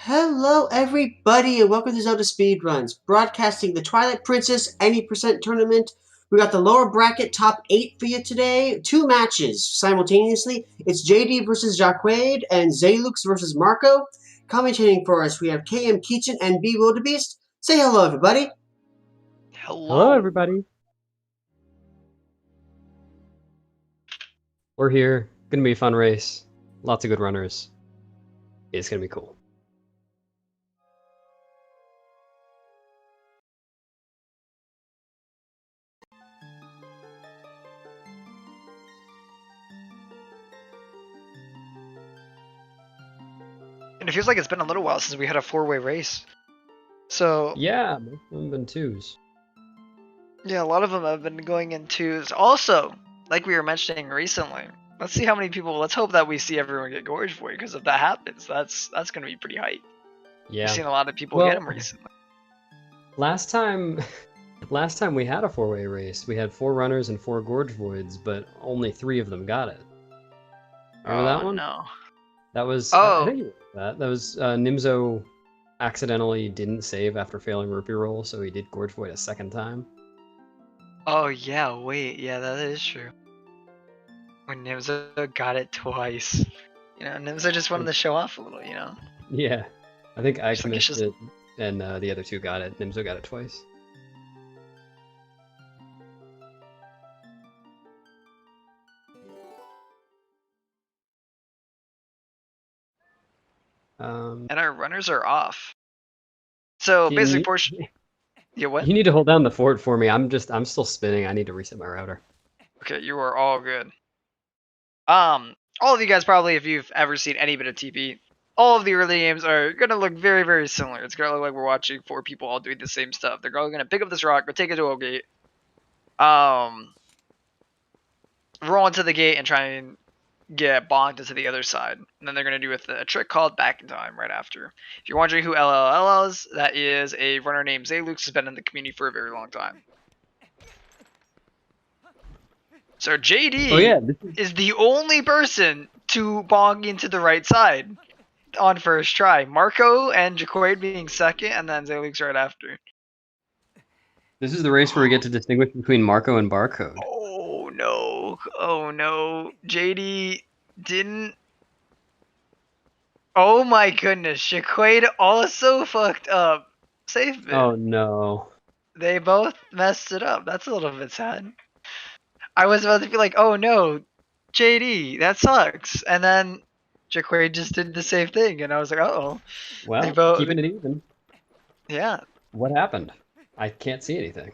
Hello, everybody, and welcome to ZeldaSpeedRuns, broadcasting the Twilight Princess any percent tournament. We got the lower bracket top 8 for you today. Two matches simultaneously. It's JD versus Jacquaid and Zelux versus Marco. Commentating for us, we have KM Keechin and B Wildebeest. Say hello, everybody. Hello. Hello, everybody. We're here. Gonna be a fun race. Lots of good runners. It's gonna be cool. And it feels like it's been a little while since we had a four-way race. So, Yeah, most of them have been twos. yeah, a lot of them have been going in twos. Also, like we were mentioning recently, let's see how many people, let's hope that we see everyone get Gorge Void, because if that happens, that's going to be pretty hype. Yeah. We've seen a lot of people Well, get them recently. last time we had a four-way race, we had 4 runners and 4 gorge voids, but only 3 of them got it. Remember that one? No. That was I Oh. think it was that was Nimzo accidentally didn't save after failing rupee roll, so he did gorge void a second time. Oh, yeah, wait. Yeah, that is true. When Nimzo got it twice. You know, Nimzo just wanted to show off a little, you know? Yeah, I think I Just like, missed it, and the other 2 got it. Nimzo got it twice. And our runners are off. So basically, yeah, what? You need to hold down the fort for me. I'm still spinning. I need to reset my router. Okay, you are all good. All of you guys probably, if you've ever seen any bit of TP, all of the early games are gonna look very, very similar. It's gonna look like we're watching 4 people all doing the same stuff. They're all gonna pick up this rock, go take it to a gate, roll into the gate and try and get bonked into the other side. And then they're gonna do a trick called back in time right after. If you're wondering who lllll is, that is a runner named Zelux, has been in the community for a very long time. So JD is the only person to bong into the right side on first try. Marco and Jacquaid being second, and then Zelux right after. This is the race where we get to distinguish between Marco and Barcode. Oh no. Oh no. JD didn't. Oh my goodness. Jacquaid also fucked up. Safe bit. Oh no. They both messed it up. That's a little bit sad. I was about to be like, oh no, JD, that sucks. And then Jacquaid just did the same thing, and I was like, oh. Well, keeping it even. Yeah. What happened? I can't see anything.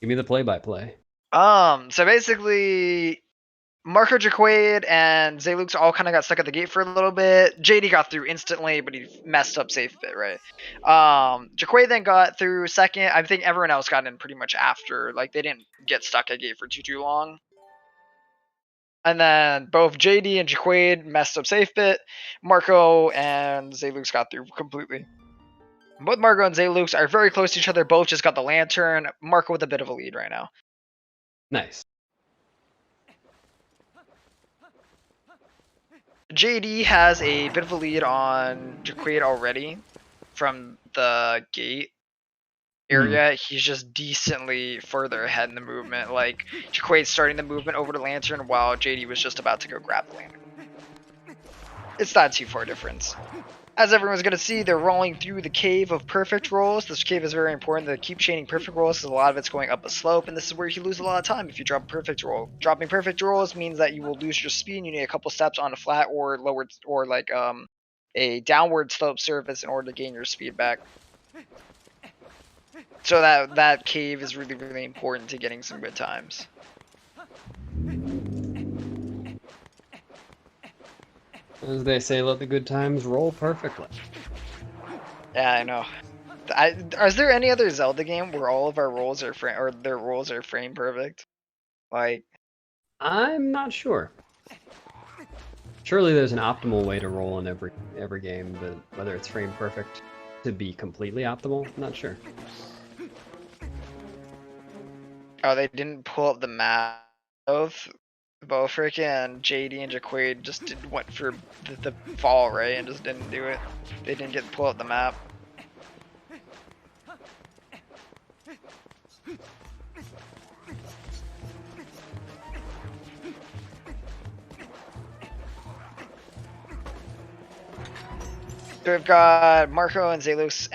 Give me the play-by-play. So basically, Marco, Jacquaid, and Zelux all kind of got stuck at the gate for a little bit. JD got through instantly, but he messed up safe bit, right? Jacquaid then got through second. I think everyone else got in pretty much after. Like, they didn't get stuck at gate for too long. And then both JD and Jacquaid messed up safe bit. Marco and Zelux got through completely. Both Marco and Zelux are very close to each other. Both just got the lantern. Marco with a bit of a lead right now. Nice. JD has a bit of a lead on Jacquaid already from the gate area. He's just decently further ahead in the movement. Like, Jacquaid's starting the movement over to Lantern while JD was just about to go grab the Lantern. It's not too far difference. As everyone's going to see, they're rolling through the cave of perfect rolls. This cave is very important to keep chaining perfect rolls because a lot of it's going up a slope, and this is where you lose a lot of time if you drop a perfect roll. Dropping perfect rolls means that you will lose your speed, and you need a couple steps on a flat or lower, or like a downward slope surface in order to gain your speed back. So that cave is really, really important to getting some good times. As they say, let the good times roll perfectly. Yeah, I know. Is there any other Zelda game where all of our rolls are their rolls are frame perfect? Like, I'm not sure. Surely there's an optimal way to roll in every game, but whether it's frame perfect to be completely optimal, I'm not sure. Oh, they didn't pull up the map of Both freaking JD and Jacquaid just went for the fall, right, and just didn't do it. They didn't get pull out the map. So we've got Marco and Zelux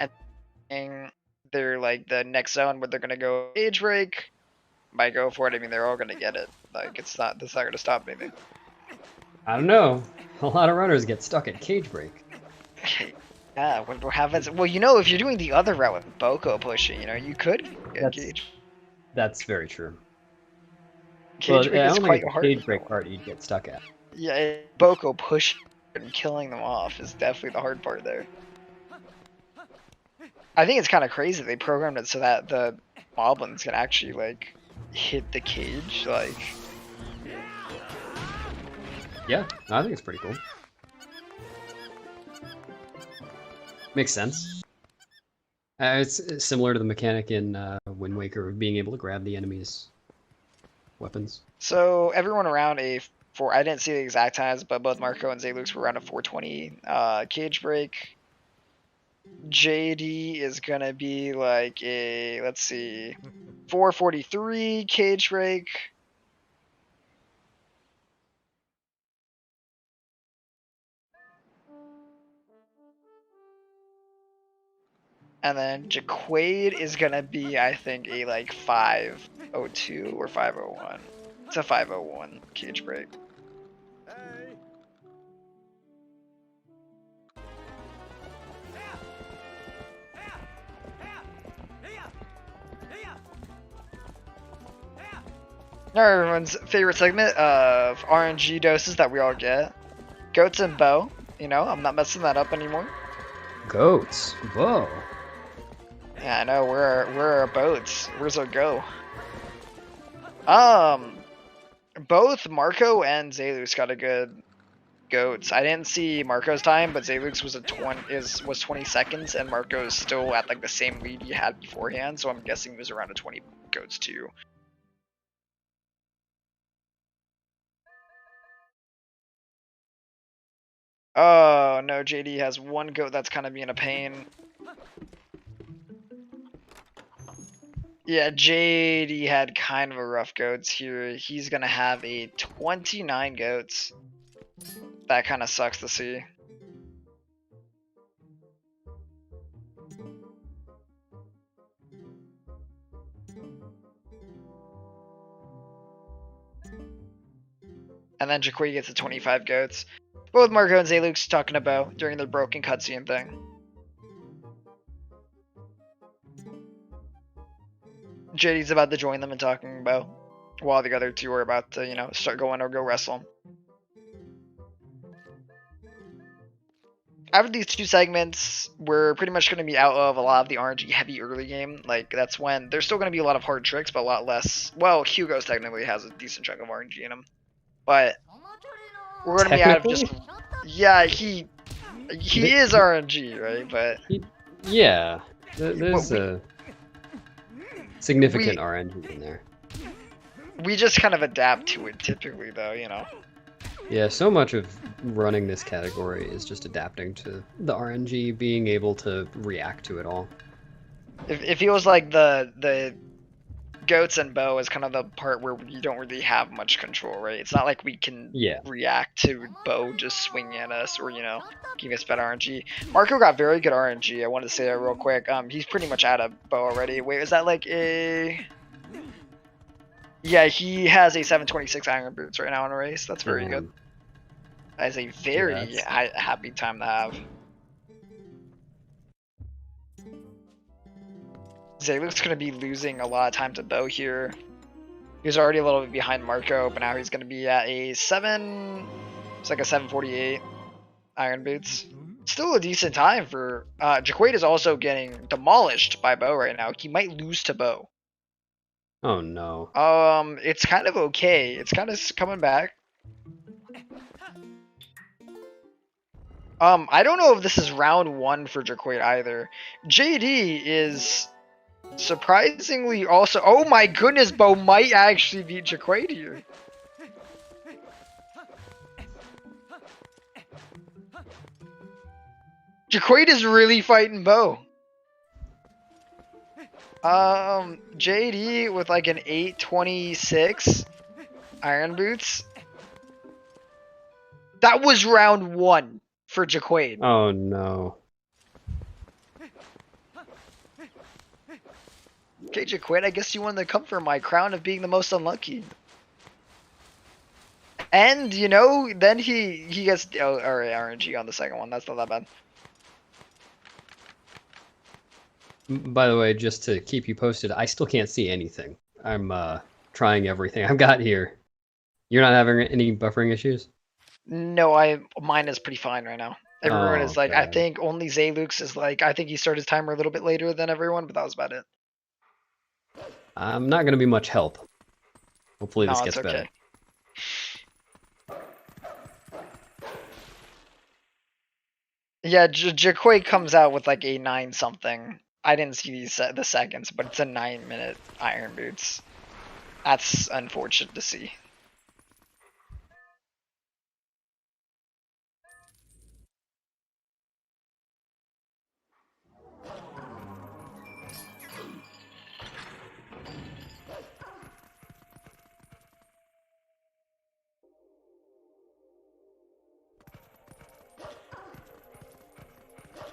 entering their like the next zone where they're gonna go age break. Might go for it. I mean, they're all gonna get it. Like that's not gonna stop anything. I don't know. A lot of runners get stuck at cage break. Yeah, what happens? Well, you know, if you're doing the other route with Boko pushing, you know, you could get cage. That's very true. Cage break I is don't quite think hard. cage break part you'd get stuck at. Yeah, Boko push and killing them off is definitely the hard part there. I think it's kind of crazy they programmed it so that the moblins can actually like hit the cage. Like, Yeah, I think it's pretty cool. Makes sense. It's similar to the mechanic in Wind Waker of being able to grab the enemy's weapons. so everyone around a four. I didn't see the exact times, but both Marco and Zelux were around a 420 cage break. JD is gonna be like a, let's see, 443 cage break. And then Jacquaid is gonna be, I think, a like 502 or 501. It's a 501 cage break. Now everyone's favorite segment of RNG doses that we all get. Goats and bow. You know, I'm not messing that up anymore. Goats. Whoa. Yeah, I know. Where are our boats? Where's our go? Both Marco and Zelux got a good goats. I didn't see Marco's time, but Zelux was 20 seconds, and Marco's still at like the same lead he had beforehand. So I'm guessing he was around a 20 goats too. Oh no, JD has one goat that's kind of being a pain. Yeah, JD had kind of a rough goats here. He's gonna have a 29 goats. That kind of sucks to see. And then Jacquaid gets the 25 goats. Both Marco and Zelux talking about during the broken cutscene thing. JD's about to join them and talking about while the other two are about to, you know, start going or go wrestle. After these two segments, we're pretty much going to be out of a lot of the RNG heavy early game. Like, that's when there's still going to be a lot of hard tricks, but a lot less. Well, Hugo's technically has a decent chunk of RNG in him. But we're going to be out of just. Yeah, he is RNG, right? But. Yeah, there's a significant RNG in there. We just kind of adapt to it typically, though, you know. Yeah, so much of running this category is just adapting to the RNG, being able to react to it all. It feels like the goats and bow is kind of the part where you don't really have much control, right? It's not like we can react to bow just swinging at us or, you know, giving us better RNG. Marco got very good RNG. I wanted to say that real quick. He's pretty much out of bow already. Wait, is that like a... Yeah, he has a 726 iron boots right now in a race. That's very good. That is a very happy time to have. Zeluk's going to be losing a lot of time to bow here. He was already a little bit behind Marco, but now he's going to be at a 748 iron boots. Still a decent time for... Jacquaid is also getting demolished by bow right now. He might lose to bow. Oh no. It's kind of okay. It's kind of coming back. I don't know if this is round 1 for Jacquaid either. JD is surprisingly also... Oh my goodness, Bo might actually beat Jacquaid here. Jacquaid is really fighting Bo. JD with like an 826 iron boots. That was round 1 for Jacquaid. Oh no. Okay, Jacquaid, I guess you won the comfort my crown of being the most unlucky. And, you know, then he gets alright, RNG on the second one. That's not that bad. By the way, just to keep you posted, I still can't see anything. I'm trying everything I've got here. You're not having any buffering issues? No, mine is pretty fine right now. Everyone is like, I God. think only Zelux is like, I think he started his timer a little bit later than everyone, but that was about it. I'm not going to be much help. Hopefully this No, gets it's better. okay. Yeah, Jacquaid comes out with like a 9 something. I didn't see the seconds, but it's a 9-minute iron boots. That's unfortunate to see.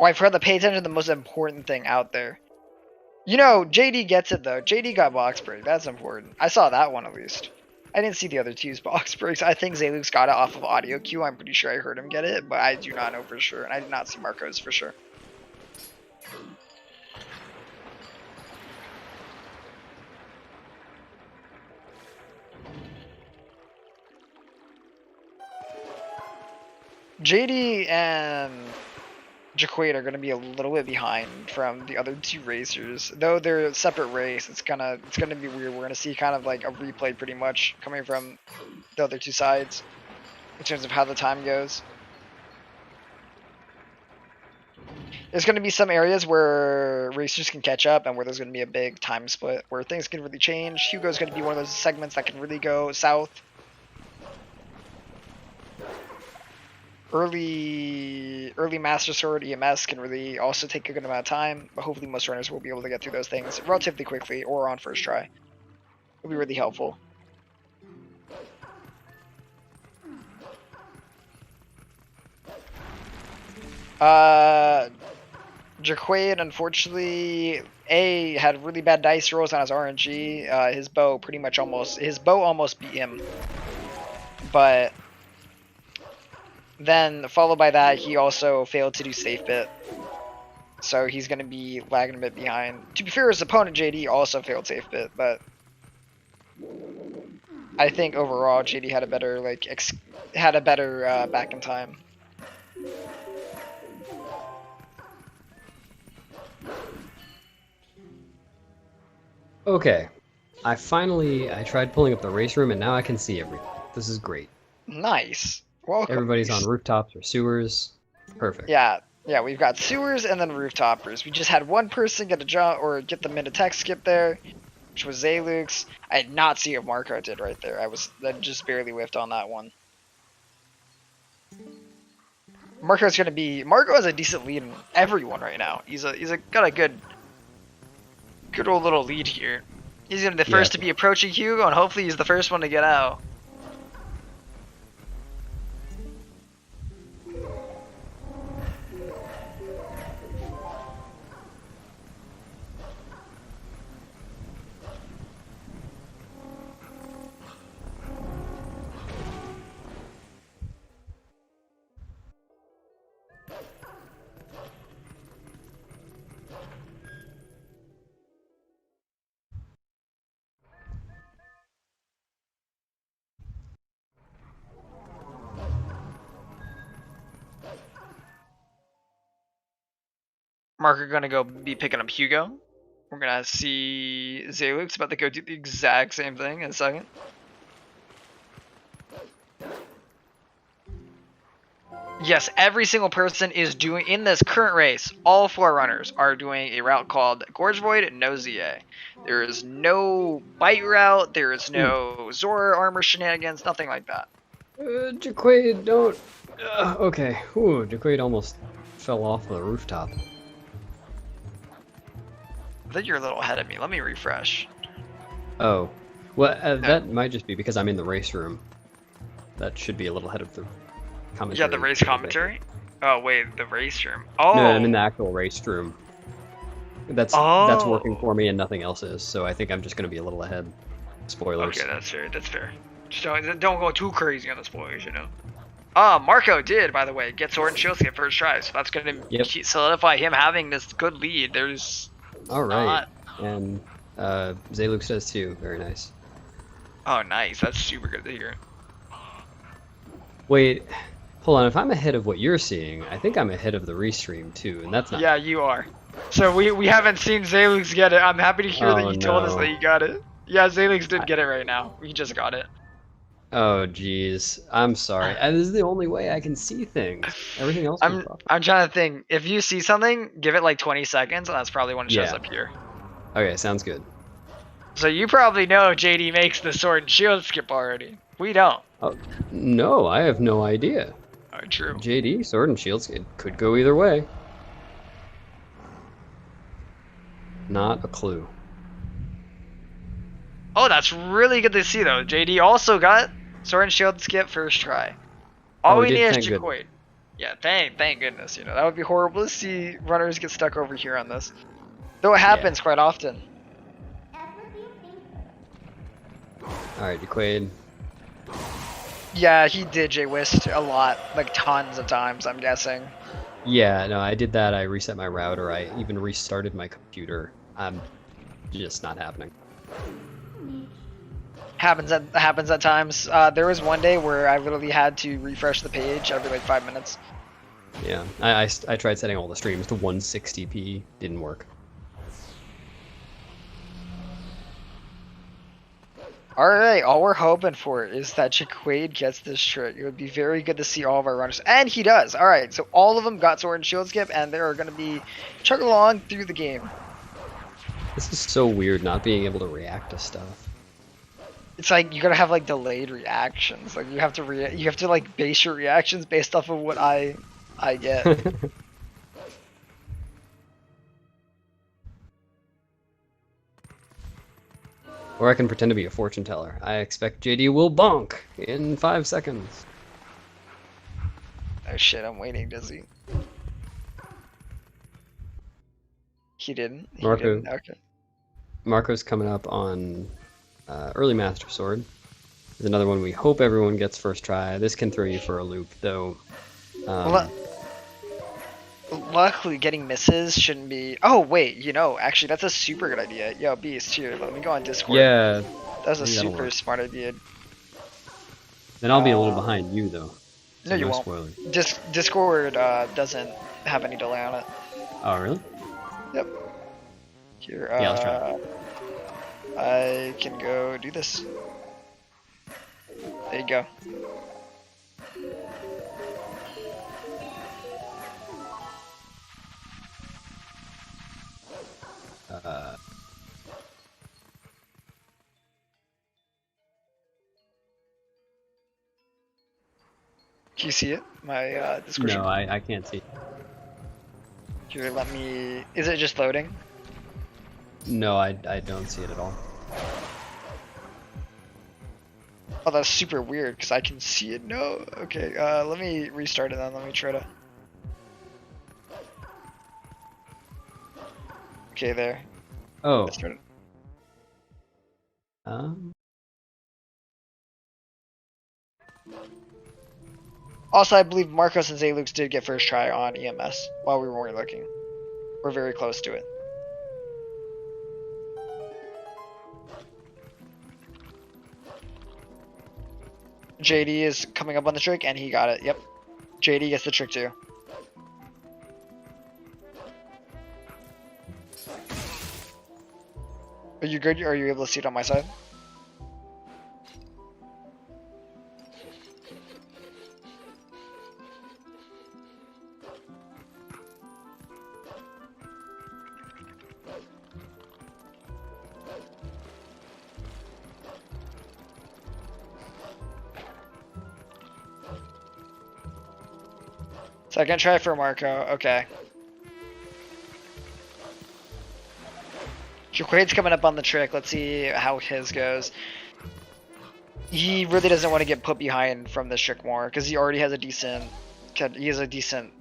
Oh, I forgot to pay attention to the most important thing out there. You know, JD gets it though. JD got box break. That's important. I saw that one at least. I didn't see the other two's box breaks. I think Zelux got it off of audio cue. I'm pretty sure I heard him get it, but I do not know for sure. And I did not see Marco's for sure. JD and Jacquaid are going to be a little bit behind from the other 2 racers, though they're a separate race. It's gonna be weird. We're gonna see kind of like a replay pretty much coming from the other 2 sides in terms of how the time goes. There's going to be some areas where racers can catch up and where there's going to be a big time split where things can really change. Hugo's going to be one of those segments that can really go south. Early Master Sword EMS can really also take a good amount of time, but hopefully most runners will be able to get through those things relatively quickly or on first try. It'll be really helpful. Jacquaid, unfortunately, had really bad dice rolls on his RNG. His bow almost beat him, but then followed by that, he also failed to do safe bit, so he's going to be lagging a bit behind. To be fair, his opponent JD also failed safe bit, but I think overall JD had a better back in time. Okay, I tried pulling up the race room and now I can see everything. This is great. Nice. Welcome. Everybody's on rooftops or sewers. Perfect. Yeah, we've got sewers and then rooftoppers. We just had one person get a jump or get the mid-attack skip there, which was Zelux. I did not see what Marco did right there. I just barely whiffed on that one. Marco has a decent lead in everyone right now. He's got a good old little lead here. He's gonna be the first to be approaching Hugo, and hopefully he's the first one to get out. Mark are gonna go be picking up Hugo. We're gonna see Zelux about to go do the exact same thing in a second. Yes, every single person is doing, in this current race, all 4 runners are doing a route called Gorge Void, no ZA. There is no bite route, there is no Zora armor shenanigans, nothing like that. Jacquaid, don't... okay. Ooh, Jacquaid almost fell off the rooftop. I think you're a little ahead of me. Let me refresh. Oh. Well, that might just be because I'm in the race room. That should be a little ahead of the commentary. Yeah, the race commentary? Oh, wait, the race room. Oh! No, I'm in the actual race room. That's working for me and nothing else is, so I think I'm just going to be a little ahead. Spoilers. Okay, that's fair. That's fair. Just don't go too crazy on the spoilers, you know. Marco did, by the way, get Sword and Shield skip first try, so that's going to solidify him having this good lead. There's Alright, and Zelux does too. Very nice. Oh, nice. That's super good to hear. Wait, hold on. If I'm ahead of what you're seeing, I think I'm ahead of the restream too, and that's not... Yeah, you are. So we haven't seen Zelux get it. I'm happy to hear that you told us that you got it. Yeah, Zelux did get it right now. He just got it. Oh, jeez. I'm sorry. This is the only way I can see things. Everything else is wrong. I'm trying to think. If you see something, give it like 20 seconds, and that's probably when it shows up here. Okay, sounds good. So you probably know JD makes the Sword and Shield skip already. We don't. Oh, no, I have no idea. Oh, true. JD, Sword and Shields, it could go either way. Not a clue. Oh, that's really good to see, though. JD also got Sword and Shield skip first try. All we need is Jacquaid. Yeah, thank goodness. You know, that would be horrible to see runners get stuck over here on this. Though it happens quite often. Alright, Jacquaid. Yeah, he did J-Wist a lot. Like, tons of times, I'm guessing. Yeah, no, I did that. I reset my router. I even restarted my computer. I'm just not happening. Happens at times. There was one day where I literally had to refresh the page every like 5 minutes. Yeah, I tried setting all the streams to 160p. Didn't work. Alright, all we're hoping for is that Jacquaid gets this trick. It would be very good to see all of our runners. And he does! Alright, so all of them got Sword and Shield skip, and they're going to be chugging along through the game. This is so weird, not being able to react to stuff. It's like, you gotta have like delayed reactions. Like, you have to like base your reactions based off of what I get. Or I can pretend to be a fortune teller. I expect JD will bonk in 5 seconds. Oh shit, I'm waiting, does he? He didn't. Marco. Didn't. Okay. Marco's coming up on early Master Sword. There's another one we hope everyone gets first try. This can throw you for a loop, though. Luckily, getting misses shouldn't be... Oh, wait, you know, actually, that's a super good idea. Yo, Beast, here, let me go on Discord. Yeah. That was a super smart idea. Then I'll be a little behind you, though. So no, you won't. Spoiler. Discord doesn't have any delay on it. Oh, really? Yep. Here, yeah, let's try. I can go do this. There you go. Can you see it? My description? No, I can't see. Here, let me... Is it just loading? No, I don't see it at all. Oh, that's super weird, because I can see it. No! Okay, let me restart it then. Let me try to... Okay, there. Oh. Let's start it. Also, I believe Marcos and Zelux did get first try on EMS while we weren't looking. We're very close to it. JD is coming up on the trick, and he got it. Yep. JD gets the trick too. Are you good? Are you able to see it on my side? Second try for Marco. Okay. Jacquaid's coming up on the trick. Let's see how his goes. He really doesn't want to get put behind from this trick more because he already has a decent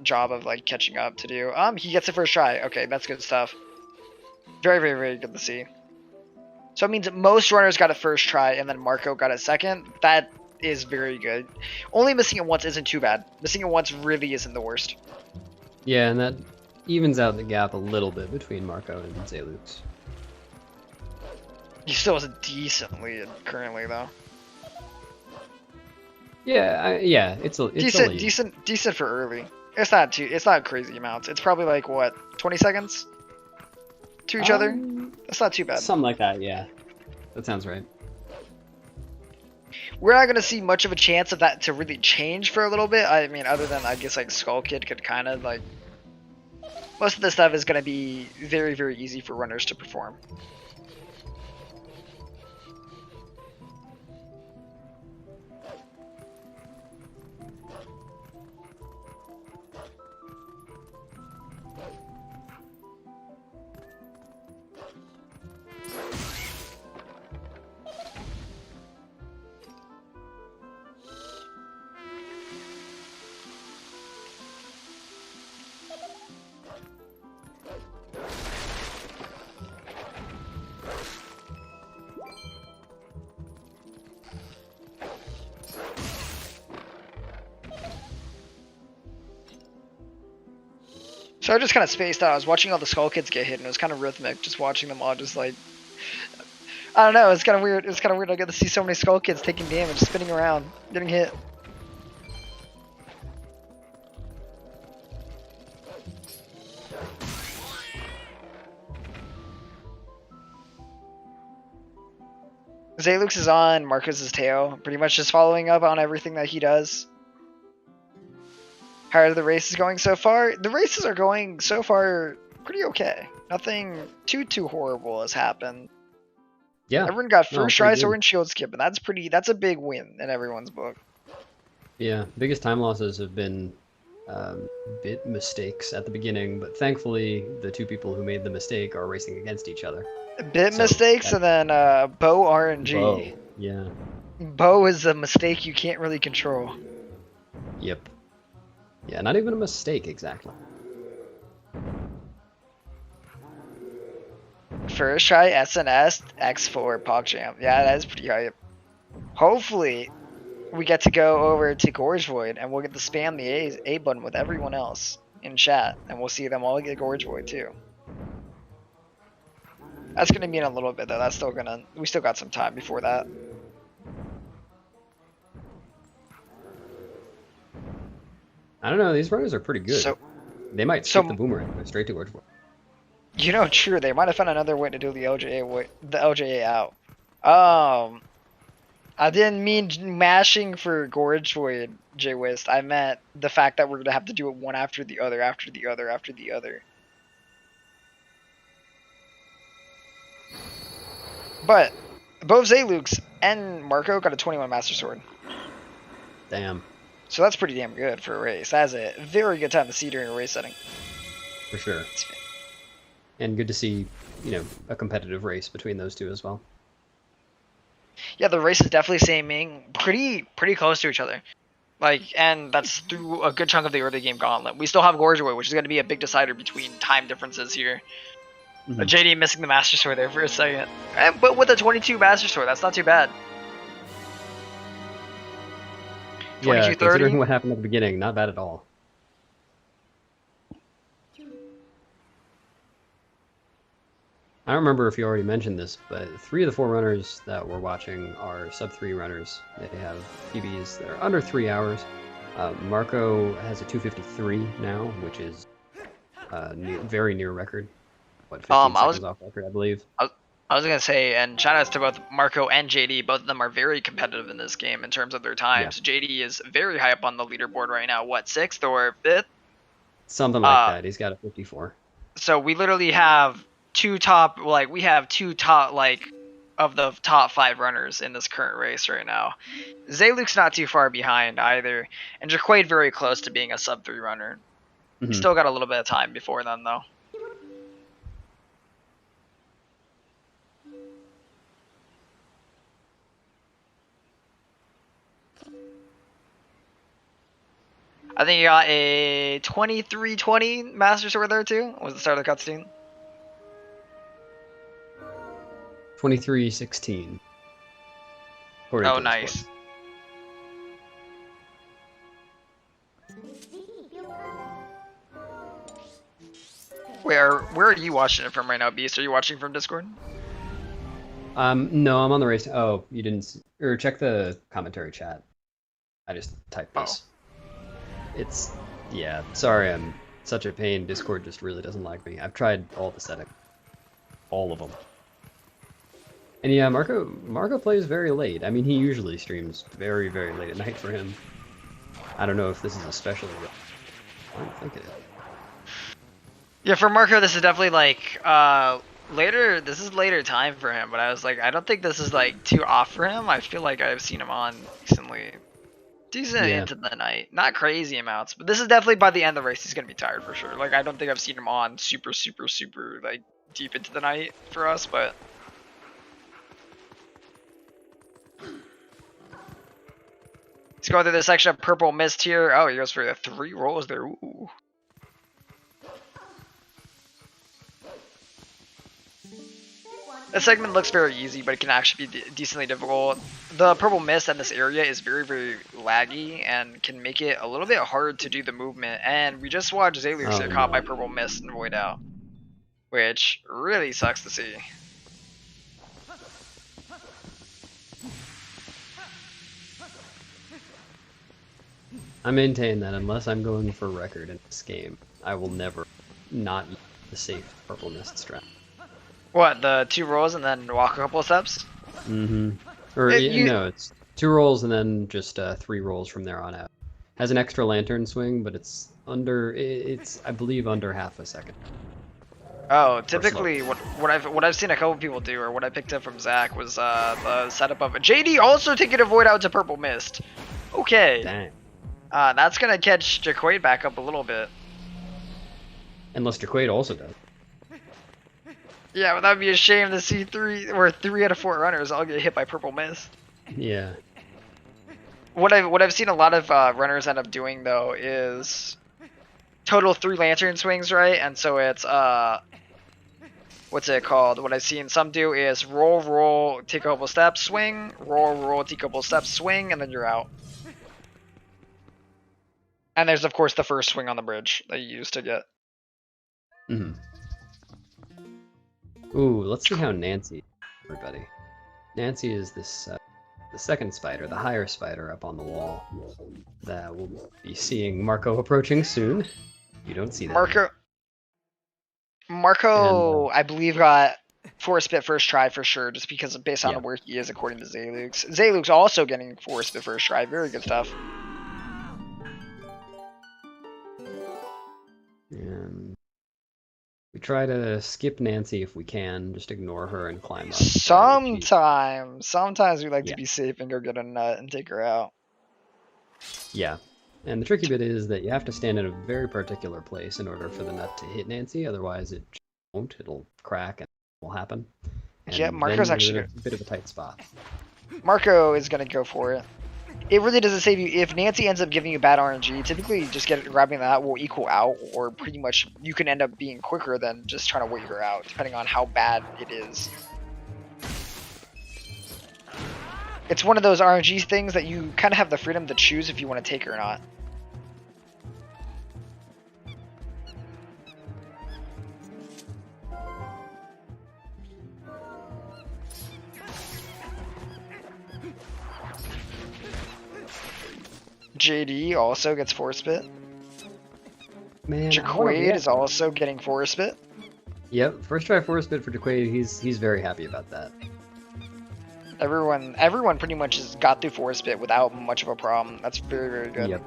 job of like catching up to do. He gets the first try. Okay, that's good stuff. Very, very, very good to see. So it means that most runners got a first try and then Marco got a second. That is very good. Only missing it once isn't too bad. Missing it once really isn't the worst. Yeah, and that evens out the gap a little bit between Marco and Zelllllll. He still has a decent lead currently though. Yeah, yeah, it's a lead. Decent for early. It's not crazy amounts. It's probably like what, 20 seconds to each other. That's not too bad. Something like that, yeah. That sounds right. We're not gonna see much of a chance of that to really change for a little bit. I mean, other than I guess like Skull Kid could kind of like. Most of this stuff is gonna be very, very easy for runners to perform. So I just kind of spaced out. I was watching all the Skull Kids get hit, and it was kind of rhythmic, just watching them all just like... I don't know, it's kind of weird. It's kind of weird I get to see so many Skull Kids taking damage, spinning around, getting hit. ZelllllL is on Marcos's tail, pretty much just following up on everything that he does. How are the races going so far? The races are going so far pretty okay. Nothing too horrible has happened. Yeah. Everyone got first tries good. or in shield skip, and that's a big win in everyone's book. Yeah, biggest time losses have been bit mistakes at the beginning, but thankfully the two people who made the mistake are racing against each other. Bit mistakes and then bow RNG. Bow. Yeah. Bow is a mistake you can't really control. Yep. Yeah, not even a mistake exactly. First try SNS X4 PogChamp. Yeah, that is pretty hype. Hopefully, we get to go over to Gorge Void and we'll get to spam the A button with everyone else in chat, and we'll see them all get Gorge Void too. That's gonna be in a little bit though. We still got some time before that. I don't know, these runners are pretty good. So, they might skip the boomerang and go straight to Gorge Void. You know, true. They might have found another way to do the LJA out. I didn't mean mashing for Gorge Void, J-Wist. I meant the fact that we're gonna have to do it one after the other, after the other, after the other. But both ZelllllL and Marco got a 21 Master Sword. Damn. So that's pretty damn good for a race. That's a very good time to see during a race setting. For sure. And good to see, you know, a competitive race between those two as well. Yeah, the race is definitely seeming pretty close to each other. Like, and that's through a good chunk of the early game gauntlet. We still have Gorge Void, which is going to be a big decider between time differences here. Mm-hmm. JD missing the Master Sword there for a second. But with a 22 Master Sword, that's not too bad. Yeah, considering what happened at the beginning, not bad at all. I don't remember if you already mentioned this, but 3 of the 4 runners that we're watching are sub-3 runners. They have PBs that are under 3 hours. Marco has a 2:53 now, which is very near record. What, 15 seconds off record, I believe. I was gonna say, and shout outs to both Marco and JD. Both of them are very competitive in this game in terms of their times. Yeah. JD is very high up on the leaderboard right now. What, 6th or 5th? Something like that. He's got a 54. So we literally have two top of the top 5 runners in this current race right now. Zayluke's not too far behind either, and Jacquaid very close to being a sub 3 runner. Mhm. Still got a little bit of time before then, though. I think you got a 23-20 Master Sword there too. Was the start of the cutscene? 23-16. Oh, nice. Where are you watching it from right now, Beast? Are you watching from Discord? No, I'm on the race. Oh, you didn't. Or check the commentary chat. I just typed this. It's, yeah. Sorry, I'm such a pain. Discord just really doesn't like me. I've tried all the settings, all of them. And yeah, Marco plays very late. I mean, he usually streams very, very late at night for him. I don't know if this is especially. I don't think it is. Yeah, for Marco, this is definitely like later. This is later time for him, but I was like, I don't think this is like too off for him. I feel like I've seen him on decent into the night, not crazy amounts, but this is definitely by the end of the race he's gonna be tired for sure. Like I don't think I've seen him on super like deep into the night for us, but. He's going through this section of purple mist here. Oh, he goes for the 3 rolls there. Ooh. This segment looks very easy, but it can actually be decently difficult. The purple mist in this area is very, very laggy and can make it a little bit hard to do the movement. And we just watched Zayluke get caught by purple mist and void out, which really sucks to see. I maintain that unless I'm going for record in this game, I will never not use the safe purple mist strat. What, the 2 rolls and then walk a couple of steps? Mm-hmm. Or no, it's 2 rolls and then just 3 rolls from there on out. Has an extra lantern swing, but it's I believe under half a second. Oh, typically what I've seen a couple people do, or what I picked up from Zach, was the setup of a JD also taking a void out to purple mist. Okay. Dang. That's gonna catch Jacquaid back up a little bit. Unless Jacquaid also does. Yeah, but that'd be a shame to see 3 out of 4 runners all get hit by purple mist. Yeah. What I've seen a lot of runners end up doing though is total 3 lantern swings, right? And so it's what's it called? What I've seen some do is roll, take a couple steps, swing, roll, take a couple steps, swing, and then you're out. And there's of course the first swing on the bridge that you used to get. Mm-hmm. Ooh, let's see how Nancy, everybody. Nancy is this the second spider, the higher spider up on the wall that we'll be seeing Marco approaching soon. You don't see that. Marco, and, I believe got force spit first try for sure, just because based on where he is according to Zayluke's. Zayluke's also getting force spit first try. Very good stuff. And we try to skip Nancy if we can, just ignore her and climb up. Sometimes we like to be safe and go get a nut and take her out. Yeah, and the tricky bit is that you have to stand in a very particular place in order for the nut to hit Nancy, otherwise it won't, it'll crack and it will happen. And yeah, Marco's actually a bit of a tight spot. Marco is going to go for it. It really doesn't save you. If Nancy ends up giving you bad RNG, typically just grabbing that will equal out, or pretty much you can end up being quicker than just trying to wait her out, depending on how bad it is. It's one of those RNG things that you kind of have the freedom to choose if you want to take her or not. JD also gets force spit. Man, Jacquaid is also getting force spit. Yep, first try force spit for Jacquaid. He's very happy about that. Everyone pretty much has got through force spit without much of a problem. That's very, very good. Yep.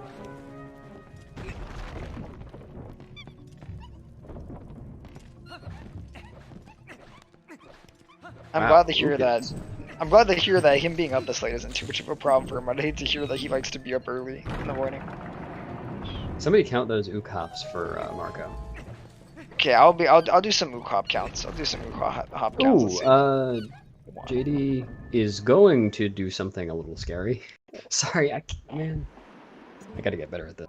I'm Wow, glad to hear Lucas. that. I'm glad to hear that him being up this late isn't too much of a problem for him. I'd hate to hear that he likes to be up early in the morning. Somebody count those ook hops for Marco. Okay, I'll do some ook hop counts. I'll do some ook hop counts. Let's Ooh, see. JD is going to do something a little scary. Sorry, man. I gotta get better at this.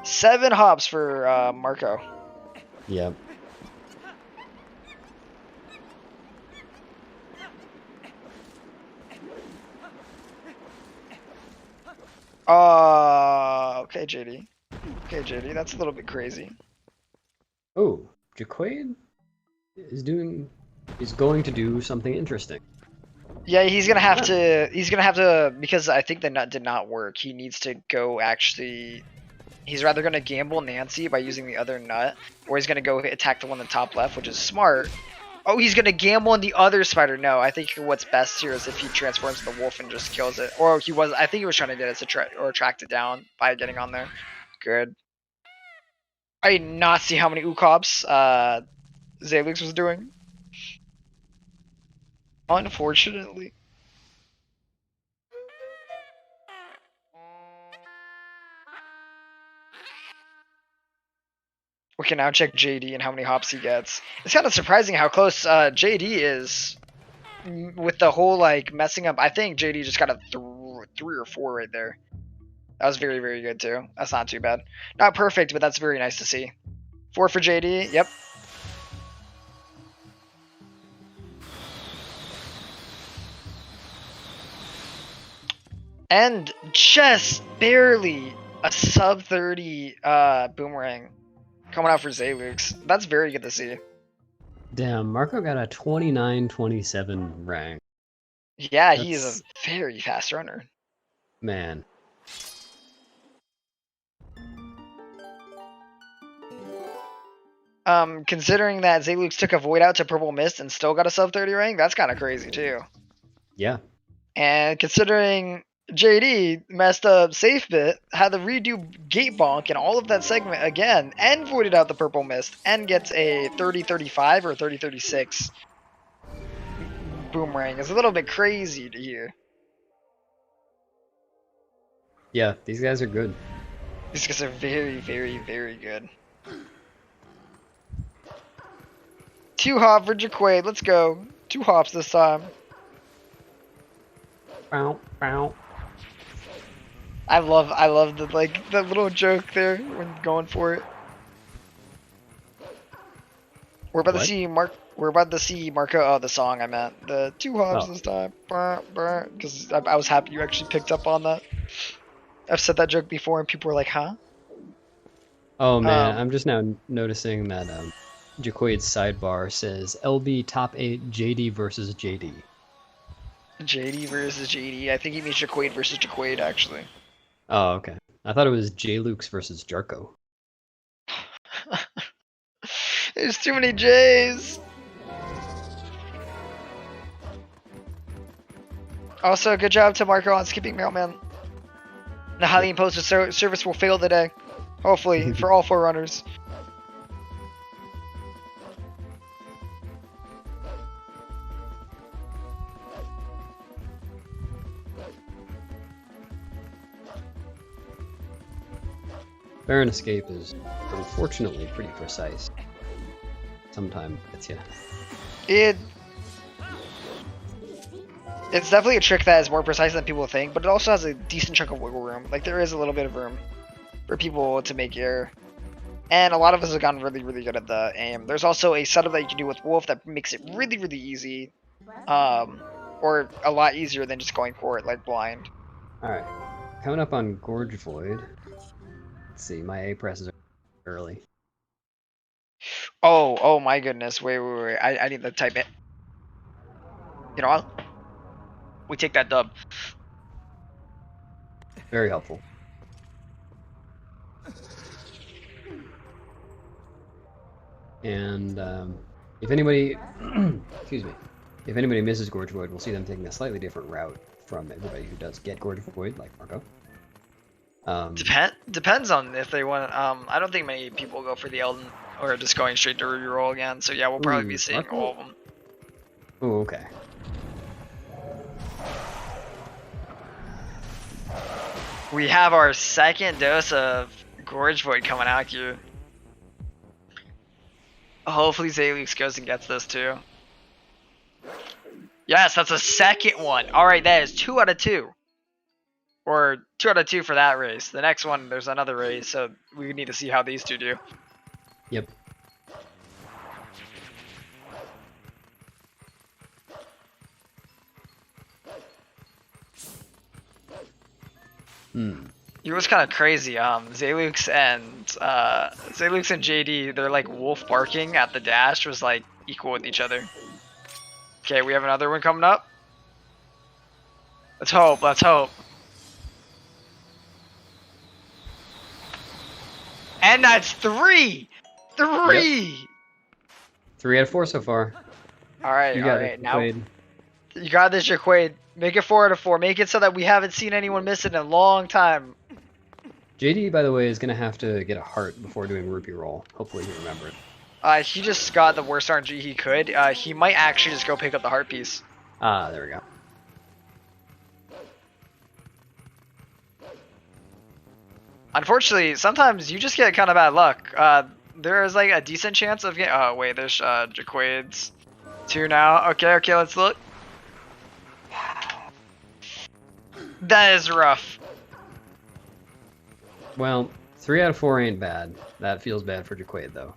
7 hops for Marco. Yep. Okay, JD. Okay, JD, that's a little bit crazy. Oh, Jacquaid is going to do something interesting. Yeah, he's gonna have to because I think the nut did not work. He needs to go actually. He's rather gonna gamble Nancy by using the other nut, or he's gonna go attack the one in the top left, which is smart. Oh, he's gonna gamble on the other spider. No, I think what's best here is if he transforms the wolf and just kills it. Or he was. I think he was trying to get it to track it down by getting on there. Good. I did not see how many Ukops Zalux was doing. Unfortunately. We can now check JD and how many hops he gets. It's kind of surprising how close JD is with the whole like messing up. I think JD just got a 3 or 4 right there. That was very, very good too. That's not too bad. Not perfect, but that's very nice to see. 4 for JD. Yep. And just barely a sub 30 boomerang coming out for Zalux. That's very good to see. Damn, Marco got a 29-27 rank. Yeah, he is a very fast runner. Man. Considering that Zalux took a void out to Purple Mist and still got a sub 30 rank, that's kind of crazy too. Yeah. And considering JD messed up safe bit, had to redo gate bonk and all of that segment again, and voided out the Purple Mist, and gets a 30-35 or 30-36 boomerang. It's a little bit crazy to hear. Yeah, these guys are good. These guys are very, very, very good. 2 hop for Jacquaid. Let's go. 2 hops this time. Bow, bow. I love the little joke there when going for it. We're about to see Marco. Oh, the song I meant. The 2 hops this time. Because I was happy you actually picked up on that. I've said that joke before and people were like, huh? Oh man, I'm just now noticing that Jacquaid's sidebar says LB top 8 JD versus JD. JD versus JD. I think he means Jacquaid versus Jacquaid actually. Oh, okay. I thought it was J-Lukes versus Jarko. There's too many J's. Also, good job to Marco on skipping Mailman. The highly imposed service will fail today. Hopefully, for all 4 runners. Baron Escape is unfortunately pretty precise. Sometimes it's It's definitely a trick that is more precise than people think, but it also has a decent chunk of wiggle room. Like, there is a little bit of room for people to make error. And a lot of us have gotten really, really good at the aim. There's also a setup that you can do with Wolf that makes it really, really easy. Or a lot easier than just going for it, like blind. Alright. Coming up on Gorge Void. Let's see, my A presses are early. Oh my goodness. Wait. I need to type it. You know what? We take that dub. Very helpful. And if anybody, excuse me, if anybody misses Gorge Void, we'll see them taking a slightly different route from everybody who does get Gorge Void, like Marco. Depends on if they want. I don't think many people go for the Elden or just going straight to reroll again. So yeah, we'll probably be seeing Marco? all of them. Oh, okay. We have our second dose of Gorge Void coming out here. Hopefully Zalux goes and gets this too. Yes, that's a second one. Alright, that is 2 out of 2. Or 2 out of 2 for that race. The next one, there's another race, so we need to see how these two do. Yep. It was kind of crazy. Zalux and JD, they're like wolf barking at the dash was like equal with each other. Okay, we have another one coming up. Let's hope. Let's hope. And that's 3. 3. Yep. 3 out of 4 so far. All right. You All got right. it, Now Jacquaid. you got this, Jacquaid. Make it 4 out of 4. Make it so that we haven't seen anyone miss it in a long time. JD, by the way, is gonna have to get a heart before doing rupee roll. Hopefully he remembers. He just got the worst RNG he could. He might actually just go pick up the heart piece. Ah, there we go. Unfortunately, sometimes you just get kind of bad luck. There's like a decent chance of getting. Oh wait, there's Jacquaid's 2 now. Okay, okay, let's look. That is rough. Well, 3 out of 4 ain't bad. That feels bad for Jacquaid, though.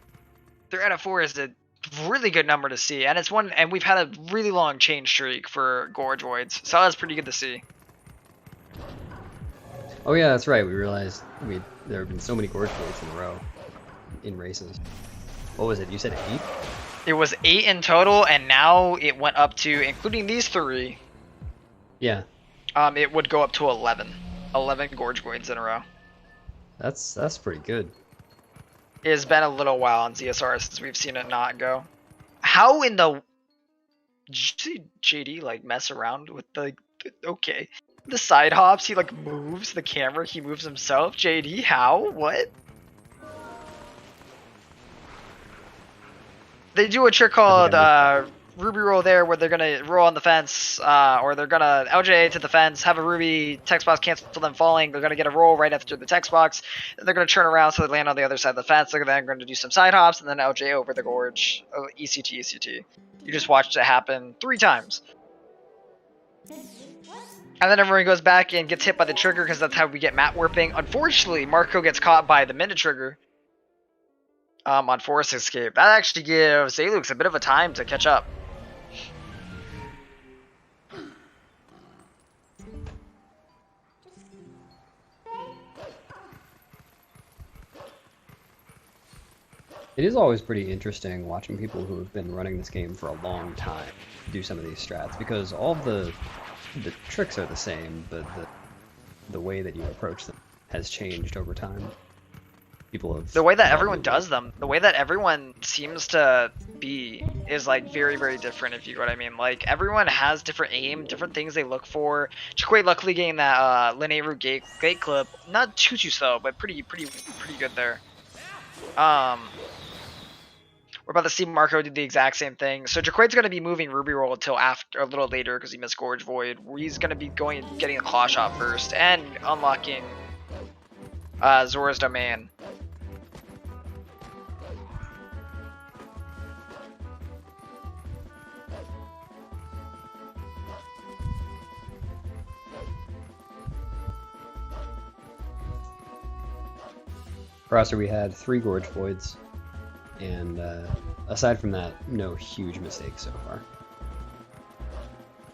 3 out of 4 is a really good number to see, and it's one. And we've had a really long change streak for Gorge Voids, so that's pretty good to see. Oh yeah, that's right. We realized there have been so many Gorge Voids in a row in races. What was it? You said 8? It was 8 in total, and now it went up to, including these 3. Yeah. It would go up to 11. 11 Gorge Voids in a row. That's pretty good. It has been a little while on ZSR since we've seen it not go. How in the... Did you see JD like mess around with the... Okay. The side hops, he like moves the camera, he moves himself. JD, how? What? They do a trick called Ruby roll there, where they're gonna roll on the fence, or they're gonna LJ to the fence, have a Ruby text box cancel them falling. They're gonna get a roll right after the text box. And they're gonna turn around so they land on the other side of the fence. They're then going to do some side hops and then LJ over the gorge. Oh, ECT, ECT. You just watched it happen 3 times. And then everyone goes back and gets hit by the trigger because that's how we get mat warping. Unfortunately, Marco gets caught by the minute trigger on Forest Escape. That actually gives Zalux a bit of a time to catch up. It is always pretty interesting watching people who have been running this game for a long time do some of these strats, because all of the tricks are the same, but the way that you approach them has changed over time. People have the way that everyone does them, the way that everyone seems to be is like very, very different, if you know what I mean. Like everyone has different aim, different things they look for. Jacquaid luckily getting that linear root gate clip, not too slow, but pretty good there. We're about to see Marco do the exact same thing. So Jacquaid's going to be moving Ruby Roll until after, a little later, because he missed Gorge Void. He's going to be getting a claw shot first and unlocking Zora's Domain. Crosser, we had 3 Gorge Voids, and aside from that, no huge mistakes so far.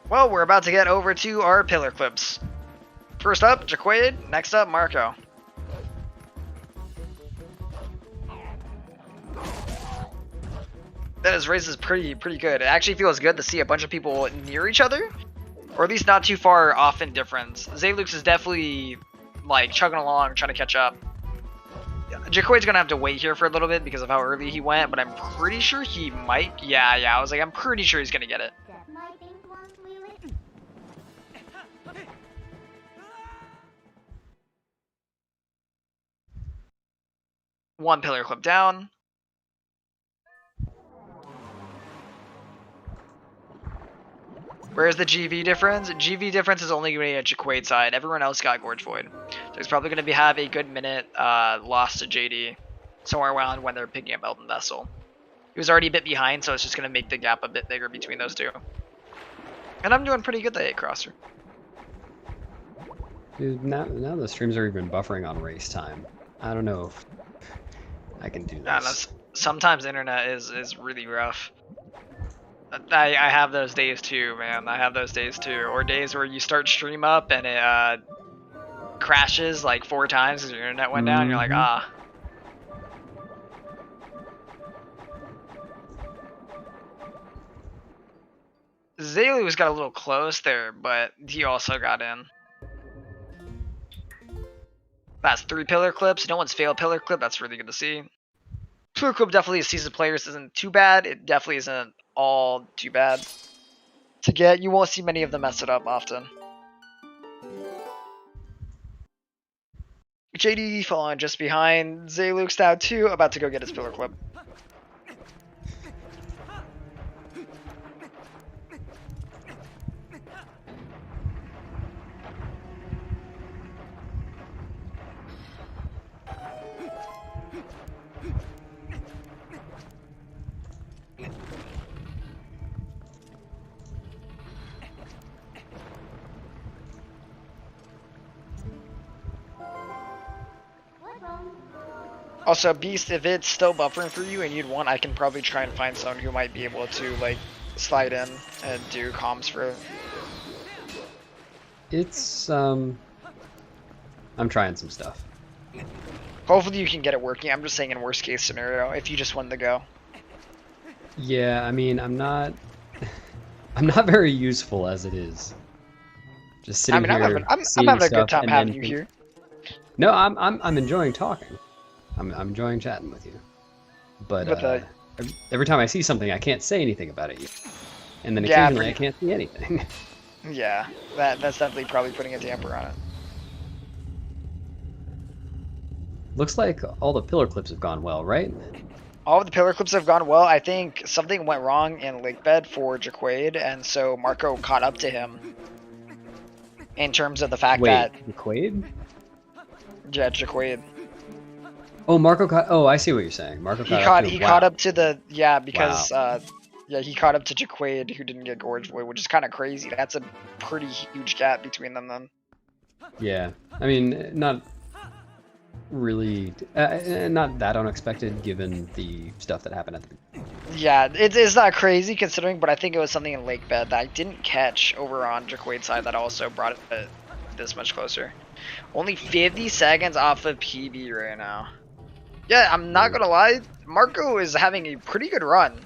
Well, we're about to get over to our pillar clips. First up, Jacquaid. Next up, Marco. That race is pretty good. It actually feels good to see a bunch of people near each other, or at least not too far off in difference. Zalux is definitely like chugging along, trying to catch up. Jacquaid's gonna have to wait here for a little bit because of how early he went, but I'm pretty sure he might. Yeah, I was like, I'm pretty sure he's gonna get it. One pillar clip down. Where's the GV difference? GV difference is only going to be at Jacquaid's side. Everyone else got Gorge Void. So he's probably going to have a good minute lost to JD somewhere around when they're picking up Elden Vessel. He was already a bit behind, so it's just going to make the gap a bit bigger between those two. And I'm doing pretty good the 8-crosser. Dude, now the streams are even buffering on race time. I don't know if I can do this. Sometimes internet is really rough. I have those days too, man. I have those days too. Or days where you start stream up and it crashes like 4 times because your internet went down. And you're like, ah. Zaylu's got a little close there, but he also got in. That's 3 pillar clips. No one's failed pillar clip. That's really good to see. Pillar clip definitely as seasoned players isn't too bad. It definitely isn't all too bad to get. You won't see many of them mess it up often. JD following just behind. Zayluk's now too, about to go get his pillar clip. Also, Beast, if it's still buffering for you and you'd want, I can probably try and find someone who might be able to, like, slide in and do comms for it. It's, I'm trying some stuff. Hopefully you can get it working. I'm just saying in worst case scenario, if you just wanted to go. Yeah, I mean, I'm not very useful as it is. Just sitting here. I'm having a good time having you here. No, I'm enjoying talking. I'm enjoying chatting with you. But every time I see something, I can't say anything about it yet. And then occasionally I can't see anything. Yeah, that's definitely probably putting a damper on it. Looks like all the pillar clips have gone well, right? All of the pillar clips have gone well. I think something went wrong in Lakebed for Jacquaid, and so Marco caught up to him. In terms of the fact that... Jacquaid? Yeah, Jacquaid. Oh, Marco caught... Oh, I see what you're saying. Marco caught He caught up to the... Yeah, because... yeah, he caught up to Jacquaid, who didn't get Gorge Void, which is kind of crazy. That's a pretty huge gap between them then. Yeah. I mean, not really... not that unexpected, given the stuff that happened at the beginning. Yeah, it's not crazy considering, but I think it was something in Lakebed that I didn't catch over on Jacquaid's side that also brought it this much closer. Only 50 seconds off of PB right now. Yeah, I'm not gonna lie, Marco is having a pretty good run.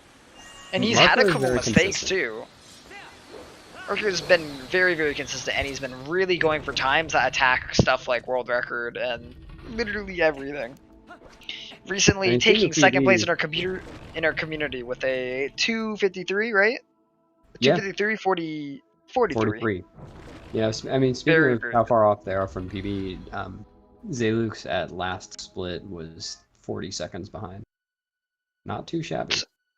And he's had a couple mistakes too. Marco's been very, very consistent, and he's been really going for times that attack stuff like world record and literally everything. Recently taking second place in our community with a 253, right? 253, 43. Yeah, I mean, speaking of how far off they are from PB, Zayluk's at last split was 40 seconds behind. Not too shabby.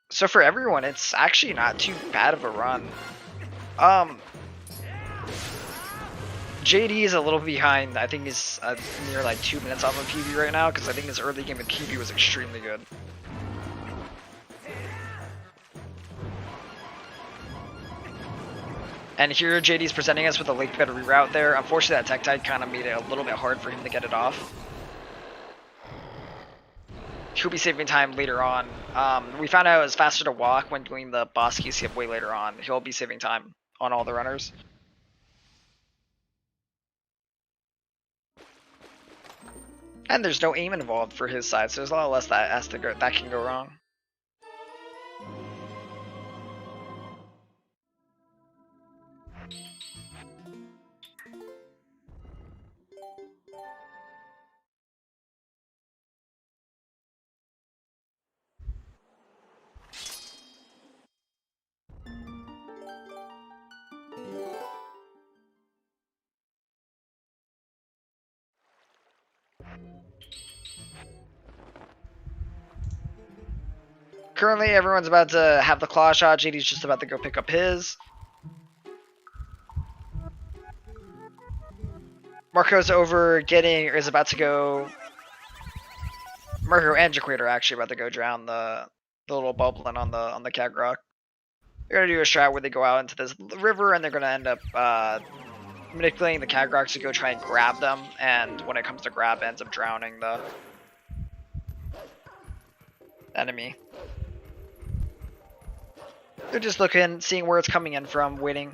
So for everyone, it's actually not too bad of a run. JD is a little behind. I think he's near like 2 minutes off of PB right now, because I think his early game with PB was extremely good. And here JD's presenting us with a Lakebed reroute there. Unfortunately, that Tektide kind of made it a little bit hard for him to get it off. He'll be saving time later on. We found out it was faster to walk when doing the boss key skip way later on. He'll be saving time on all the runners. And there's no aim involved for his side, so there's a lot less that can go wrong. Currently, everyone's about to have the claw shot. JD's just about to go pick up his. Marco's is about to go. Marco and Jacquaid are actually about to go drown the little bubbling on the Cag Rock. They're gonna do a strat where they go out into this river and they're gonna end up manipulating the Cag Rocks to go try and grab them. And when it comes to grab, it ends up drowning the enemy. They're just looking, seeing where it's coming in from, waiting.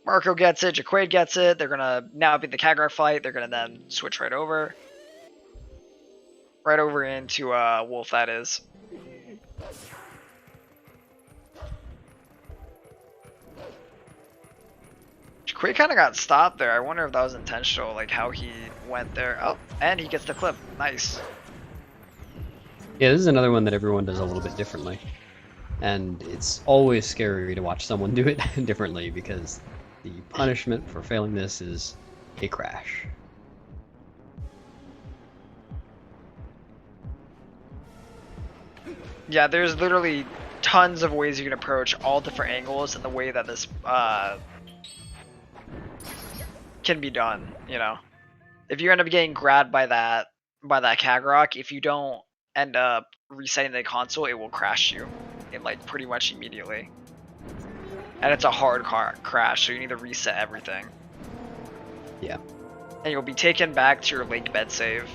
Marco gets it, Jacquaid gets it. They're gonna now be the Cag Rock fight. They're gonna then switch right over into Wolf. That is. Jacquaid kind of got stopped there. I wonder if that was intentional, like how he went there. Oh, and he gets the clip. Nice. Yeah, this is another one that everyone does a little bit differently. And it's always scary to watch someone do it differently because the punishment for failing this is a crash. Yeah, there's literally tons of ways you can approach all different angles and the way that this can be done, you know. If you end up getting grabbed by that Cag Rock, if you don't end up resetting the console, it will crash you in like pretty much immediately. And it's a hard crash, so you need to reset everything. Yeah. And you'll be taken back to your lake bed save.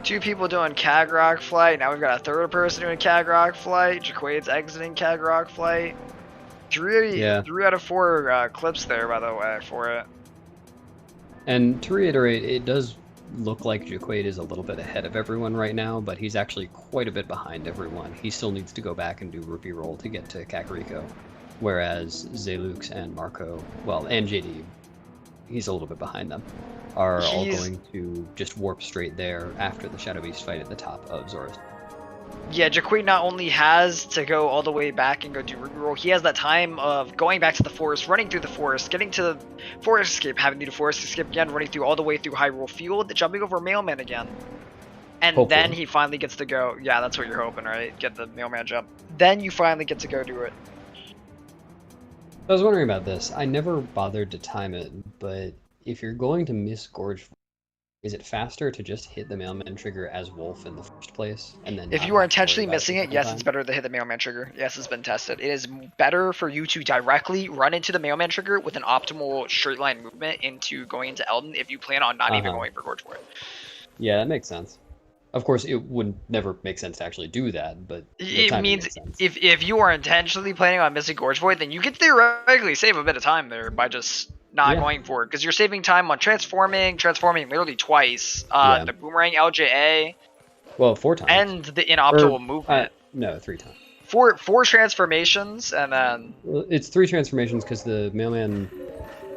Two people doing Cag Rock flight. Now we've got a third person doing Cag Rock flight. Jacquaid's exiting Cag Rock flight. Three out of 4 clips there, by the way, for it. And to reiterate, it does look like Jacquaid is a little bit ahead of everyone right now, but he's actually quite a bit behind everyone. He still needs to go back and do Rupee Roll to get to Kakariko, whereas Zelux and Marco, well, and JD, he's a little bit behind them, are all going to just warp straight there after the Shadow Beast fight at the top of Zora's. Yeah, Jacquaid not only has to go all the way back and go do Rupee Roll, he has that time of going back to the forest, running through the forest, getting to the forest escape, having to do forest escape again, running through all the way through Hyrule Field, jumping over Mailman again. And Hopefully. Then he finally gets to go. Yeah, that's what you're hoping, right? Get the Mailman jump. Then you finally get to go do it. I was wondering about this. I never bothered to time it, but if you're going to miss Gorge, is it faster to just hit the Mailman trigger as Wolf in the first place? And then if you are intentionally missing it, yes, it's better to hit the Mailman trigger. Yes, it's been tested. It is better for you to directly run into the Mailman trigger with an optimal straight line movement into going into Elden if you plan on not even going for Gorge Void. Yeah, that makes sense. Of course, it would never make sense to actually do that, but it means if you are intentionally planning on missing Gorge Void, then you could theoretically save a bit of time there by just not going for it, because you're saving time on transforming literally twice. The boomerang LJA. Well, 4 times. And the inoptimal movement. No, 3 times. Four transformations, and then well, it's 3 transformations because the Mailman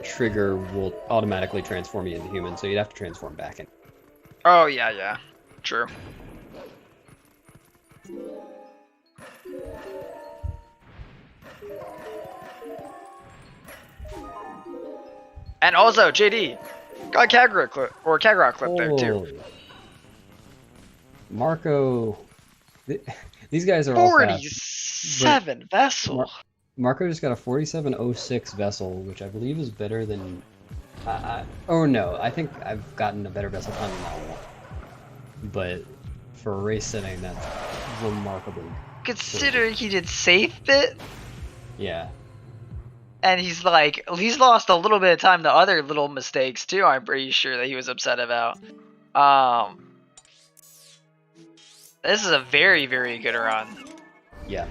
trigger will automatically transform you into human, so you'd have to transform back in. Oh yeah, true. And also, JD got Cag Rock clip there too. Marco, these guys are 47 fast, vessel. Marco just got a 47.06 vessel, which I believe is better than. Oh no, I think I've gotten a better vessel time than that one. But for a race setting, that's remarkably. Considering he did safe bit. Yeah. And he's lost a little bit of time to other little mistakes too, I'm pretty sure that he was upset about. This is a very, very good run. Yeah.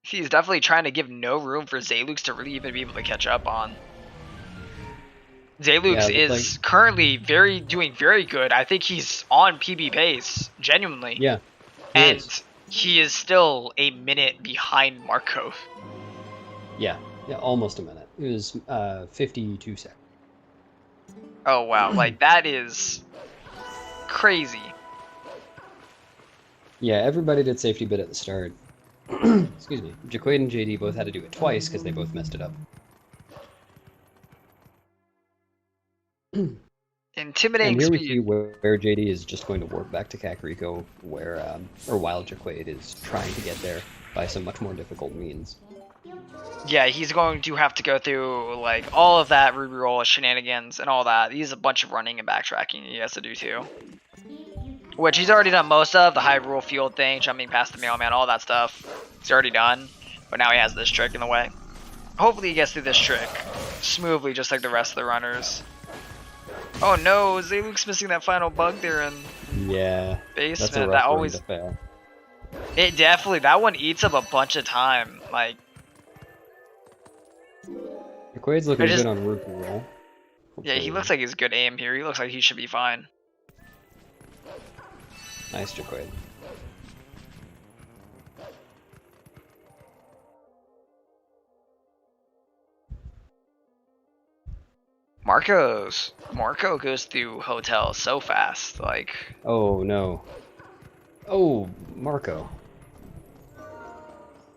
He's definitely trying to give no room for Zelux to really even be able to catch up on. Zelux is currently doing very good. I think he's on PB pace, genuinely. Yeah. He is still a minute behind Marco. Yeah, almost a minute. It was 52 seconds. Oh wow, like that is crazy. Yeah, everybody did safety bit at the start. excuse me, Jacquaid and JD both had to do it twice because they both messed it up. Intimidating And here we speed. see where JD is just going to warp back to Kakariko, where or while Jacquaid is trying to get there by some much more difficult means. Yeah, he's going to have to go through like all of that Ruby Roll shenanigans and all that. He's a bunch of running and backtracking he has to do too. Which he's already done most of, the Hyrule Field thing, jumping past the mailman, all that stuff. He's already done, but now he has this trick in the way. Hopefully he gets through this trick smoothly, just like the rest of the runners. Oh no, Zayluke's missing that final bug there in Yeah, basement. that's a rough That run always, to fail. it definitely, that one eats up a bunch of time. Like, Jacquaid's looking good on Rupee Roll. yeah, he looks like he's good aim here. He looks like he should be fine. Nice, Jacquaid. Marco goes through hotels so fast, like. Oh no. Oh, Marco.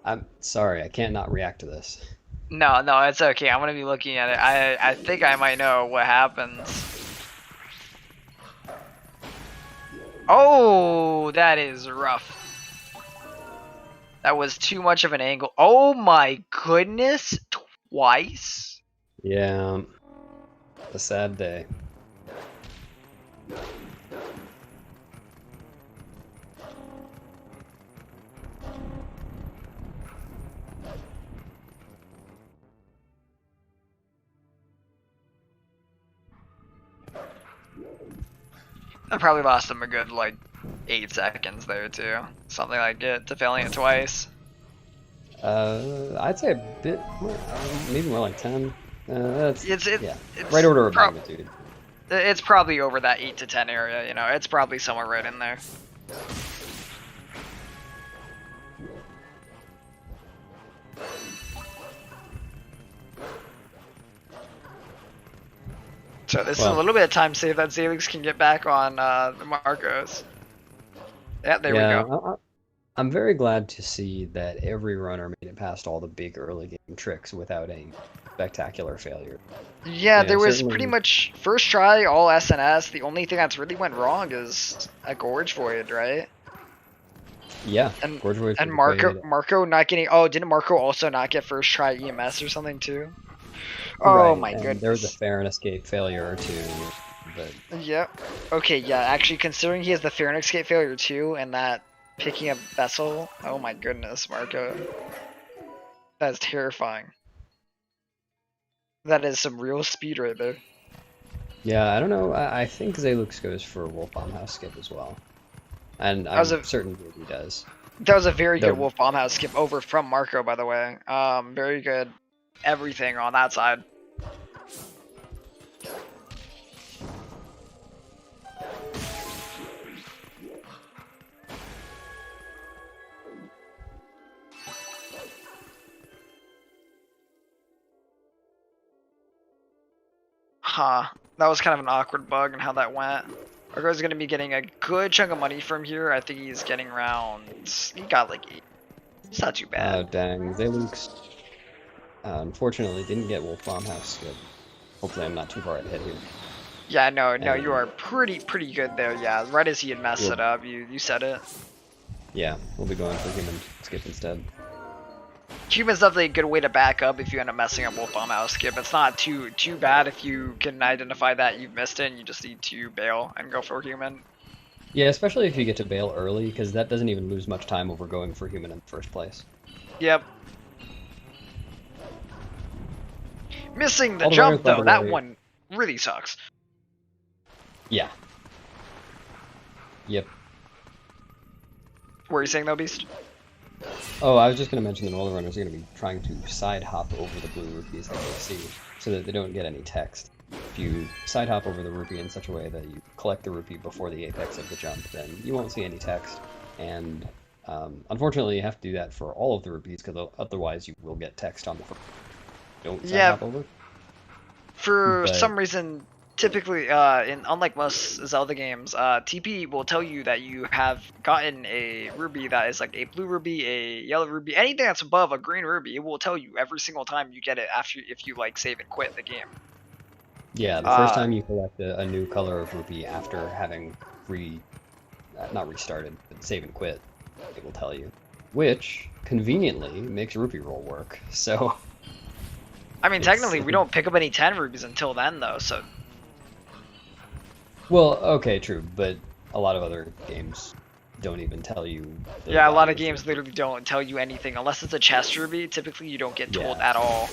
I'm sorry, I can't not react to this. No, it's okay. I'm gonna be looking at it. I think I might know what happens. Oh, that is rough. That was too much of an angle. Oh my goodness, twice? Yeah, a sad day. I probably lost him a good like 8 seconds there too. Something like it to failing it twice. I'd say a bit more, maybe more like 10. That's It's right order of magnitude. It's probably over that 8 to 10 area, you know. It's probably somewhere right in there. So this is a little bit of time save that Zalix can get back on the Marcos. Yeah, there we go. I'm very glad to see that every runner made it past all the big early game tricks without any spectacular failure. Yeah, there was pretty much first try, all SNS. The only thing that's really went wrong is a Gorge Void, right? Yeah, and Gorge Void and Marco not getting. Oh, didn't Marco also not get first try EMS or something too? Oh right, my goodness. There was a fair and escape failure or two, but yep. Okay, yeah. Actually, considering he has the fair and escape failure too, and that picking up vessel. Oh my goodness, Marco. That is terrifying. That is some real speed right there. Yeah, I don't know. I think Zalux goes for Wolf Bombhouse skip as well, and I'm certain that he does. That was a very good Wolf Bombhouse skip over from Marco, by the way. Very good. Everything on that side. Huh. That was kind of an awkward bug and how that went. Marco's going to be getting a good chunk of money from here. I think he's getting around... He got like 8. It's not too bad. Oh, dang. Zalux unfortunately didn't get Wolf Bombhouse skip. Hopefully I'm not too far ahead here. Yeah, no, you are pretty good there. Yeah, right as he had messed it up, you said it. Yeah, we'll be going for human skip instead. Human's definitely a good way to back up if you end up messing up Wolf Bombhouse skip. It's not too bad if you can identify that you've missed it and you just need to bail and go for human. Yeah, especially if you get to bail early, because that doesn't even lose much time over going for human in the first place. Yep. Missing the jump though, that one really sucks. Yeah. Yep. What were you saying though, Beast? Oh, I was just going to mention that all the runners are going to be trying to side hop over the blue rupees that they see, so that they don't get any text. If you side hop over the rupee in such a way that you collect the rupee before the apex of the jump, then you won't see any text. And unfortunately, you have to do that for all of the rupees, because otherwise you will get text on the first. Don't side hop over. For some reason, typically, unlike most Zelda games, TP will tell you that you have gotten a ruby that is like a blue ruby, a yellow ruby, anything that's above a green ruby. It will tell you every single time you get it after if you like save and quit the game. Yeah, the first time you collect a new color of rupee after having not restarted, but save and quit, it will tell you, which conveniently makes rupee roll work. So, I mean, technically, we don't pick up any 10 rubies until then, though. So, well, okay, true, but a lot of other games don't even tell you. Yeah, a lot of games literally don't tell you anything unless it's a chest ruby. Typically, you don't get told at all.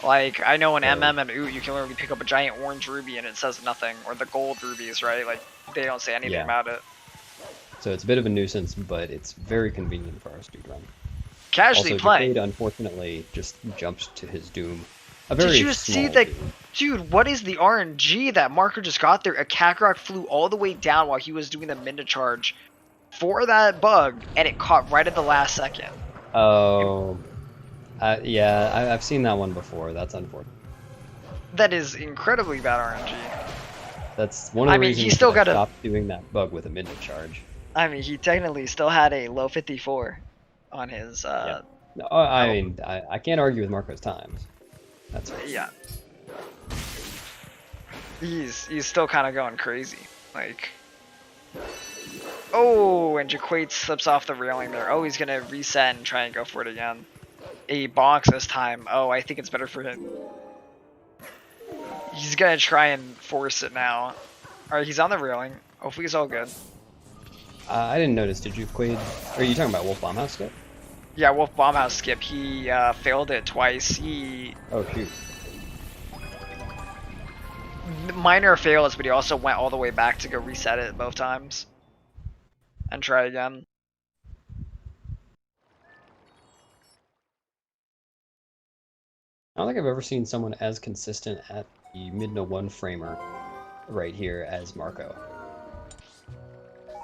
Like, I know in MM and OOT, you can literally pick up a giant orange ruby and it says nothing, or the gold rubies, right? Like, they don't say anything about it. So it's a bit of a nuisance, but it's very convenient for our speedrun. Casually playing. Jacquaid, unfortunately, just jumps to his doom. Did you see that? Dude, what is the RNG that Marco just got there? A Kakarot flew all the way down while he was doing the minute charge for that bug, and it caught right at the last second. Oh. Yeah, I've seen that one before. That's unfortunate. That is incredibly bad RNG. That's one of the reasons he still I stopped doing that bug with a midnight charge. I mean, he technically still had a low 54 on his. Yeah. No, I mean, I can't argue with Marco's times. That's right. Yeah. He's still kind of going crazy, like. Oh, and Jacquaid slips off the railing there. Oh, he's gonna reset and try and go for it again. A bonks this time. Oh, I think it's better for him. He's gonna try and force it now. Alright, he's on the railing. Hopefully he's all good. I didn't notice. Did Jacquaid? Are you talking about Wolf Bombhouse skip? Yeah, Wolf Bombhouse skip. He failed it twice. Oh shoot. Minor fails, but he also went all the way back to go reset it both times. And try again. I don't think I've ever seen someone as consistent at the mid-no one framer right here as Marco.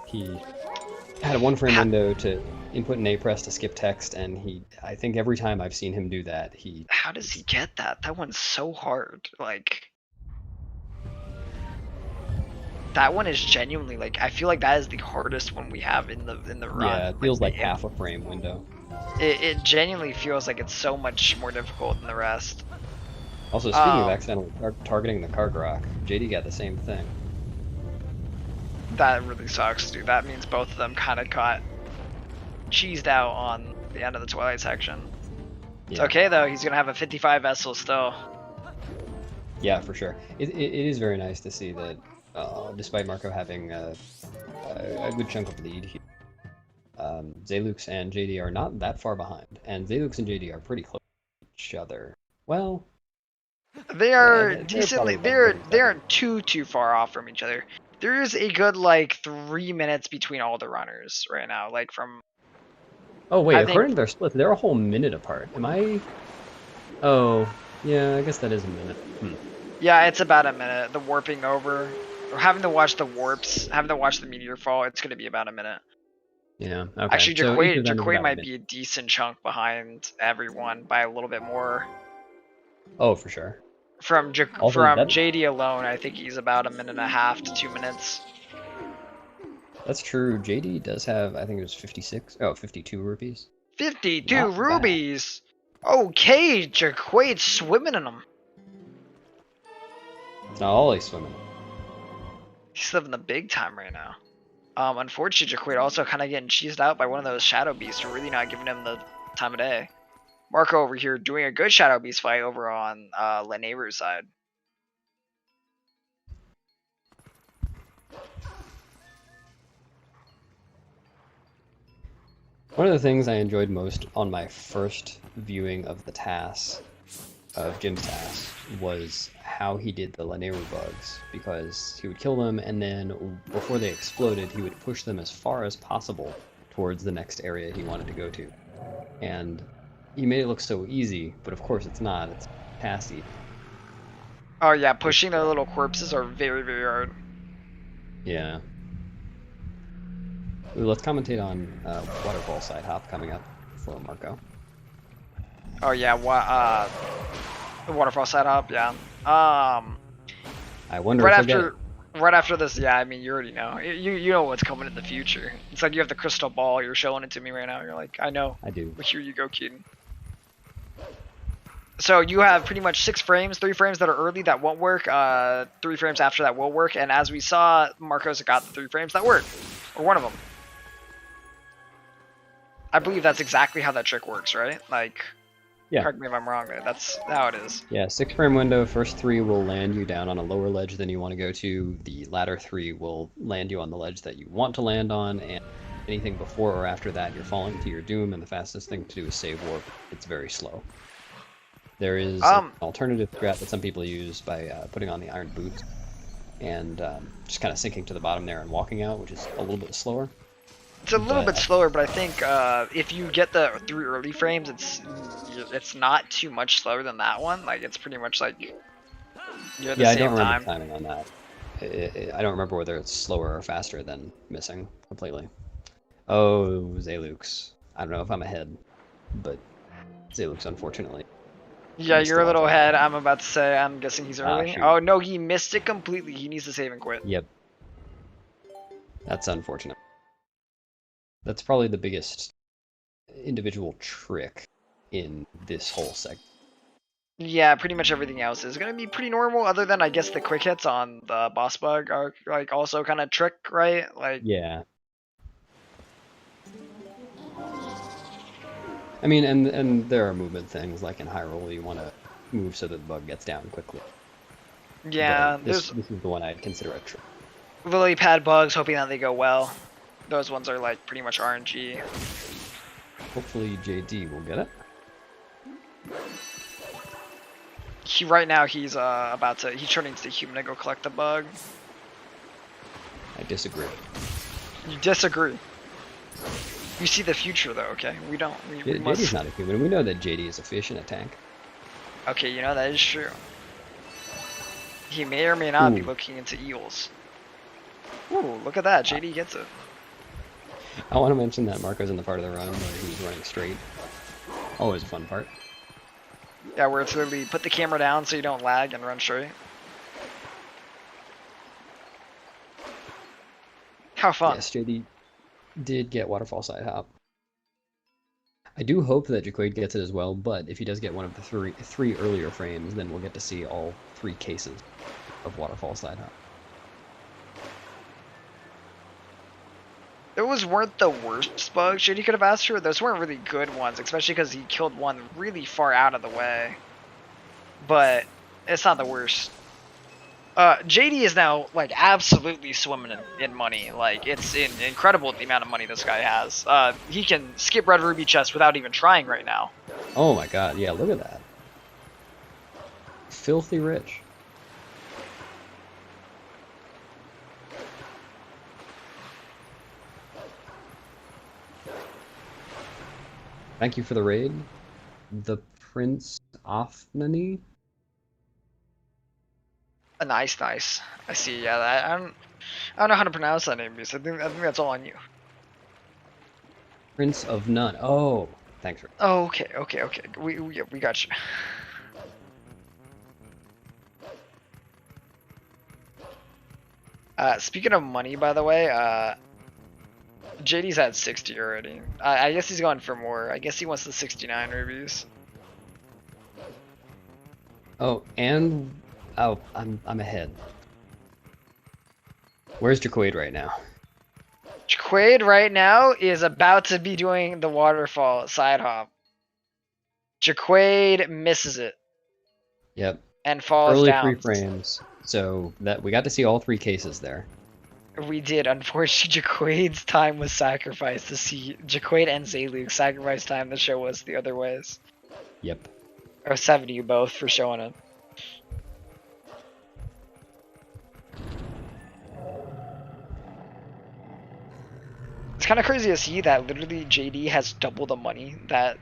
He had a one frame window to input an A press to skip text, and I think every time I've seen him do that, How does he get that? That one's so hard. Like, that one is genuinely, like, I feel like that is the hardest one we have in the run. Yeah, it feels like half a frame window. It genuinely feels like it's so much more difficult than the rest. Also, speaking of accidentally targeting the Kargarok, JD got the same thing. That really sucks, dude. That means both of them kind of got cheesed out on the end of the Twilight section. Yeah. It's okay, though. He's going to have a 55 vessel still. Yeah, for sure. It is very nice to see that, despite Marco having a good chunk of lead here, Zelux and JD are not that far behind, and Zelux and JD are pretty close to each other. Well, they are decently. They aren't too far off from each other. There is a good like 3 minutes between all the runners right now. Like from. Oh wait, according to their splits, they're a whole minute apart. Am I? Oh, yeah. I guess that is a minute. Yeah, it's about a minute. The warping over, or having to watch the warps, having to watch the meteor fall. It's going to be about a minute. Yeah. Okay. Actually, Jacquaid might be a decent chunk behind everyone by a little bit more. Oh, for sure. From JD alone, I think he's about a minute and a half to 2 minutes. That's true. JD does have, I think it was 52 rupees. 52 Not rubies? Bad. Okay, Jacquaid's swimming in them. It's not all he's swimming. He's living the big time right now. Unfortunately, Jacquaid also kind of getting cheesed out by one of those Shadow Beasts, who are really not giving him the time of day. Marco over here doing a good Shadow Beast fight over on Leneiru's side. One of the things I enjoyed most on my first viewing of the tasks, of Jim's tasks, was how he did the Leneiru bugs, because he would kill them and then before they exploded he would push them as far as possible towards the next area he wanted to go to. And he made it look so easy, but of course it's not. It's passy. Oh yeah, pushing the little corpses are very, very hard. Yeah. Ooh, let's commentate on waterfall side hop coming up for Marco. Oh yeah, the waterfall side hop, yeah. I wonder Right if we'll get after, right after this, yeah. I mean, you already know. You know what's coming in the future. It's like you have the crystal ball. You're showing it to me right now. You're like, I know. I do. But here you go, Keaton. So you have pretty much 6 frames, 3 frames that are early that won't work, 3 frames after that will work, and as we saw, Marcos got the 3 frames that work, or one of them. I believe that's exactly how that trick works, right? Like, Yeah. correct me if I'm wrong there. That's how it is. Yeah, 6 frame window. First 3 will land you down on a lower ledge than you want to go to. The latter 3 will land you on the ledge that you want to land on, and anything before or after that, you're falling to your doom. And the fastest thing to do is save warp. It's very slow. There is an alternative strat that some people use by putting on the iron boots and just kind of sinking to the bottom there and walking out, which is a little bit slower. It's a little bit slower, but I think if you get the 3 early frames, it's not too much slower than that one. Like, it's pretty much like you're at the Yeah, I same don't remember time. timing on that. I don't remember whether it's slower or faster than missing completely. Oh, Zalux. I don't know if I'm ahead, but Zalux, unfortunately. Yeah, missed you're it a little altogether. ahead. I'm about to say, I'm guessing he's early. shoot. Oh, no, he missed it completely. He needs to save and quit. Yep. That's unfortunate. That's probably the biggest individual trick in this whole segment. Yeah, pretty much everything else is gonna be pretty normal, other than I guess the quick hits on the boss bug are like also kind of trick, right? Like, Yeah. I mean, and there are movement things, like in Hyrule, you want to move so that the bug gets down quickly. yeah, But there's this is the one I'd consider a trick. lily pad bugs, hoping that they go well. Those ones are like pretty much RNG. Hopefully JD will get it. Right now he's he's turning into a human to go collect the bug. I disagree. You disagree. You see the future though, okay? We don't. We JD's must. not a human. We know that JD is a fish in a tank. Okay, you know that is true. He may or may not be Ooh. looking into eels. Ooh, look at that. JD gets it. I want to mention that Marco's in the part of the run where he's running straight. Always a fun part. Yeah, where it's literally put the camera down so you don't lag and run straight. How fun. Yes, JD did get waterfall side hop. I do hope that Jacquaid gets it as well, but if he does get one of the three earlier frames, then we'll get to see all 3 cases of waterfall side hop. Those weren't the worst bugs JD could have asked for. Those weren't really good ones, especially because he killed one really far out of the way. But it's not the worst. JD is now like absolutely swimming in money. Like, it's incredible the amount of money this guy has. He can skip red ruby chest without even trying right now. Oh my god, yeah, look at that. Filthy rich. Thank you for the raid. The Prince Ofnany? Nice. I see. Yeah, I don't know how to pronounce that name, because I think that's all on you. Prince of None. Oh, thanks for. Oh, okay. We got you. Speaking of money, by the way, JD's at 60 already. I guess he's going for more. I guess he wants the 69 rubies. Oh, and I'm ahead. Where's Jacquaid right now? Jacquaid right now is about to be doing the waterfall side hop. Jacquaid misses it Yep. and falls Early down. 3 frames. So that we got to see all 3 cases there. We did. Unfortunately, Jacquaid's time was sacrificed to see Jacquaid and Zalux sacrifice time to show us the other ways. Yep. Or 70 you both for showing it. It's kind of crazy to see that literally JD has double the money that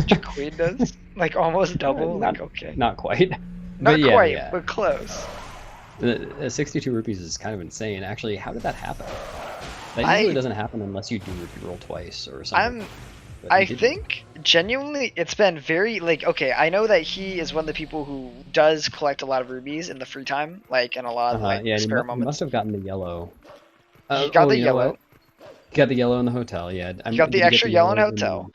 Jacquaid does. Like, almost double. Not, like, okay. Not quite. Not But yeah, quite, yeah. but close. The 62 rupees is kind of insane. Actually, how did that happen? That usually doesn't happen unless you do rupee roll twice or something. but he I didn't. think genuinely it's been very like okay. I know that he is one of the people who does collect a lot of rubies in the free time, like in a lot of like Yeah, and spare he must moments. have gotten the yellow. He got the You know yellow. what? He got the yellow in the hotel. Yeah. He got Did the he get extra the yellow in yellow hotel.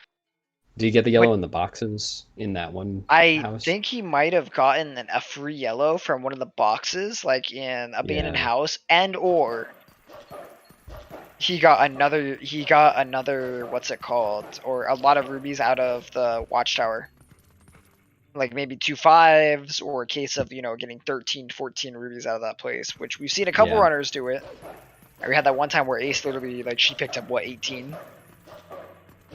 Did he get the Wait, yellow in the boxes in that one I house? think he might have gotten a free yellow from one of the boxes, like in Abandoned Yeah. House, and or he got another. He got another. What's it called? Or a lot of rubies out of the watchtower. Like maybe 2 5s, or a case of getting 13, 14 rubies out of that place, which we've seen a couple Yeah. runners do it. We had that one time where Ace literally like she picked up what 18,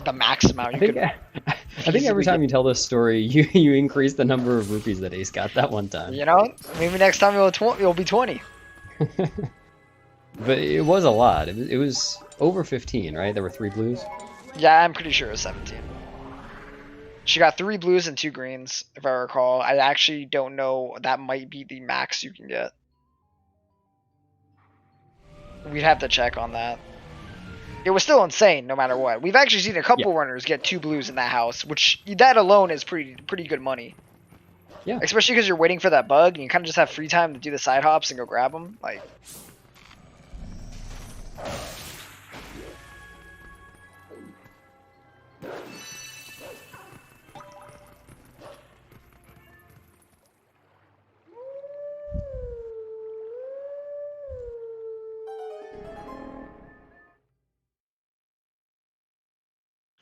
the max amount you could. I think every time you tell this story, you increase the number of rupees that Ace got that one time. Maybe next time it'll be 20. But it was a lot. It was over 15, right? There were 3 blues. Yeah, I'm pretty sure it was 17. She got 3 blues and 2 greens, if I recall. I actually don't know. That might be the max you can get. We'd have to check on that. It was still insane, no matter what. We've actually seen a couple runners get 2 blues in that house, which that alone is pretty good money. Yeah. Especially because you're waiting for that bug, and you kind of just have free time to do the side hops and go grab them. Like.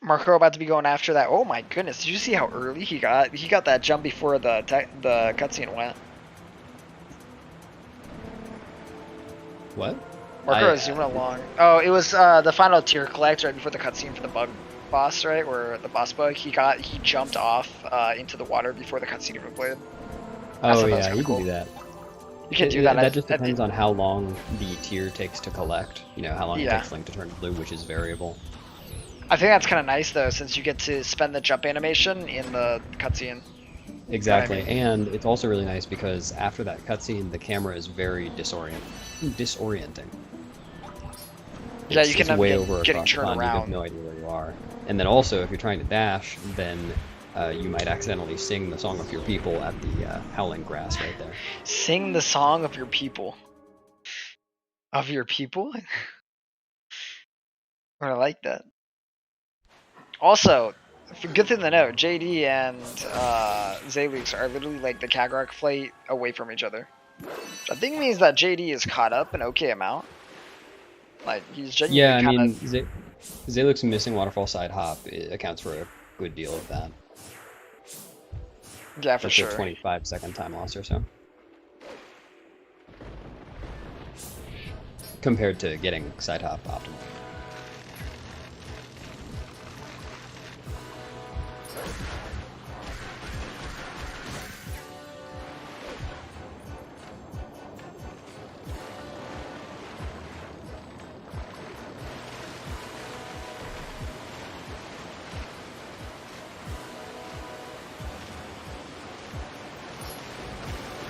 Marco about to be going after that. Oh my goodness! Did you see how early he got? He got that jump before the cutscene went. What? Marco is zooming along. Oh, it was the final tier collect right before the cutscene for the bug boss, right? Where the boss bug he jumped off into the water before the cutscene even played. Oh yeah, you can do that. You can do that. That just depends on how long the tier takes to collect. How long it takes Link to turn blue, which is variable. I think that's kind of nice though, since you get to spend the jump animation in the cutscene. Exactly, and it's also really nice because after that cutscene, the camera is very disorienting. Yeah, you can it's way over getting across the turned pond. around. You have no idea where you are. And then also, if you're trying to dash, then you might accidentally sing the song of your people at the howling grass right there. Sing the song of your people. Of your people? I like that. Also, good thing to know, JD and Zelux are literally like the Kakarot flight away from each other. Which I think means that JD is caught up an okay amount. Like, he's genuinely Zelux missing waterfall side hop accounts for a good deal of that. Yeah, for sure. A 25-second time loss or so. Compared to getting side hop optimal.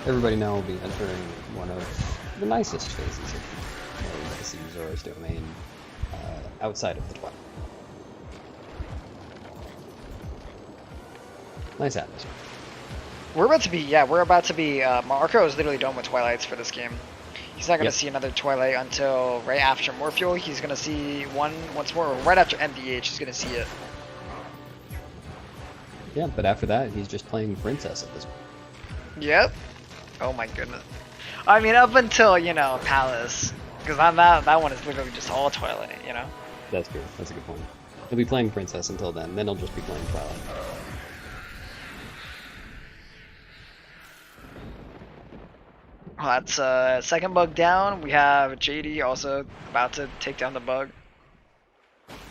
Everybody now will be entering one of the nicest phases of Zora's domain outside of the Twilight. Nice atmosphere. We're about to be, Marco is literally done with Twilights for this game. He's not going to see another Twilight until right after Morpheal. He's going to see once more, right after MDH, he's going to see it. Yeah, but after that, he's just playing Princess at this point. Yep. Oh my goodness. I mean, up until, Palace. Because that one is literally just all Twilight, That's true. That's a good point. He'll be playing Princess until then he'll just be playing Twilight. Well, that's second bug down. We have JD also about to take down the bug.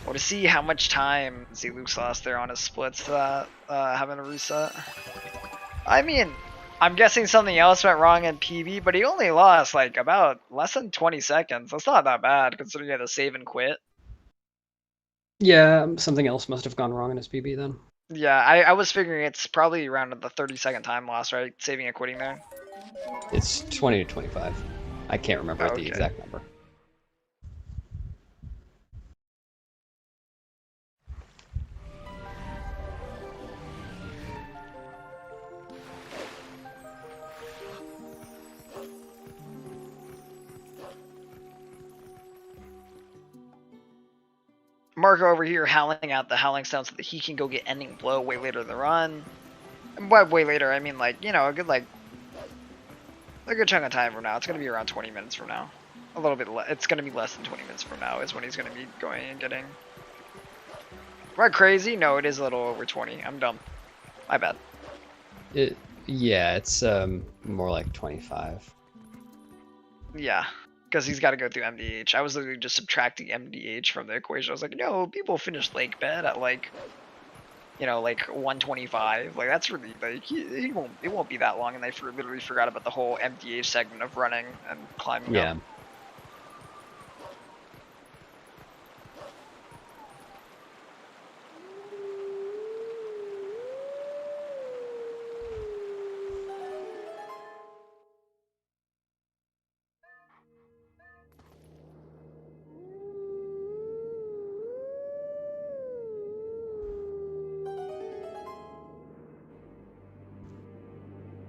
Well, to see how much time Zelux lost there on his splits to that, having a reset. I mean, I'm guessing something else went wrong in PB, but he only lost like about less than 20 seconds. That's not that bad considering he had to save and quit. Yeah, something else must have gone wrong in his PB then. Yeah, I was figuring it's probably around the 30-second time loss, right? Saving and quitting there. It's 20 to 25. I can't remember the exact number. Marco over here howling out the howling sound so that he can go get ending blow way later in the run. And by way later, I mean like, you know, a good chunk of time from now. It's gonna be around 20 minutes from now. A little bit it's gonna be less than 20 minutes from now is when he's gonna be going and getting. Am I crazy? No, it is a little over 20. I'm dumb. My bad. Yeah, it's more like 25. Yeah, because he's got to go through MDH. I was literally just subtracting MDH from the equation. I was like, no, people finish Lake Bed at like, you know, like 125. Like that's really like it won't be that long, and they literally forgot about the whole MDH segment of running and climbing. Yeah. Up.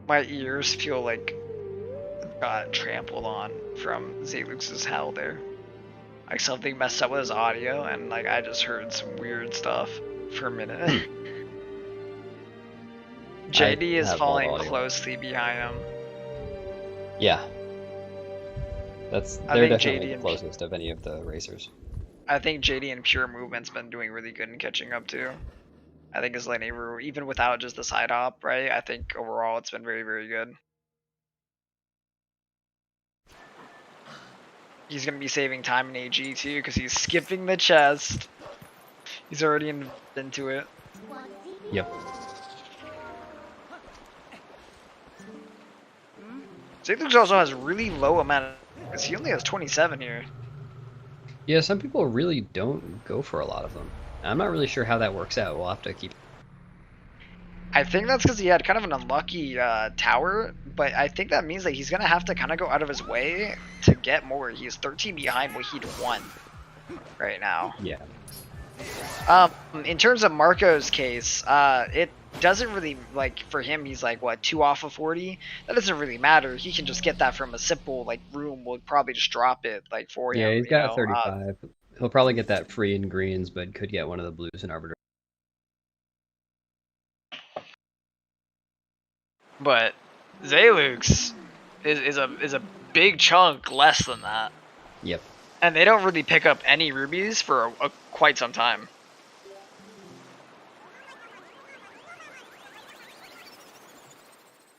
My ears feel like got trampled on from Zelux's howl there. Like something messed up with his audio, and like I just heard some weird stuff for a minute. JD is following closely behind him. Yeah. They're definitely the closest of any of the racers. I think JD and Pure Movement's been doing really good in catching up too. I think his lane even without just the side hop, right? I think overall it's been very, very good. He's gonna be saving time in AG too, because he's skipping the chest. He's already into it. Yep. Zelux also has really low amount of, he only has 27 here. Yeah, some people really don't go for a lot of them. I'm not really sure how that works out. We'll have to keep. I think that's because he had kind of an unlucky tower, but I think that means that he's gonna have to kind of go out of his way to get more. He's 13 behind what he'd won right now. Yeah. In terms of Marco's case, it doesn't really, like, for him, he's like, what, 2 off of 40? That doesn't really matter. He can just get that from a simple, like, room. We'll probably just drop it, like, for him. Yeah, he's got 35. He'll probably get that free in greens, but could get one of the blues in Arbiter. But Zelux is a big chunk less than that. Yep. And they don't really pick up any rubies for quite some time.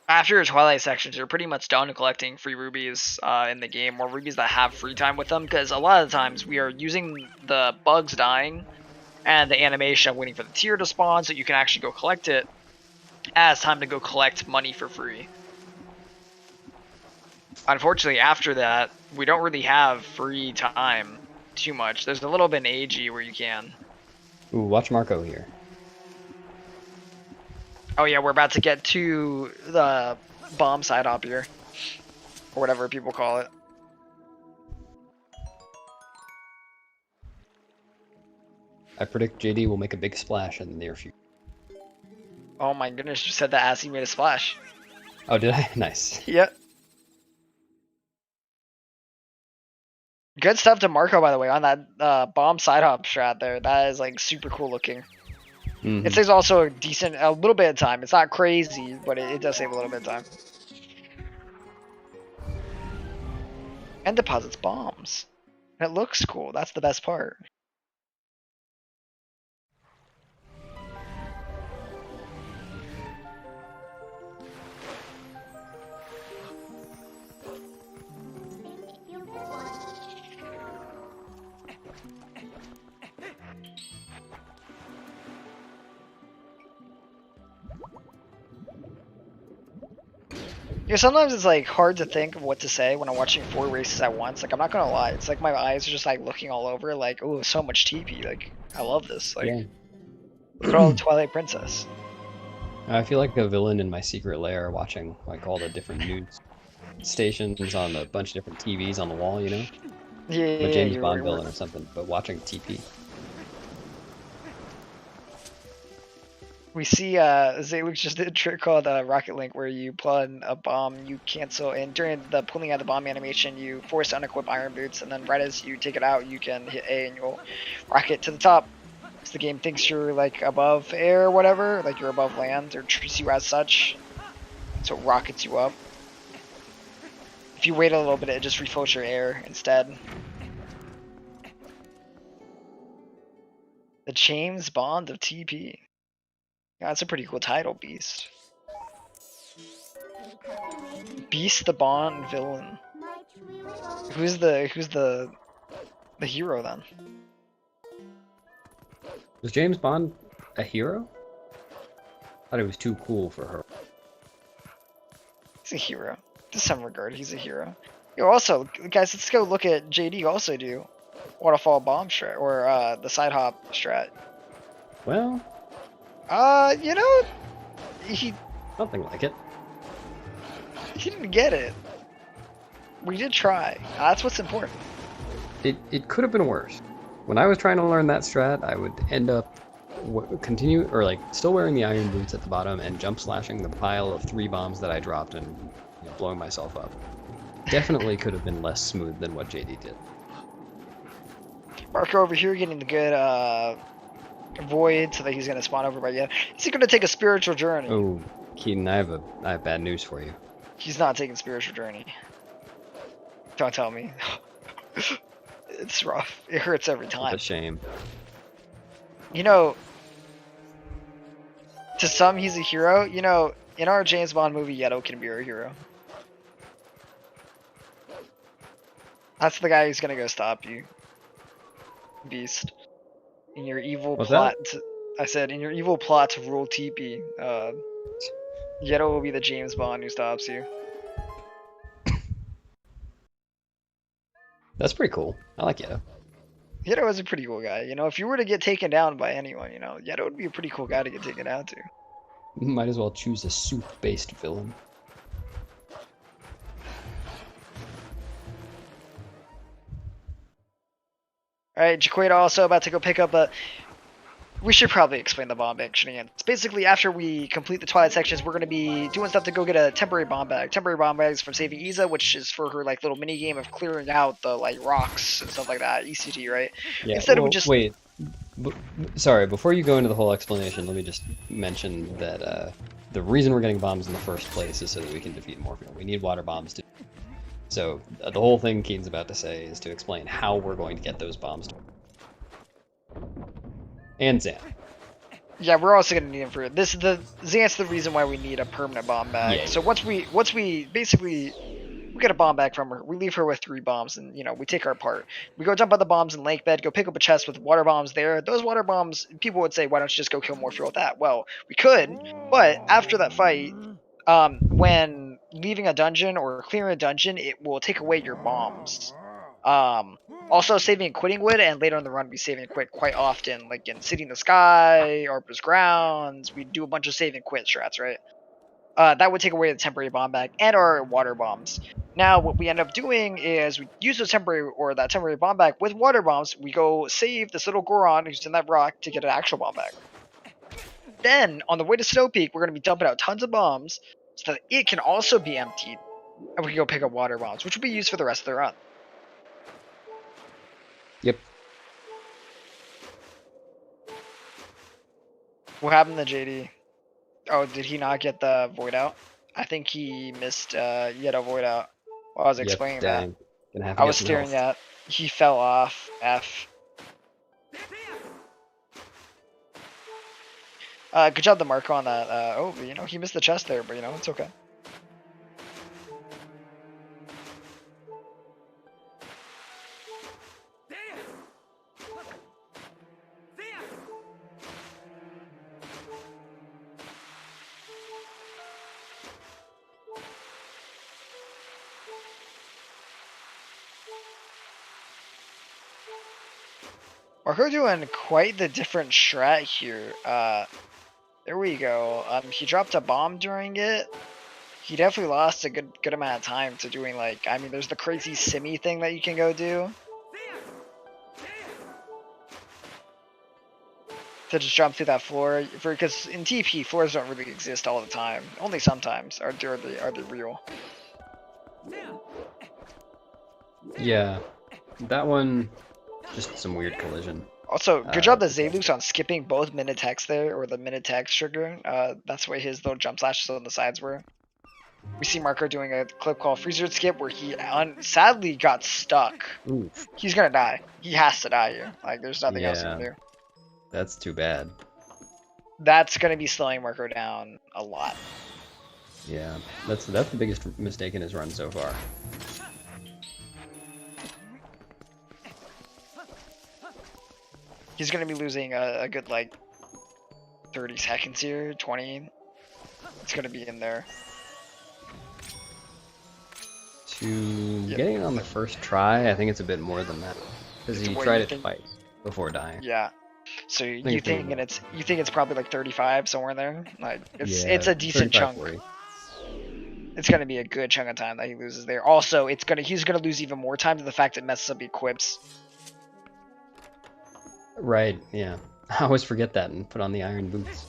After your Twilight sections, you're pretty much done collecting free rubies in the game, or rubies that have free time with them, because a lot of the times we are using the bugs dying and the animation of waiting for the tier to spawn so you can actually go collect it as time to go collect money for free. Unfortunately, after that, we don't really have free time too much. There's a little bit in AG where you can. Ooh, watch Marco here. Oh yeah, we're about to get to the bomb side hop here. Or whatever people call it. I predict JD will make a big splash in the near future. Oh my goodness, you said that as he made a splash. Oh, did I? Nice. Yep. Good stuff to Marco, by the way, on that bomb side hop strat there. That is like super cool looking. Mm-hmm. It saves also a little bit of time. It's not crazy, but it does save a little bit of time. And deposits bombs. And it looks cool. That's the best part. Yeah, sometimes it's like hard to think of what to say when I'm watching 4 races at once. Like, I'm not gonna lie, it's like my eyes are just like looking all over. Like, oh, so much TP. Like, I love this. Like, yeah. Look at all the Twilight Princess. I feel like a villain in my secret lair, watching like all the different news stations on a bunch of different TVs on the wall. You know, Yeah, a James Bond villain or something, but watching TP. We see Zalux just did a trick called Rocket Link, where you plug a bomb, you cancel, and during the pulling out the bomb animation, you force to unequip Iron Boots, and then right as you take it out, you can hit A and you'll rocket to the top. So the game thinks you're like above air or whatever, like you're above land, or treats you as such. So it rockets you up. If you wait a little bit, it just refills your air instead. The James Bond of TP. Yeah, that's a pretty cool title, Beast. Beast the Bond villain. Who's the hero then? Was James Bond a hero? I thought he was too cool for her. He's a hero. To some regard, he's a hero. Yo, also, guys, let's go look at JD also do waterfall bomb strat, or the side hop strat. Well, You know, he something like it. didn't get it. We did try. That's what's important. It could have been worse. When I was trying to learn that strat, I would end up still wearing the iron boots at the bottom and jump slashing the pile of 3 bombs that I dropped and blowing myself up. Definitely could have been less smooth than what JD did. Marco over here getting the good void so that he's gonna spawn over by yet. Is he gonna take a spiritual journey? Oh, Keaton, I have bad news for you. He's not taking spiritual journey. Don't tell me. It's rough. It hurts every time. It's a shame. You know, to some he's a hero. You know, in our James Bond movie, Yeto can be our hero. That's the guy who's gonna go stop you, Beast. In your evil plot, I said, in your evil plot to rule TP, Yeto will be the James Bond who stops you. That's pretty cool. I like Yeto. Yeto is a pretty cool guy. You know, if you were to get taken down by anyone, you know, Yeto would be a pretty cool guy to get taken down to. Might as well choose a soup-based villain. Alright, Jacquaid also about to go pick up a... We should probably explain the bomb bag shenanigans. Basically, after we complete the Twilight sections, we're going to be doing stuff to go get a temporary bomb bag. Temporary bomb bags from saving Isa, which is for her like little mini game of clearing out the like rocks and stuff like that. ECT, right? Yeah. Instead we just wait. Sorry, before you go into the whole explanation, let me just mention that the reason we're getting bombs in the first place is so that we can defeat Morpheus. We need water bombs to. So the whole thing Keen's about to say is to explain how we're going to get those bombs. And Zan. Yeah, we're also gonna need them for this. Zan's the reason why we need a permanent bomb bag. Yeah. So once we basically we get a bomb bag from her, we leave her with 3 bombs, and you know we take our part. We go dump out the bombs in Lake Bed, go pick up a chest with water bombs there. Those water bombs, people would say, why don't you just go kill Morpheus with that? Well, we could, but after that fight, when leaving a dungeon or clearing a dungeon, it will take away your bombs. Also, saving and quitting would, and later in the run, we save and quit quite often, like in City in the Sky, Arpa's Grounds. We do a bunch of save and quit strats, right? That would take away the temporary bomb bag and our water bombs. Now, what we end up doing is we use that temporary bomb bag with water bombs. We go save this little Goron who's in that rock to get an actual bomb bag. Then, on the way to Snow Peak, we're going to be dumping out tons of bombs so that it can also be emptied, and we can go pick up water bombs, which will be used for the rest of the run. Yep. What happened to JD? Oh, did he not get the void out? I think he missed yet a void out while I was explaining that. I was staring at. He fell off. F. Good job, the Marco, on that. Oh, you know, he missed the chest there, but you know, it's okay. Marco doing quite the different strat here. There we go. He dropped a bomb during it. He definitely lost a good amount of time to doing, like, I mean, there's the crazy simmy thing that you can go do. to just jump through that floor, because in TP floors don't really exist all the time. Only sometimes are they real. Yeah, that one, just some weird collision. Also, good job that Zaylu's on skipping both mid attacks there, or the mid attacks trigger. That's why his little jump slashes on the sides were. We see Marco doing a clip called Freezer Skip where he sadly got stuck. Oof. He's gonna die. He has to die here. Like, there's nothing else he can do. That's too bad. That's gonna be slowing Marco down a lot. Yeah, that's the biggest mistake in his run so far. He's gonna be losing a good like 30 seconds here, 20. It's gonna be in there. Getting it on the first try, I think it's a bit more than that, because he tried it twice before dying. Yeah. So you think it's probably like 35 somewhere in there? Like it's a decent chunk. 40. It's gonna be a good chunk of time that he loses there. Also, he's gonna lose even more time to the fact it messes up equips. Right. Yeah. I always forget that and put on the iron boots.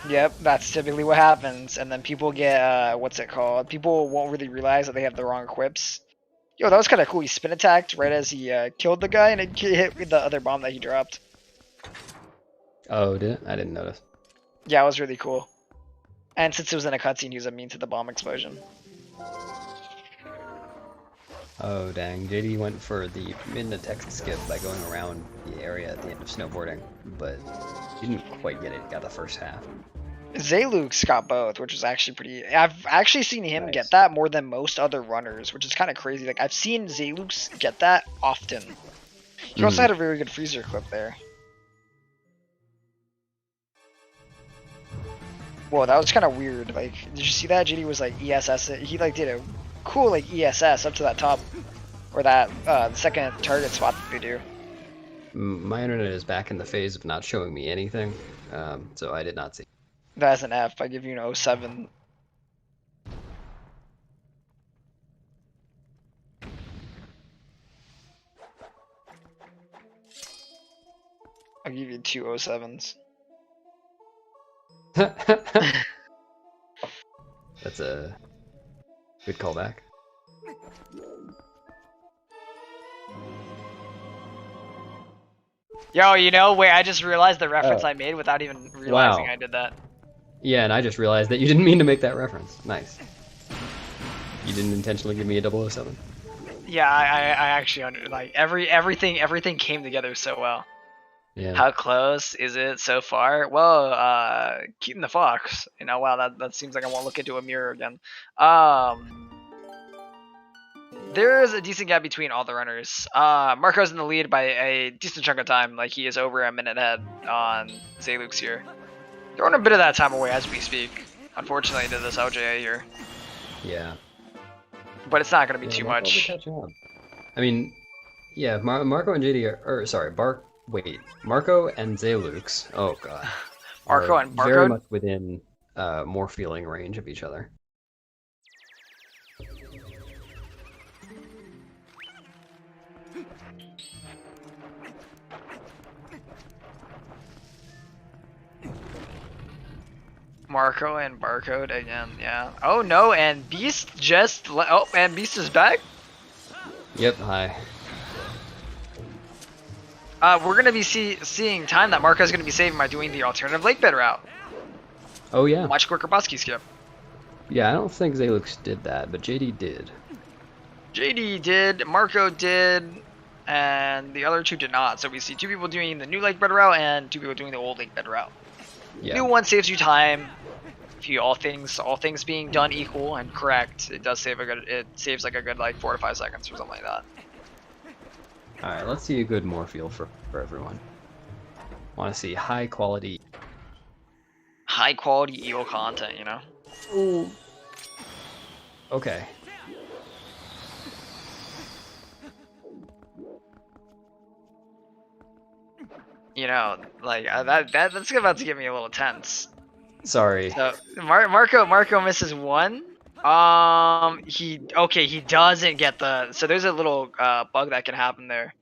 Yep, that's typically what happens, and then people get what's it called? People won't really realize that they have the wrong equips. Yo, that was kind of cool. He spin attacked right as he killed the guy, and it hit with the other bomb that he dropped. Oh, did it? I didn't notice. Yeah, it was really cool. And since it was in a cutscene, he was immune to the bomb explosion. Oh, dang. JD went for the mid-attack skip by going around the area at the end of snowboarding, but didn't quite get it. Got the first half. Zaylu's got both, which is actually pretty... I've actually seen him get that more than most other runners, which is kind of crazy. Like, I've seen Zaylu's get that often. He also had a very good freezer clip there. Whoa, that was kind of weird. Like, did you see that? JD was like ESS. He like did a cool like ESS up to that top, or that the second target spot that they do. My internet is back in the phase of not showing me anything, so I did not see. That's an F. I give you an 07. I'll give you 2 07s. That's a good callback. Yo, you know, wait, I just realized the reference I made without even realizing I did that. Yeah, and I just realized that you didn't mean to make that reference. Nice. You didn't intentionally give me a 007. Yeah, I actually like everything came together so well. Yeah. How close is it so far? Well, keeping the fox. You know, wow, that seems like I won't look into a mirror again. There is a decent gap between all the runners. Marco's in the lead by a decent chunk of time. Like, he is over a minute ahead on Zaylu's here. Throwing a bit of that time away as we speak. Unfortunately, to this LJA here. Yeah. But it's not going to be too much. I mean, yeah, Marco and JD are sorry, Marco and Zaylu's. Oh god. Marco and Marco very much within more feeling range of each other. Marco and Barcode again, yeah. Oh no, and Beast and Beast is back? Yep, hi. We're gonna be seeing time that Marco's gonna be saving by doing the alternative lake bed route. Oh yeah. Much quicker Bosky skip. Yeah, I don't think Zaylu's did that, but JD did. JD did, Marco did, and the other two did not. So we see 2 people doing the new lake bed route and 2 people doing the old lake bed route. Yeah. New one saves you time. If you all things being done equal and correct, it does save saves like a good like 4 to 5 seconds or something like that. All right, let's see a good more feel for everyone. Want to see high quality evil content, you know. Ooh. Okay. You know, like that's about to get me a little tense. Sorry. So Marco misses 1. He doesn't get the. So there's a little bug that can happen there.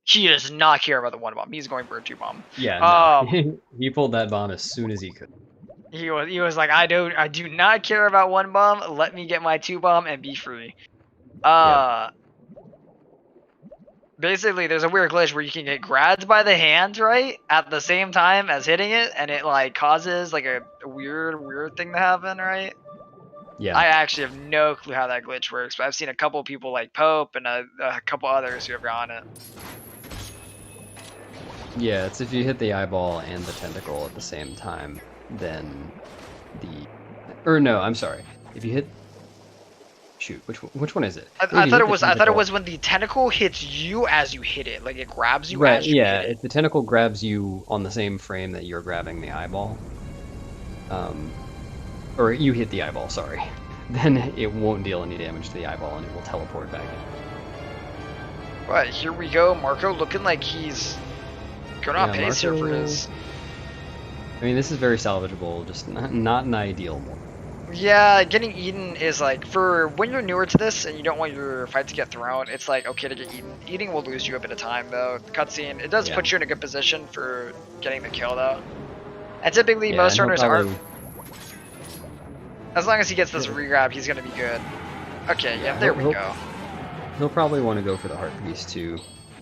He does not care about the 1 bomb. He's going for a 2 bomb. Yeah, no. He pulled that bomb as soon as he could. He was like, I do not care about 1 bomb. Let me get my 2 bomb and be free. Basically, there's a weird glitch where you can get grabbed by the hand, right, at the same time as hitting it, and it like causes like a weird thing to happen, right? Yeah. I actually have no clue how that glitch works, but I've seen a couple people like Pope and a couple others who have gone it. Yeah, it's if you hit the eyeball and the tentacle at the same time, then no, I'm sorry. If you hit, shoot, which one is it? I thought it was when the tentacle hits you as you hit it, like it grabs you as you hit it. If the tentacle grabs you on the same frame that you're grabbing the eyeball, or you hit the eyeball, sorry, then it won't deal any damage to the eyeball and it will teleport back in. But here we go, Marco looking like he's going off pace here for his. I mean, this is very salvageable, just not an ideal one. Yeah, getting eaten is like, for when you're newer to this and you don't want your fight to get thrown, it's like okay to get eaten. Eating will lose you a bit of time though. The cutscene, it does put you in a good position for getting the kill though. And typically most runners aren't. As long as he gets this re-grab, he's gonna be good. Okay, yeah, there we go. He'll probably want to go for the heart piece too.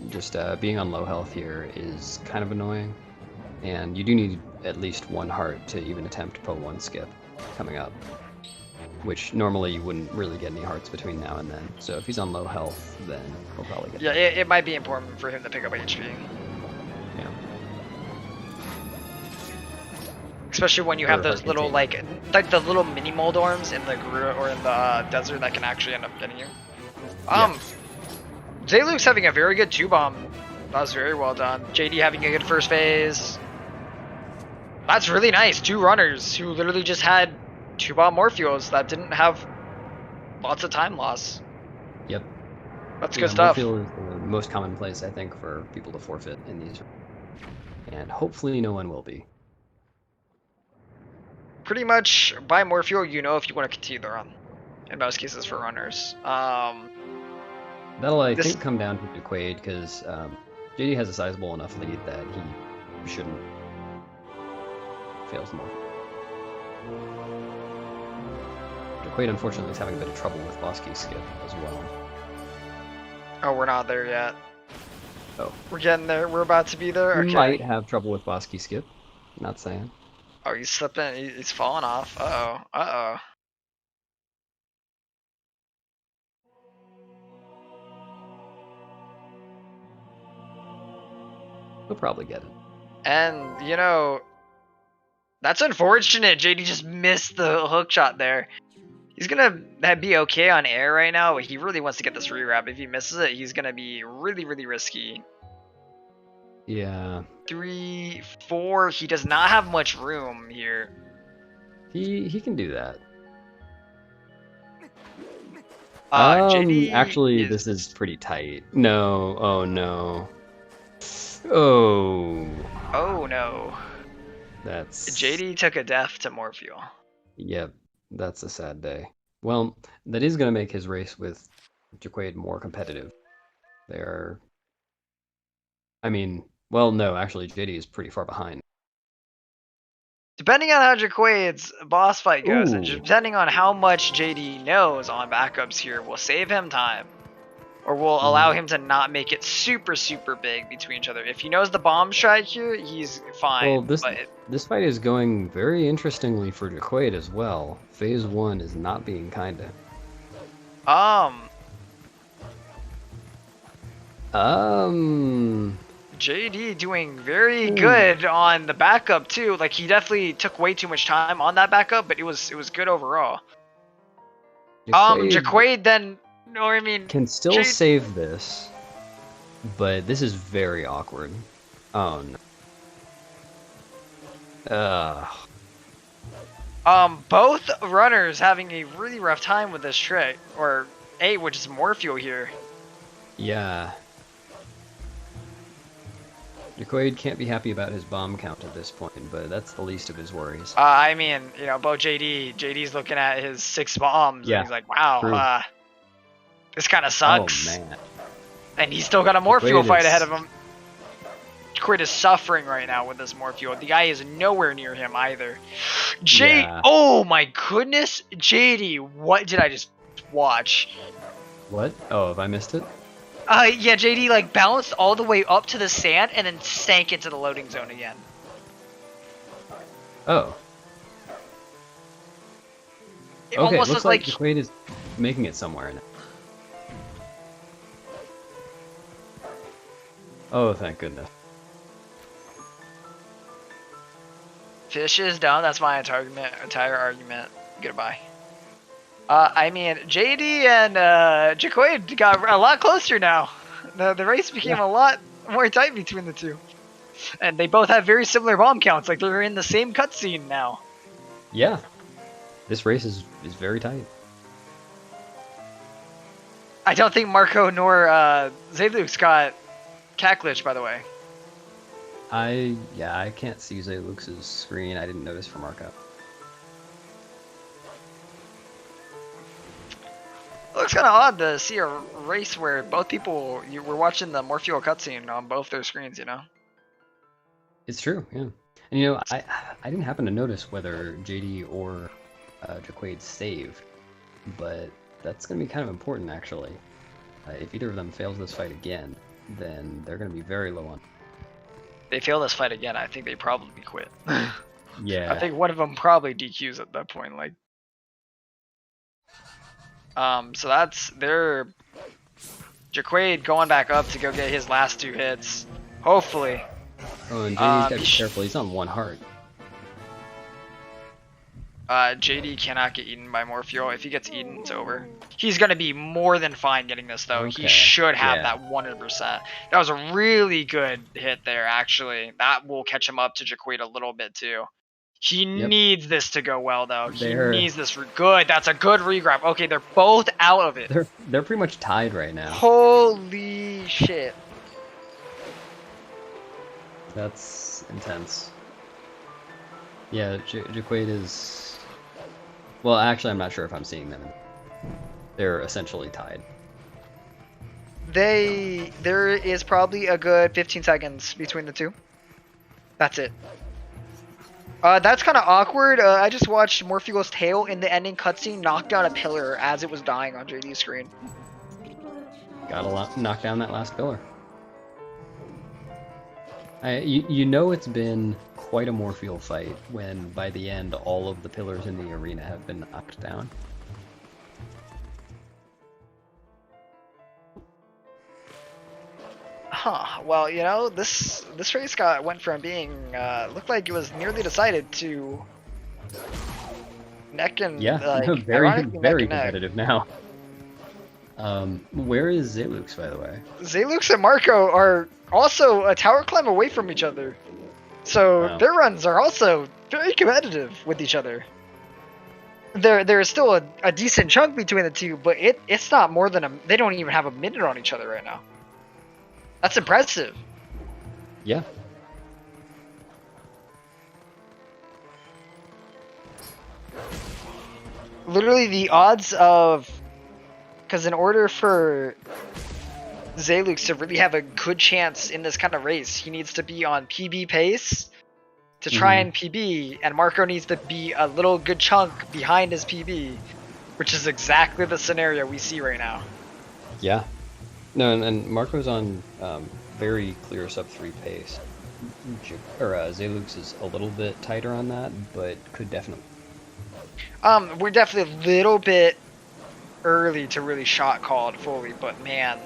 Just being on low health here is kind of annoying. And you do need at least 1 heart to even attempt Po1 skip coming up. Which normally you wouldn't really get any hearts between now and then. So if he's on low health, then he'll probably get it might be important for him to pick up HP. Yeah. Especially when you have those little like the little mini Moldorms in the or in the desert that can actually end up getting you. Zayluke's having a very good 2 bomb. That was very well done. JD having a good first phase. That's really nice. 2 runners who literally just had 2 bomb Morpheos that didn't have lots of time loss. Yep. That's good stuff. Morpheo is the most common place, I think, for people to forfeit in these. And hopefully no one will be. Pretty much, by Morpheo, you know if you want to continue the run. In most cases for runners. That'll, I think, come down to Jacquaid, because JD has a sizable enough lead that he shouldn't fail more. Jacquaid, unfortunately, is having a bit of trouble with boss key skip as well. Oh, we're not there yet. Oh. We're getting there. We're about to be there? Okay. He might have trouble with boss key skip. Not saying. Oh, he's slipping. He's falling off. Uh-oh. Uh-oh. He'll probably get it. And, you know, that's unfortunate. JD just missed the hook shot there. He's going to be okay on air right now, but he really wants to get this re-grab. If he misses it, he's going to be really, really risky. Yeah. 3, 4. He does not have much room here. He can do that. JD actually, this is pretty tight. No. Oh, no. Oh. Oh, no. That's... JD took a death to Morpheo. Yep, that's a sad day. Well, that is going to make his race with Jacquaid more competitive. They're... I mean, well, no, actually, JD is pretty far behind. Depending on how Jacquaid's boss fight goes, and Ooh. depending on how much JD knows on backups here, will save him time. Or will allow him to not make it super, super big between each other. If he knows the bomb strike here, he's fine. Well, this fight is going very interestingly for Jacquaid as well. Phase 1 is not being kind to him. JD doing very good on the backup too. Like he definitely took way too much time on that backup, but it was good overall. Jacquaid then, no, I mean, can still save this, but this is very awkward. Oh no. Both runners having a really rough time with this trick, or which is Morpheo here. Yeah. Jacquaid can't be happy about his bomb count at this point, but that's the least of his worries. I mean, you know, about JD's looking at his 6 bombs, and he's like, wow, this kind of sucks. Oh, man. And he's still got a more Jacquaid fuel fight is- ahead of him. Jacquaid is suffering right now with this more fuel. The guy is nowhere near him either. Yeah. Oh my goodness, JD, what did I just watch? What? Oh, have I missed it? Yeah, JD like bounced all the way up to the sand and then sank into the loading zone again. Oh. It Okay, it almost looks looked like Jacquaid is making it somewhere now. Oh, thank goodness. fish is down. That's my entire argument. Goodbye. I mean, JD and Jacquaid got a lot closer now. The race became a lot more tight between the two. And they both have very similar bomb counts. Like, they're in the same cutscene now. Yeah. This race is very tight. I don't think Marco nor Zelux got cat glitch, by the way. I can't see Zelux's screen. I didn't notice for Marco. It looks kind of odd to see a race where both people were watching the more fuel cutscene on both their screens, you know? It's true, yeah. And you know, I didn't happen to notice whether JD or Jacquaid saved, but that's going to be kind of important, actually. If either of them fails this fight again, then they're going to be very low on. They fail this fight again, I think they probably quit. Yeah. I think one of them probably DQs at that point, like. So that's their Jacquaid going back up to go get his last 2 hits. Hopefully. Oh, and JD's got to be careful. He's on 1 heart. JD cannot get eaten by more fuel. If he gets eaten, it's over. He's gonna be more than fine getting this though. Okay. He should have that 100%. That was a really good hit there, actually. That will catch him up to Jacquaid a little bit too. He needs this to go well though. He needs this good. That's a good regrab. Okay, they're both out of it. They're pretty much tied right now. Holy shit. That's intense. Yeah, Jacquaid is... Well, actually, I'm not sure if I'm seeing them. They're essentially tied. There is probably a good 15 seconds between the two. That's it. That's kind of awkward. I just watched Morpheus' tail in the ending cutscene knock down a pillar as it was dying on JD's screen. Gotta knock down that last pillar. You know it's been quite a Morpheus fight when, by the end, all of the pillars in the arena have been knocked down. Huh. Well, you know, this race went from being looked like it was nearly decided to neck and very competitive now. Where is Zelux, by the way? Zelux and Marco are also a tower climb away from each other, so their runs are also very competitive with each other. There is still a decent chunk between the two, but it's not more than they don't even have a minute on each other right now. That's impressive. Yeah. Literally the odds of... Because in order for Zelux to really have a good chance in this kind of race, he needs to be on PB pace to try and PB, and Marco needs to be a little good chunk behind his PB, which is exactly the scenario we see right now. Yeah. No, and Marco's on very clear sub-3 pace. Zelux is a little bit tighter on that, but could definitely... We're definitely a little bit early to really shot call it fully, but man.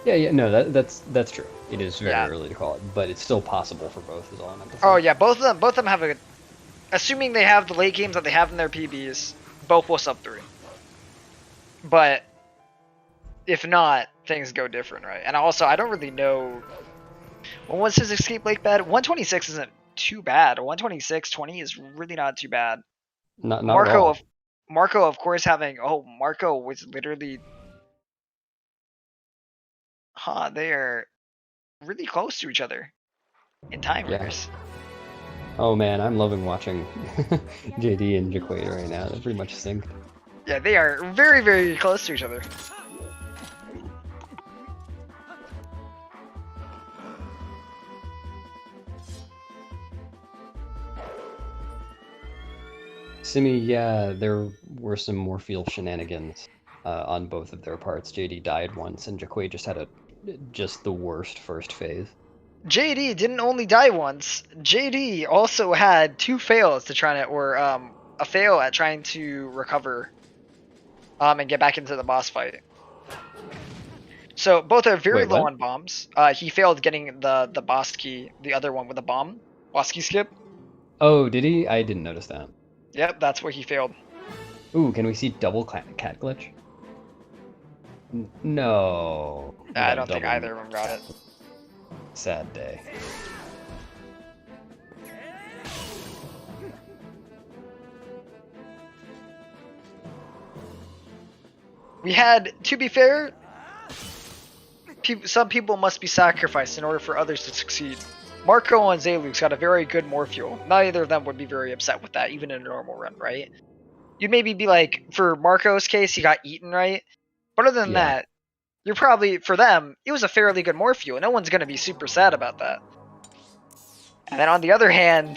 Yeah, no, that's true. It is very early to call it, but it's still possible for both, is all I meant to say. Oh yeah, both of them have assuming they have the late games that they have in their PBs, both will sub-3. But if not, things go different, right? And also, I don't really know. What was his escape lake bed? 126 isn't too bad. 126.20 is really not too bad. Not at all. Marco, of course, Marco was literally... they are really close to each other in timers. Oh man, I'm loving watching JD and Jacquaid right now. They're pretty much synced. Yeah, they are very, very close to each other. Simi, yeah, there were some Morpheal shenanigans on both of their parts. JD died once, and Jacquaid just had just the worst first phase. JD didn't only die once. JD also had 2 fails to try to, or a fail at trying to recover, and get back into the boss fight. So both are very low on bombs. He failed getting the boss key, the other one with the bomb, boss key skip. Oh, did he? I didn't notice that. Yep, that's where he failed. Ooh, can we see double cat glitch? No. I don't think either of them got it. Sad day. We had, to be fair, some people must be sacrificed in order for others to succeed. Marco and Zalux got a very good Morpheal. Neither of them would be very upset with that, even in a normal run, right? You'd maybe be like, for Marco's case, he got eaten, right? But other than that, you're probably, for them, it was a fairly good Morpheal. No one's going to be super sad about that. And then on the other hand,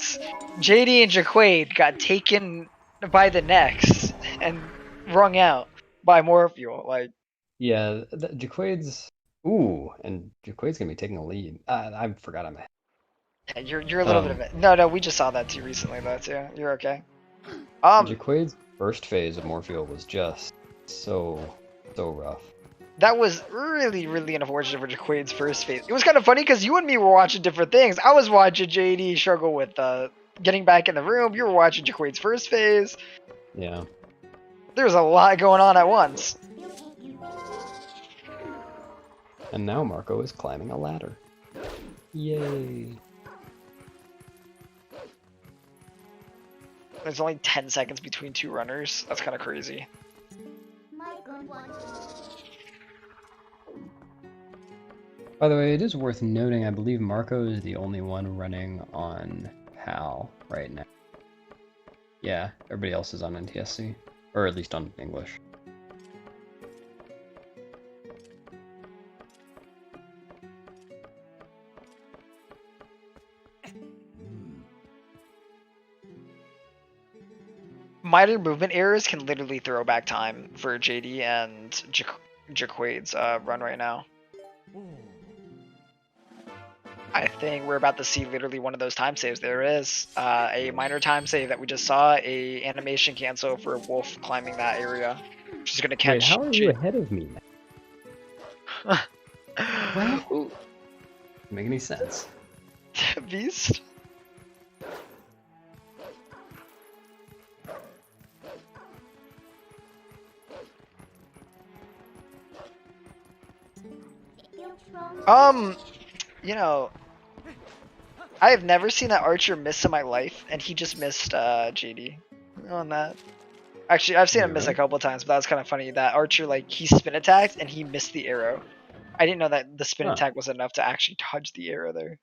JD and Jacquaid got taken by the necks and wrung out by Morpheal. Like, yeah, Jacquaid's. Ooh, and Jacquaid's gonna be taking a lead. I forgot I'm. Yeah, you're a little bit of it. No, we just saw that too recently though too. You're okay. Jacquaid's first phase of Morpheal was just so rough. That was really, really unfortunate for Jacquaid's first phase. It was kind of funny because you and me were watching different things. I was watching JD struggle with getting back in the room. You were watching Jacquaid's first phase. Yeah. There was a lot going on at once. And now Marco is climbing a ladder. Yay. There's only 10 seconds between 2 runners. That's kind of crazy. By the way, it is worth noting, I believe Marco is the only one running on HAL right now. Yeah, everybody else is on NTSC. Or at least on English. Minor movement errors can literally throw back time for JD and Jacquaid's run right now. I think we're about to see literally one of those time saves. There is a minor time save that we just saw, a animation cancel for Wolf climbing that area, which is going to catch. Wait, how are you ahead of me now? What? Doesn't make any sense. Beast? You know, I have never seen that Archer miss in my life, and he just missed JD on that. Actually, I've seen him miss a couple times, but that was kind of funny. That Archer, like, he spin attacked and he missed the arrow. I didn't know that the spin attack was enough to actually touch the arrow there.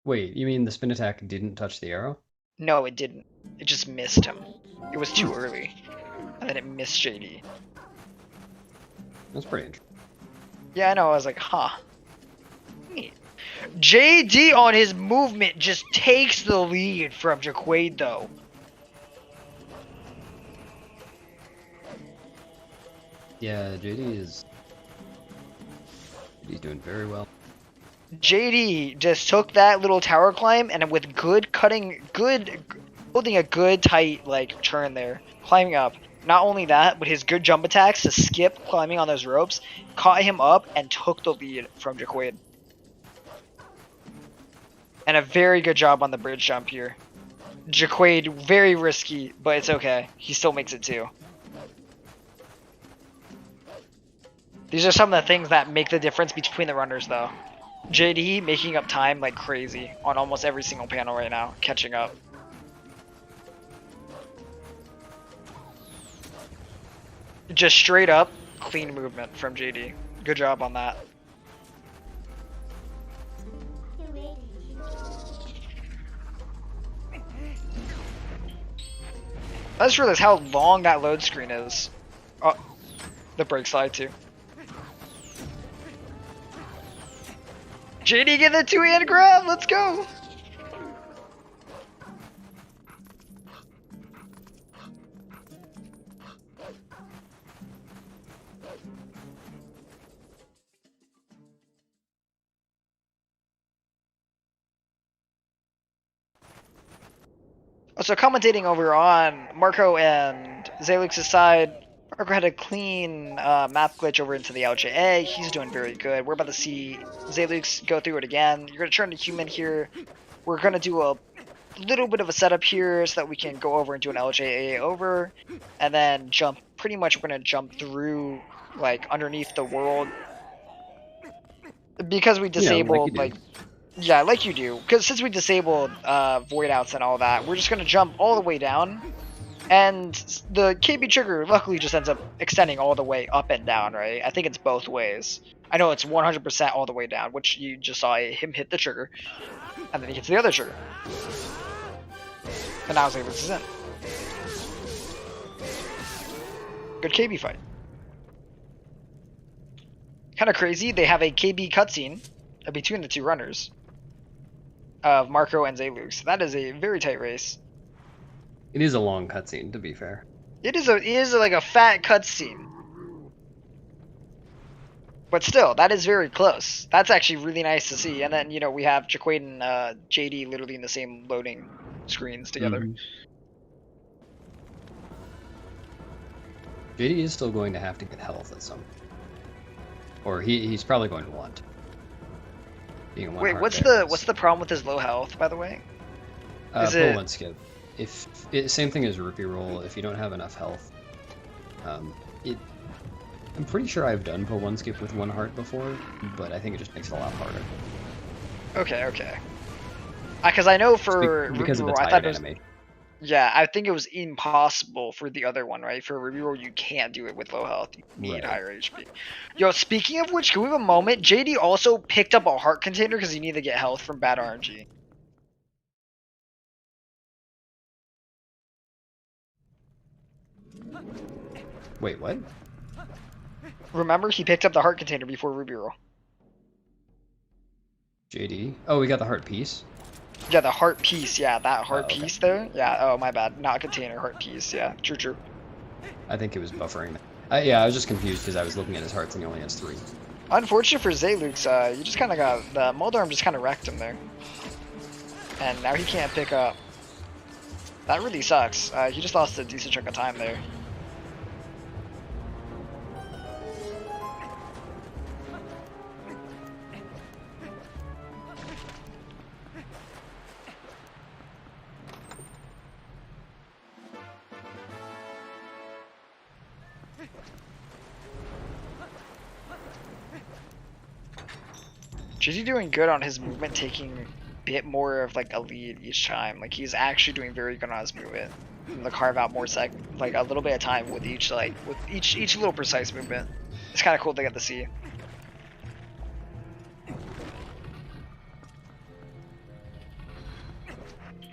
Wait, you mean the spin attack didn't touch the arrow? No, it didn't. It just missed him. It was too early. And then it missed JD. That's pretty interesting. Yeah, I know. I was like, huh. JD on his movement just takes the lead from Jacquaid, though. Yeah, JD's doing very well. JD just took that little tower climb and with holding a good tight like turn there, climbing up. Not only that, but his good jump attacks to skip climbing on those ropes caught him up and took the lead from Jacquaid. And a very good job on the bridge jump here. Jacquaid, very risky, but it's okay. He still makes it too. These are some of the things that make the difference between the runners, though. JD making up time like crazy on almost every single panel right now, catching up. Just straight up clean movement from JD. Good job on that. I just realized how long that load screen is. Oh, the brake slide too. JD get the 2-hand grab, let's go! So commentating over on Marco and Zaylux's side, Marco had a clean map glitch over into the LJA. He's doing very good. We're about to see Zaylux go through it again. You're going to turn to human here. We're going to do a little bit of a setup here so that we can go over and do an LJA over, and then jump. Pretty much we're going to jump through, like, underneath the world. Because we disabled, yeah, like you do. Because since we disabled void outs and all that, we're just going to jump all the way down. And the KB trigger luckily just ends up extending all the way up and down, right? I think it's both ways. I know it's 100% all the way down, which you just saw him hit the trigger. And then he hits the other trigger. And now Zaylux is in. Good KB fight. Kind of crazy, they have a KB cutscene between the two runners of Marco and Zaylux. That is a very tight race. It is a long cutscene, to be fair. It is like a fat cutscene. But still, that is very close. That's actually really nice to see. And then, you know, we have Jacquaid and JD literally in the same loading screens together. Mm-hmm. JD is still going to have to get health at some point. Or he's probably going to want. Wait, what's the problem with his low health, by the way? Pull one skip. Same thing as rupee roll. If you don't have enough health, I'm pretty sure I've done pull one skip with one heart before, but I think it just makes it a lot harder. Okay. Because I know for because of the I tied animation. Yeah, I think it was impossible for the other one, right? For rupee roll, you can't do it with low health. You need higher HP. Yo, speaking of which, can we have a moment? JD also picked up a heart container because he needed to get health from bad RNG. Wait, what? Remember, he picked up the heart container before rupee roll. JD? Oh, we got the heart piece? Yeah, the heart piece. Yeah, that heart okay. piece there. Yeah, oh, my bad. Not container, heart piece. Yeah, true. I think it was buffering. Yeah, I was just confused because I was looking at his hearts and he only has 3. Unfortunate for Zaylux, you just kind of got... The Moldarm just kind of wrecked him there. And now he can't pick up. That really sucks. He just lost a decent chunk of time there. JD doing good on his movement, taking a bit more of like a lead each time. Like he's actually doing very good on his movement. And to carve out more like a little bit of time with each each little precise movement. It's kind of cool to get to see.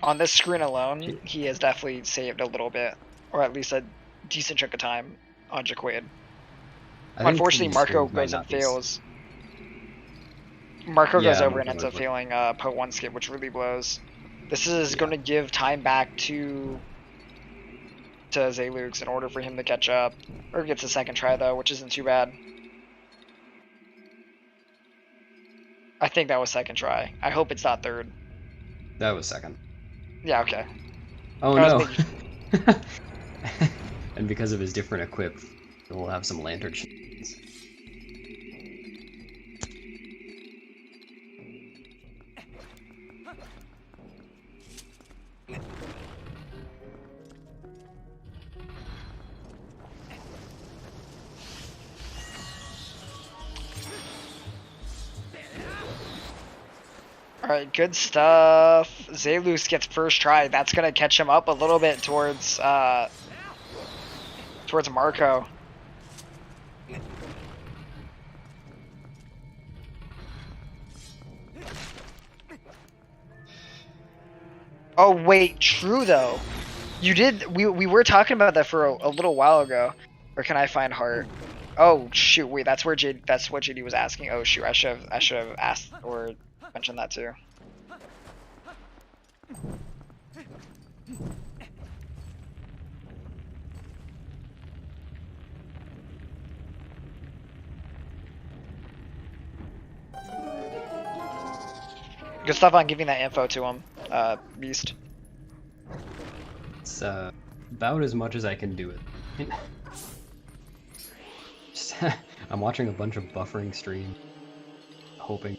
On this screen alone, he has definitely saved a little bit, or at least a decent chunk of time on Jacquaid. Unfortunately, Marco goes and fails. Marco goes over and ends up failing po one skip, which really blows. This is going to give time back to Zaylux in order for him to catch up, or gets a second try though, which isn't too bad. I think that was second try. I hope it's not third. That was second. Yeah, okay. Oh no. And because of his different equip, we'll have some lantern chains. Alright, good stuff. Zaylux gets first try. That's gonna catch him up a little bit towards Marco. Oh wait, true though. You did. We were talking about that for a little while ago. Where can I find heart? Oh shoot! Wait, that's what JD was asking. Oh shoot! I should have asked or mentioned that too. Good stuff on giving that info to him, Beast. It's about as much as I can do it. Just, I'm watching a bunch of buffering streams, hoping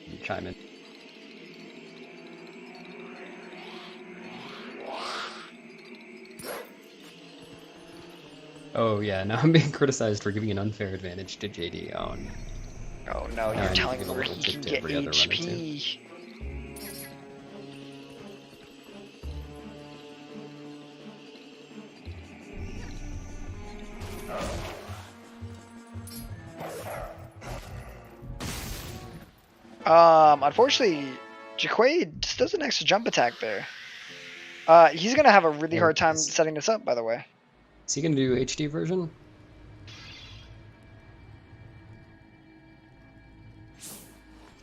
you chime in. Oh yeah, now I'm being criticized for giving an unfair advantage to JD. Oh no. Oh no, you're telling me where he can get HP. Unfortunately, Jacquaid just does an extra jump attack there. He's gonna have a really hard time setting this up, by the way. Is he gonna do HD version?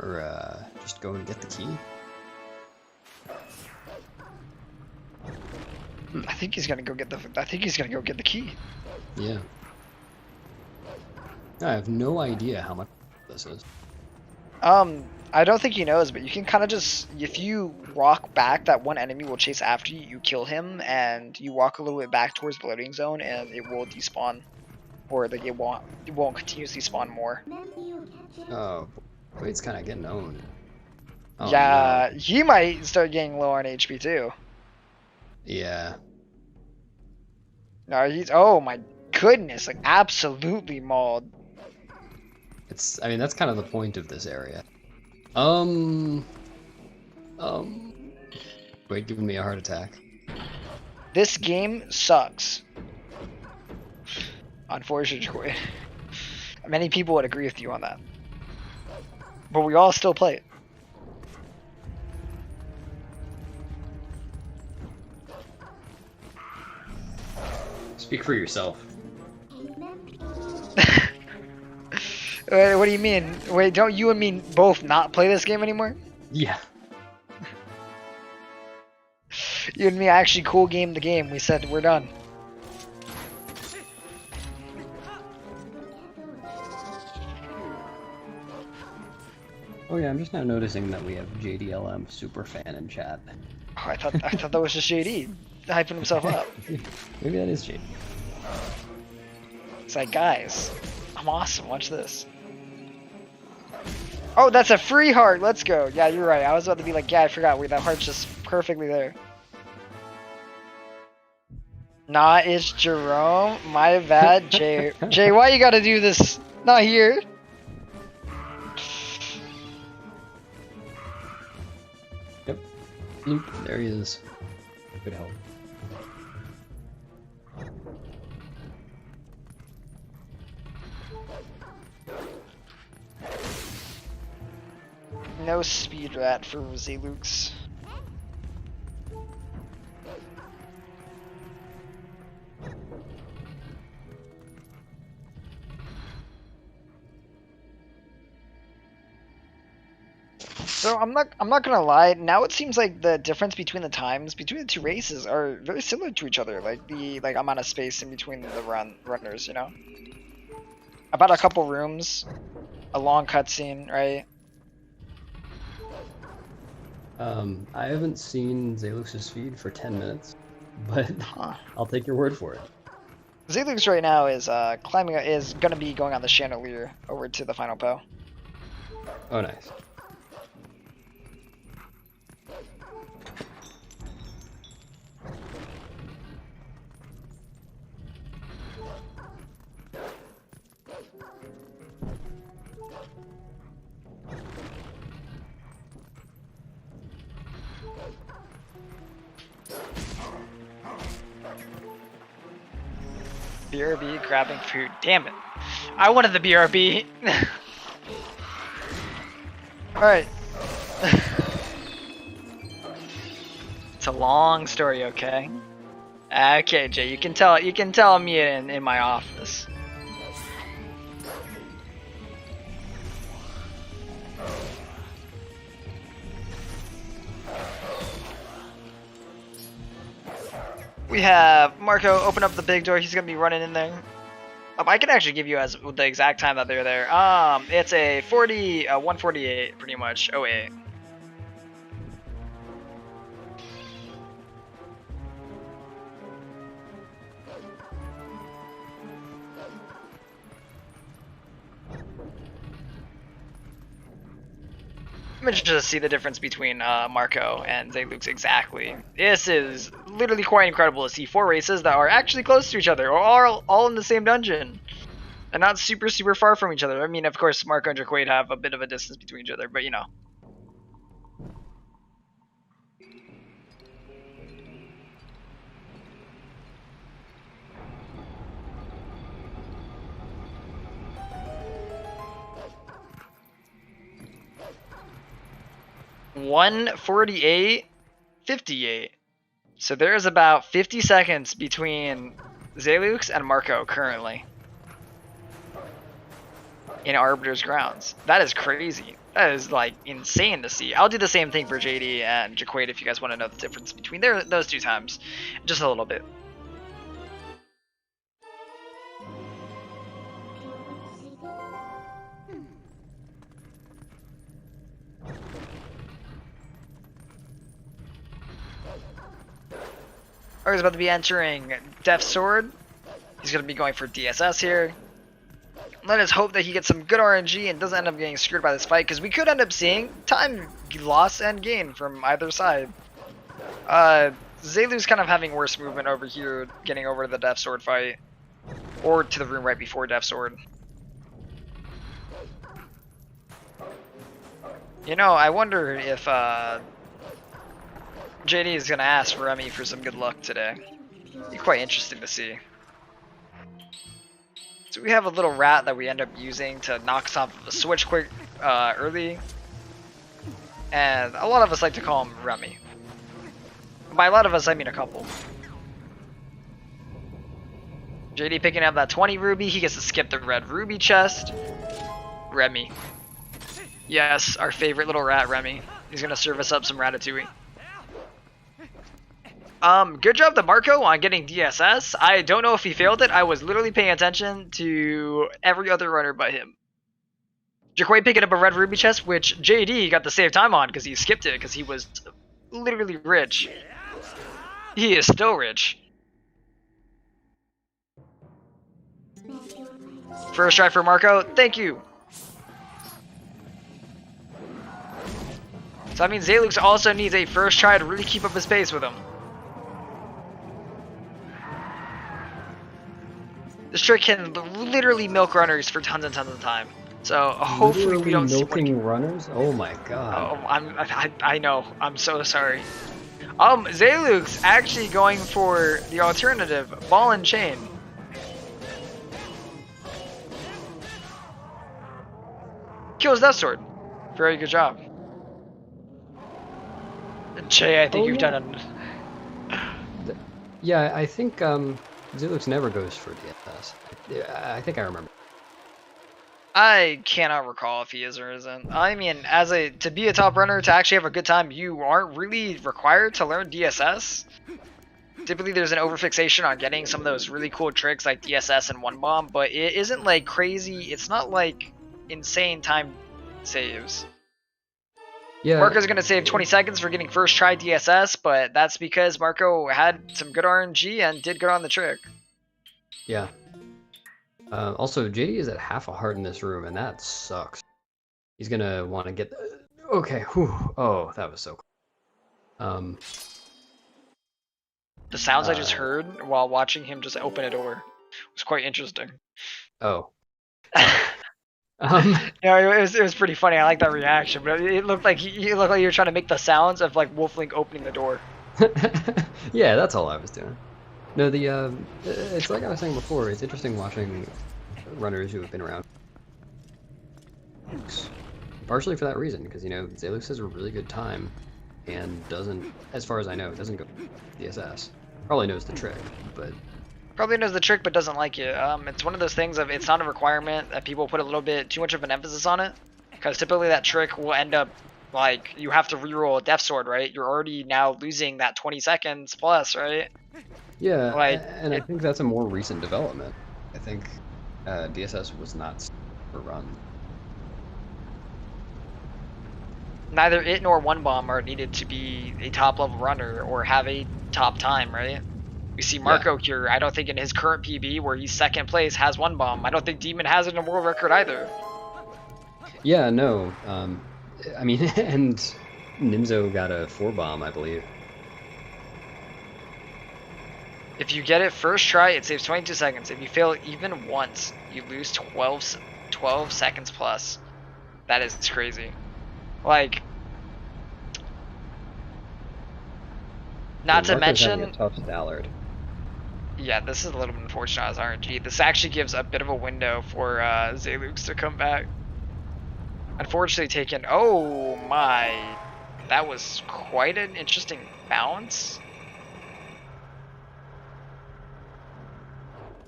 Or just go and get the key? I think he's gonna go get the. I think he's gonna go get the key. Yeah. I have no idea how much this is. I don't think he knows, but you can kind of just, if you walk back, that one enemy will chase after you, you kill him, and you walk a little bit back towards the loading zone, and it will despawn, or like it won't continuously spawn more. Oh, wait, it's kind of getting owned. Oh, yeah, no. he might start getting low on HP too. Yeah. No, he's, oh my goodness, like absolutely mauled. It's, I mean, that's kind of the point of this area. Wait, giving me a heart attack. This game sucks. Unfortunately. Many people would agree with you on that. But we all still play it. Speak for yourself. What do you mean? Wait, don't you and me both not play this game anymore? Yeah. You and me actually cool game the game. We said we're done. Oh yeah, I'm just now noticing that we have JDLM super fan in chat. Oh, I thought that was just JD hyping himself up. Maybe that is JD. It's like, guys, I'm awesome. Watch this. Oh, that's a free heart. Let's go. Yeah, you're right. I was about to be like, yeah, I forgot. Wait, that heart's just perfectly there. Nah, it's Jerome. My bad, Jay. Jay, why you gotta do this? Not here. Yep. Bloop. There he is. Good help. No speed rat for Zellullll. So I'm not gonna lie. Now it seems like the difference between the times between the two races are very similar to each other. Like the amount of space in between the runners. You know, about a couple rooms, a long cutscene, right? I haven't seen ZellullL's feed for 10 minutes, but I'll take your word for it. ZellullL right now is is gonna be going on the chandelier over to the final po. Oh, nice. BRB grabbing food. Damn it. I wanted the BRB. Alright. It's a long story, okay? Okay, Jay, you can tell me in my office. We have Marco open up the big door. He's gonna be running in there. I can actually give you as the exact time that they're there. It's a 148 pretty much. 08. image to see the difference between Marco and ZelllllL exactly. This is literally quite incredible to see 4 races that are actually close to each other, or are all in the same dungeon, and not super far from each other. I mean, of course, Marco and Jacquaid have a bit of a distance between each other, but you know. $148.58. So there's about 50 seconds between ZelllllL and Marco currently in Arbiter's grounds. That is crazy. That is like insane to see. I'll do the same thing for JD and Jacquaid if you guys want to know the difference between those 2 times, just a little bit. He's about to be entering Death Sword. He's going to be going for DSS here. Let us hope that he gets some good RNG and doesn't end up getting screwed by this fight, because we could end up seeing time loss and gain from either side. ZelllllL's kind of having worse movement over here, getting over to the Death Sword fight, or to the room right before Death Sword. You know, I wonder if JD is going to ask Remy for some good luck today. Be quite interesting to see. So we have a little rat that we end up using to knock us off of a switch quick early. And a lot of us like to call him Remy. By a lot of us, I mean a couple. JD picking up that 20 ruby. He gets to skip the red ruby chest. Remy. Yes, our favorite little rat, Remy. He's going to serve us up some ratatouille. Good job to Marco on getting DSS. I don't know if he failed it. I was literally paying attention to every other runner but him. Jacquaid picking up a red ruby chest, which JD got the save time on because he skipped it because he was literally rich. He is still rich. First try for Marco. Thank you. So that means ZelllllL also needs a first try to really keep up his pace with him. This trick can literally milk runners for tons and tons of time. So hopefully we don't see milking runners. Oh my god. Oh, I know. I'm so sorry. Zelllll's actually going for the alternative ball and chain. Kills Death Sword. Very good job. Jay, I think you've done it. Yeah, I think Zelllll's never goes for DSS. I think I remember. I cannot recall if he is or isn't. I mean, to be a top runner, to actually have a good time, you aren't really required to learn DSS. Typically, there's an overfixation on getting some of those really cool tricks like DSS and one bomb, but it isn't like crazy. It's not like insane time saves. Yeah. Marco's going to save 20 seconds for getting first try DSS, but that's because Marco had some good RNG and did good on the trick. Yeah. Also, JD is at half a heart in this room, and that sucks. He's going to want to get... Okay. Whew. Oh, that was so cool. The sounds I just heard while watching him just open a door was quite interesting. Oh. Yeah, it was pretty funny. I like that reaction, but it looked like you were trying to make the sounds of like Wolflink opening the door. Yeah, that's all I was doing. No, it's like I was saying before. It's interesting watching runners who have been around. Partially for that reason, because you know ZelllllL has a really good time, and doesn't, as far as I know, doesn't go DSS. Probably knows the trick, but. Probably knows the trick, but doesn't like it. It's one of those things of it's not a requirement that people put a little bit too much of an emphasis on it, because typically that trick will end up like you have to reroll a Death Sword, right? You're already now losing that 20 seconds plus, right? Yeah, like, and I think that's a more recent development. I think DSS was not for run. Neither it nor one bomb are needed to be a top level runner or have a top time, right? We see Marco here. I don't think in his current PB where he's second place has one bomb. I don't think Demon has it in a world record either. Yeah, no. I mean, and Nimzo got a 4-bomb, I believe. If you get it first try, it saves 22 seconds. If you fail even once, you lose 12 seconds plus. That is crazy. Like, not to mention, a tough Stallard. yeah, this is a little bit unfortunate as RNG. This actually gives a bit of a window for Zelux to come back. Unfortunately taken, oh my, that was quite an interesting bounce.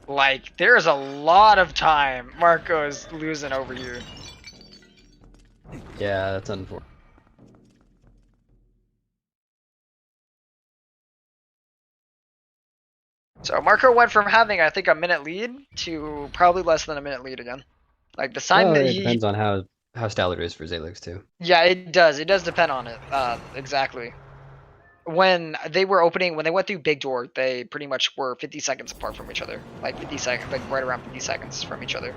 Like, there's a lot of time Marco's losing over here. Yeah, that's unfortunate. So Marco went from having, I think, a minute lead to probably less than a minute lead again. Like the sign that it depends on how Stallard is for Zelux too. Yeah, it does. It does depend on it. Exactly. When they went through Big Door, they pretty much were 50 seconds apart from each other. Like 50 seconds, like right around 50 seconds from each other.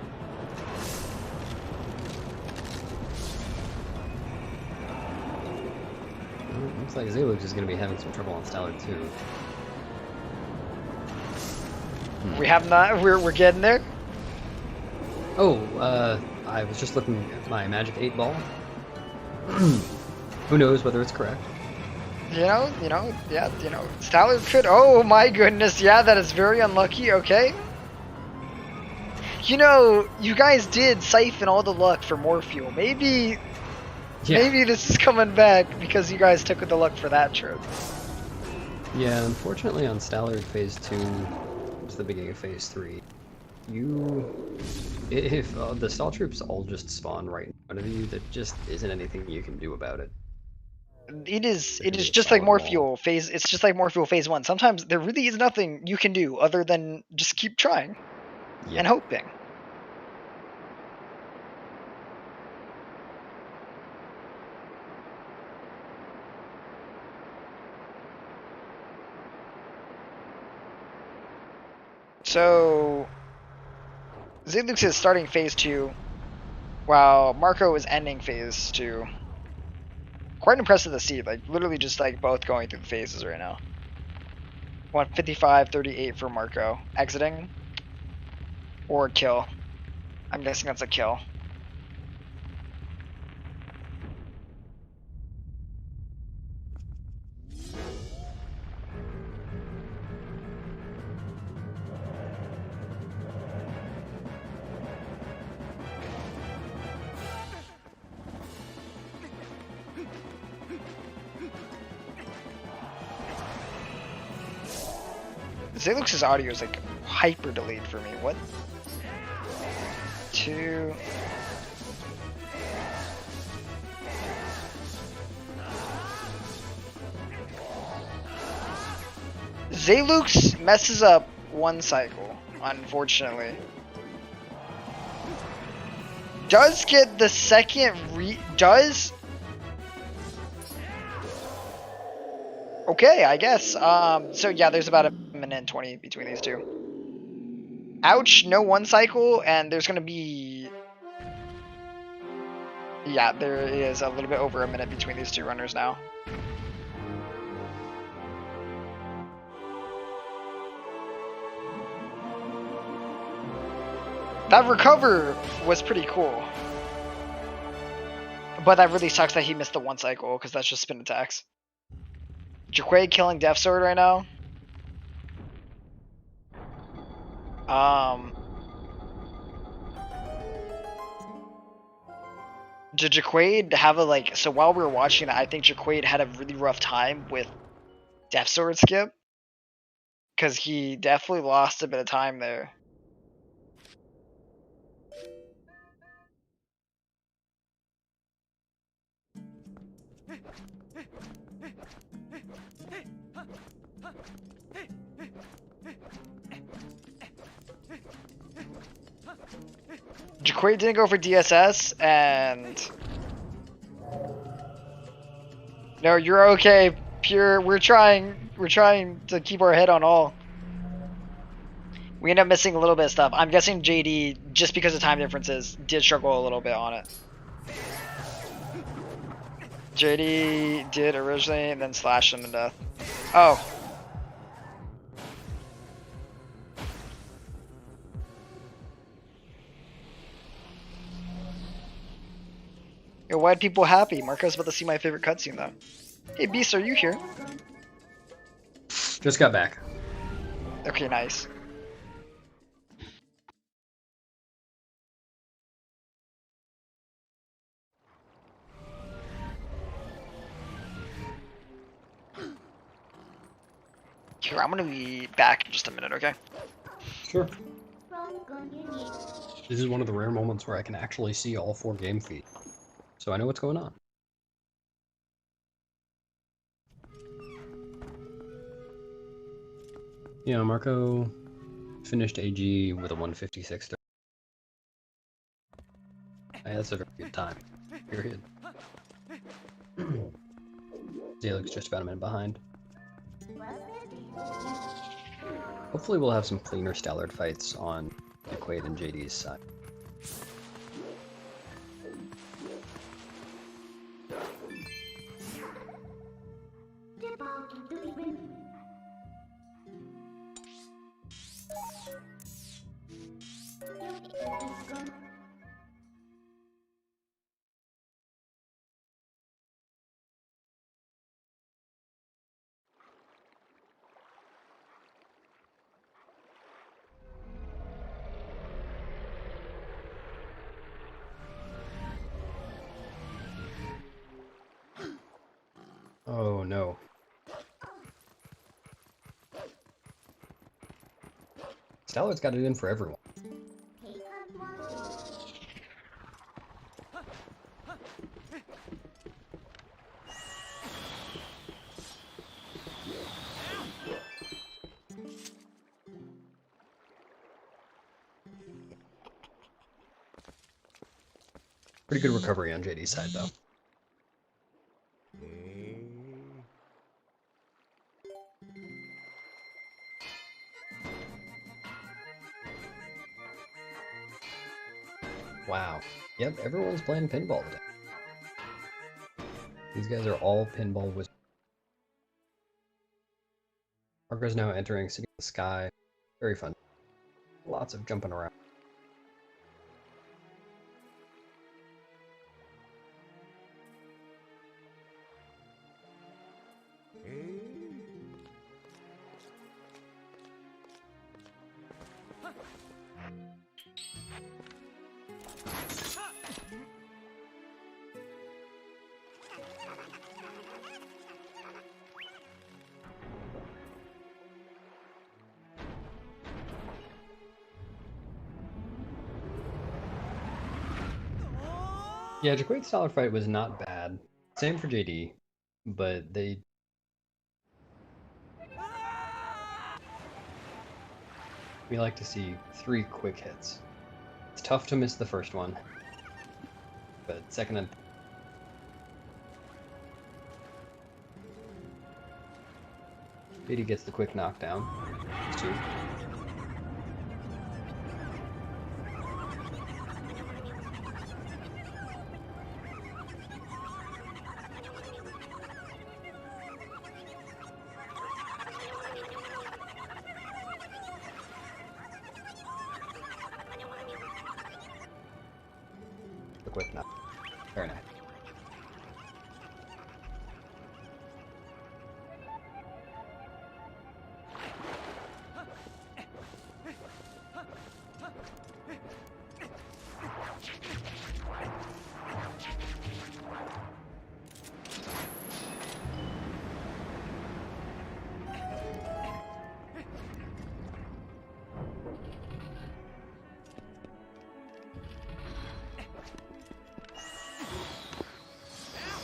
Well, looks like Zelux is going to be having some trouble on Stallard too. We have not. We're getting there. Oh, I was just looking at my Magic 8 ball. Who knows whether it's correct? Yeah, Stallard could. Oh my goodness, yeah, that is very unlucky. Okay. You guys did siphon all the luck for more fuel. Maybe this is coming back because you guys took the luck for that trip. Yeah, unfortunately on Stallard Phase 2, it's the beginning of Phase 3. If the stall troops all just spawn right in front of you, there just isn't anything you can do about it. It is just like more fuel phase. It's just like more fuel phase 1. Sometimes there really is nothing you can do other than just keep trying and hoping. So Zelux is starting phase 2 while Marco is ending phase 2. Quite impressive to see, like literally just like both going through the phases right now. 155-38 for Marco. Exiting or kill. I'm guessing that's a kill. Zelux's audio is like hyper delayed for me. What? 2. Zelux messes up one cycle, unfortunately. Does get the second Okay, I guess. So yeah, there's about a minute and 20 between these two. Ouch, no one cycle, and there's gonna be... Yeah, there is a little bit over a minute between these two runners now. That recover was pretty cool. But that really sucks that he missed the one cycle, because that's just spin attacks. Jacquaid killing Death Sword right now. Did Jacquaid have a like? So while we were watching it, I think Jacquaid had a really rough time with Death Sword skip, because he definitely lost a bit of time there. Jacquaid didn't go for DSS, and no, you're okay. Pure, we're trying to keep our head on all. We end up missing a little bit of stuff. I'm guessing JD, just because of time differences, did struggle a little bit on it. JD did originally, and then slashed him to death. Oh. Yo, why'd people happy? Marco's about to see my favorite cutscene though. Hey Beast, are you here? Just got back. Okay, nice. Here, I'm gonna be back in just a minute, okay? Sure. This is one of the rare moments where I can actually see all 4 game feeds, so I know what's going on. Yeah, Marco finished AG with a 156. Hey, that's a very good time. Period. Zalek's just about a minute behind. Hopefully we'll have some cleaner Stallard fights on Jacquaid and JD's side. Oh no. Stallard's got it in for everyone. Pretty good recovery on JD's side though. Wow. Yep, everyone's playing pinball today. These guys are all pinball wizards. Marco's now entering City of the Sky. Very fun. Lots of jumping around. Yeah, Jacquaid's Stallard fight was not bad. Same for JD, but we like to see 3 quick hits. It's tough to miss the first one, but second and JD gets the quick knockdown. 2. Quick knock. Very nice.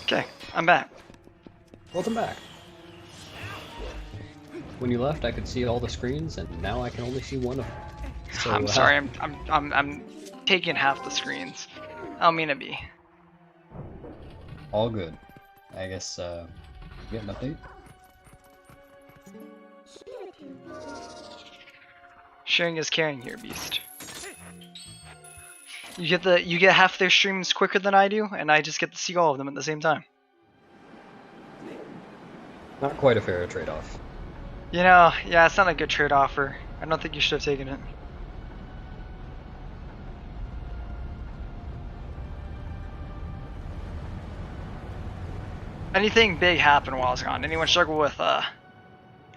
Okay, I'm back. Welcome back. When you left, I could see all the screens, and now I can only see one of them. So, I'm sorry, I'm taking half the screens. I don't mean to be. All good. I guess, you get an update? Sharing is caring here, Beast. You get half their streams quicker than I do, and I just get to see all of them at the same time. Not quite a fair trade-off. You know, yeah, it's not a good trade offer. I don't think you should have taken it. Anything big happened while I was gone? Anyone struggle with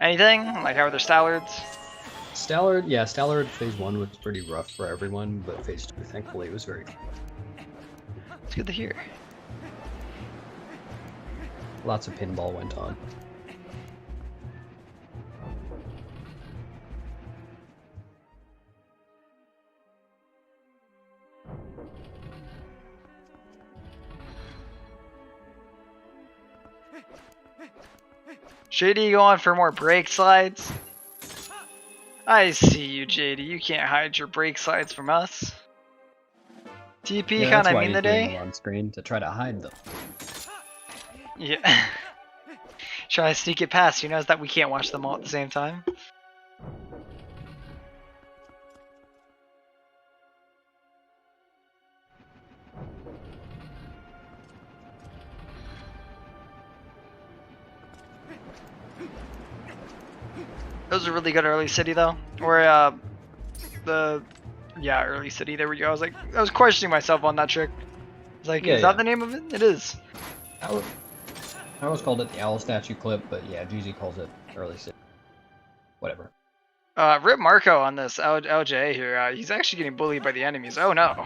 anything? Like how were their Stallards? Stallard phase 1 was pretty rough for everyone, but phase 2, thankfully, was very good. It's good to hear. Lots of pinball went on. JD going for more brake slides? I see you, JD. You can't hide your brake slides from us. TP Yeah, kind that's of why mean he's the doing day. them on screen to try to hide them. Yeah. Try to sneak it past. He knows that we can't watch them all at the same time. That was a really good early city though. Or early city. There we go. I was questioning myself on that trick. I was like, Yeah, is that the name of it? It is. I always called it the owl statue clip, but yeah, GZ calls it early city. Whatever. Rip Marco on this LJ here. He's actually getting bullied by the enemies. Oh no.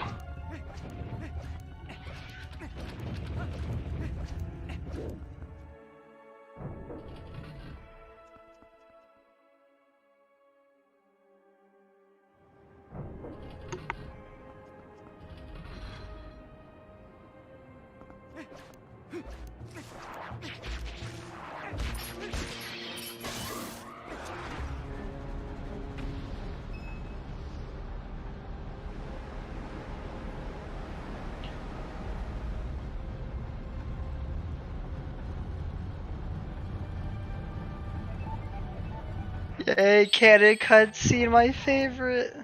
Yay, cannon cutscene, my favorite.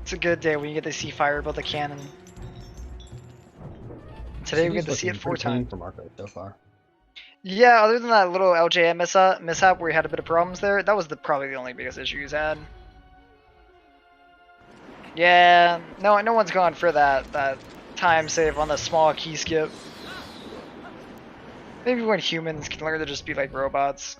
It's a good day when you get to see fire build a cannon. Today we get to see it 4 times. For Marco so far. Yeah, other than that little LJM mishap where he had a bit of problems there, that was probably the only biggest issue he's had. Yeah, no one's gone for that time save on the small key skip. Maybe when humans can learn to just be like robots.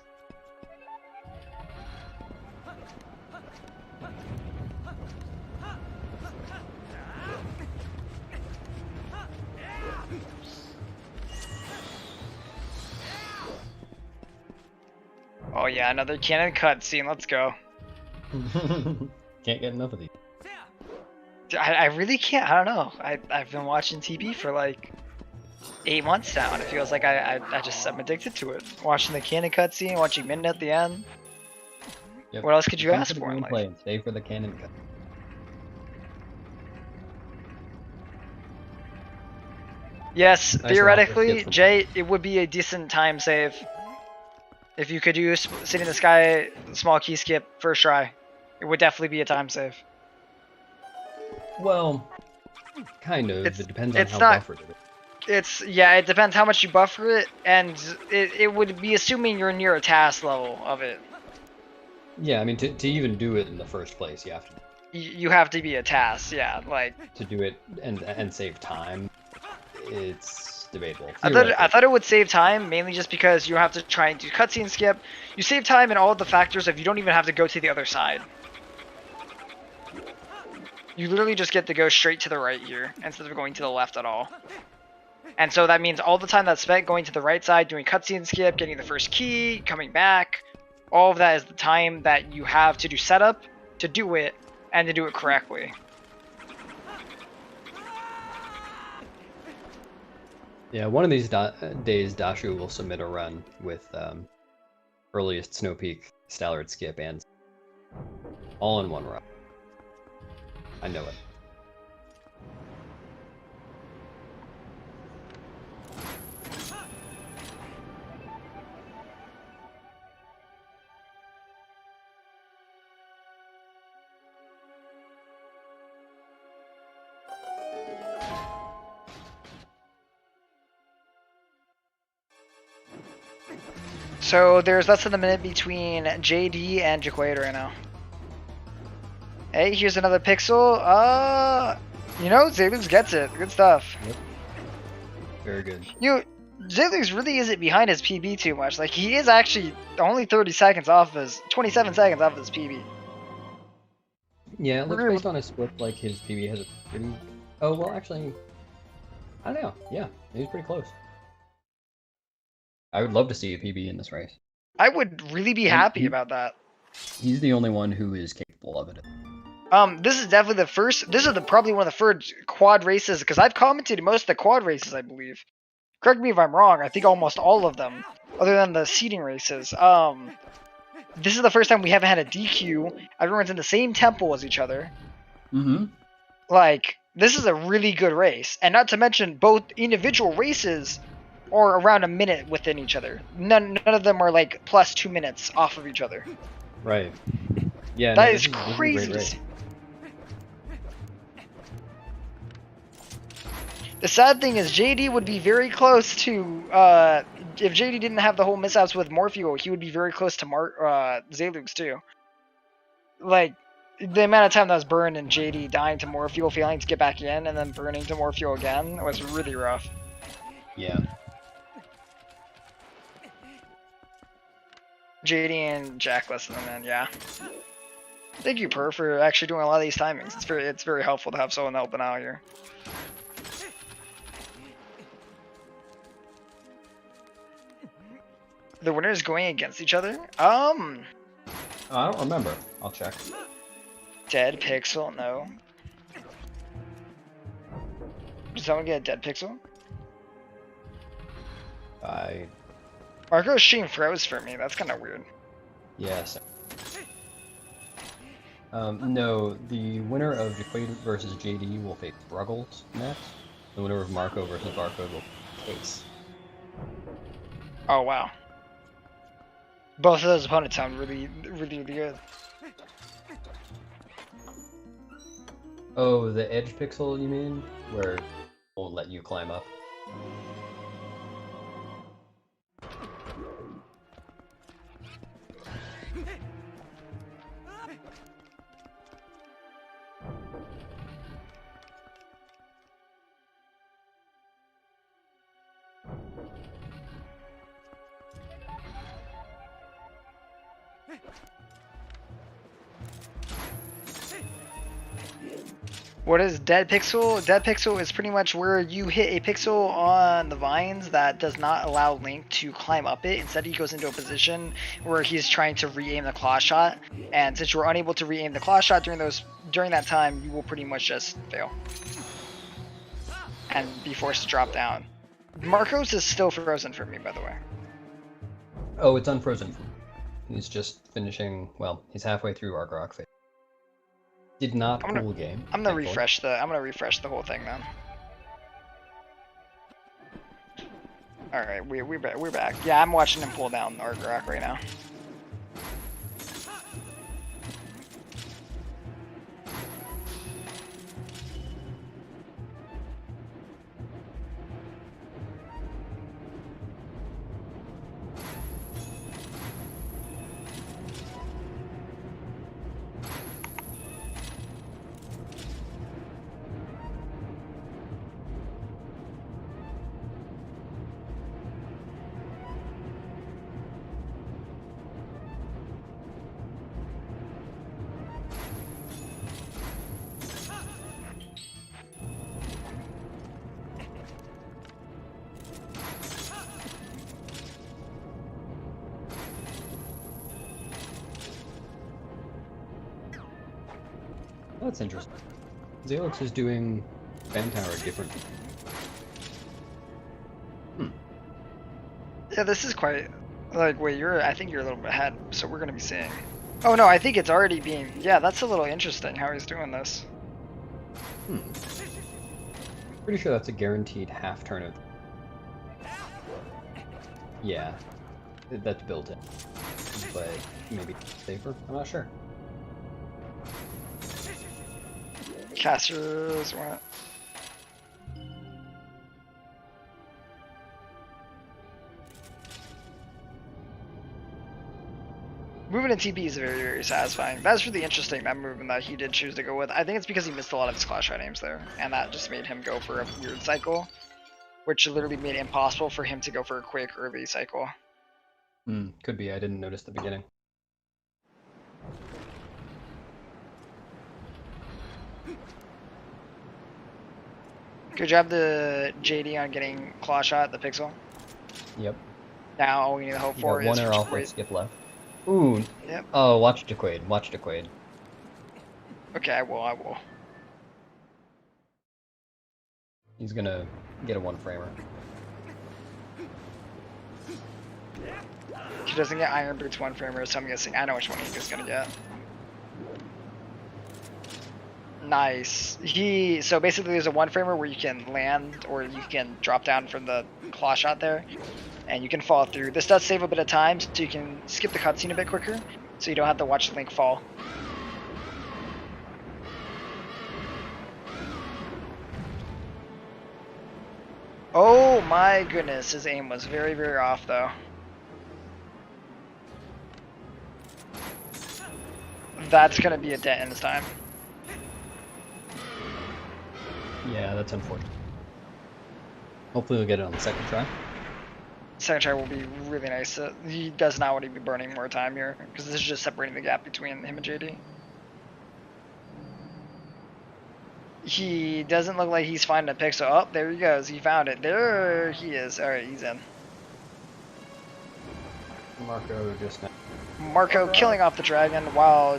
Oh yeah, another cannon cutscene, let's go. Can't get enough of these. I really can't, I don't know. I've been watching TV for like 8 months now, and it feels like I'm addicted to it. Watching the cannon cutscene, watching Midnight at the end. Yep. What else could you ask for in life? Play and stay for the cannon cut. Yes, Nice theoretically, Jay, it would be a decent time save. If you could use City in the Sky, small key skip, first try. It would definitely be a time save. Well, kind of. It depends on it's how not, buffered it is. It depends how much you buffer it, and it would be assuming you're near a task level of it. Yeah, I mean, to even do it in the first place, you have to... You have to be a task, yeah, like... To do it and save time, it's debatable. I thought it would save time, mainly just because you have to try and do cutscene skip. You save time in all of the factors if you don't even have to go to the other side. You literally just get to go straight to the right here, instead of going to the left at all. And so that means all the time that's spent going to the right side, doing cutscene skip, getting the first key, coming back, all of that is the time that you have to do setup, to do it, and to do it correctly. Yeah, one of these days, Dashu will submit a run with earliest Snow Peak, Stallard skip, and all in one run. I know it. So there's less than a minute between JD and Jacquaid right now. Hey, here's another pixel. You know, Zelux gets it. Good stuff. Yep. Very good. Zelux really isn't behind his PB too much. Like, he is actually only 30 seconds off his, 27 seconds off his PB. Yeah, it looks based on his split like his PB has a pretty... Oh, well, actually, I don't know. Yeah, he's pretty close. I would love to see a PB in this race. I would really be happy about that. He's the only one who is capable of it. This is definitely the first. This is probably one of the first quad races because I've commented most of the quad races, I believe. Correct me if I'm wrong. I think almost all of them, other than the seeding races. This is the first time we haven't had a DQ. Everyone's in the same tempo as each other. Mm-hmm. Like, this is a really good race, and not to mention both individual races are around a minute within each other. None of them are like plus 2 minutes off of each other. Right. Yeah. That no, is crazy. The sad thing is JD would be very close to, if JD didn't have the whole mishaps with Morpheo, he would be very close to Zelux too. Like, the amount of time that was burned and JD dying to Morpheo, failing to get back in, and then burning to Morpheo again was really rough. Yeah. JD and Jack listening in, yeah. Thank you, Per, for actually doing a lot of these timings. It's very helpful to have someone helping out here. The winners going against each other? I don't remember. I'll check. Dead pixel, no. Did someone get a dead pixel? Marco's stream froze for me. That's kind of weird. Yes. No, the winner of Jacquaid versus JD will face Ruggles next. The winner of Marco versus Barcode will Case. Oh wow. Both of those opponents sound really good. Oh, the edge pixel, you mean? Where it won't let you climb up? What is dead pixel? Dead pixel is pretty much where you hit a pixel on the vines that does not allow Link to climb up it. Instead, he goes into a position where he's trying to re-aim the claw shot, and since you're unable to re-aim the claw shot during that time, you will pretty much just fail and be forced to drop down. Marcos is still frozen for me, by the way. Oh, it's unfrozen. He's just finishing. Well, he's halfway through Argrok phase. Did not cool game. I'm gonna refresh the whole thing then. All right, we're back. Yeah, I'm watching him pull down Argrok right now. That's interesting. Zelux is doing Fan Tower different. Yeah, this is quite like wait, I think you're a little bit ahead, so we're gonna be seeing. Oh no, I think it's already being. Yeah, that's a little interesting how he's doing this. Pretty sure that's a guaranteed half turn of. Yeah, that's built in, but maybe safer. I'm not sure. Casters what? movement in TP is very, very satisfying. That's really interesting, that movement that he did choose to go with. I think it's because he missed a lot of his clash shot aims there, and that just made him go for a weird cycle, which literally made it impossible for him to go for a quick early cycle. Could be. I didn't notice the beginning. Good job to JD on getting claw shot the pixel. Yep. Now all we need to hope for is one arrow off Jacquaid. skip left. Ooh. Yep. Oh, watch Jacquaid. Watch Jacquaid. Okay, I will. He's gonna get a one-framer. He doesn't get Iron Boots one framer, so I'm guessing I know which one he's gonna get. Nice. So basically there's a one framer where you can land or you can drop down from the claw shot there and you can fall through. This does save a bit of time so you can skip the cutscene a bit quicker so you don't have to watch Link fall. Oh my goodness, his aim was very, very off though. That's gonna be a dent in his time. Yeah, that's unfortunate. Hopefully we'll get it on the second try. Second try will be really nice. He does not want to be burning more time here, because this is just separating the gap between him and JD. He doesn't look like he's finding a pixel. Oh, there he goes. He found it. There he is. Alright, he's in. Marco just now. Marco killing off the dragon while...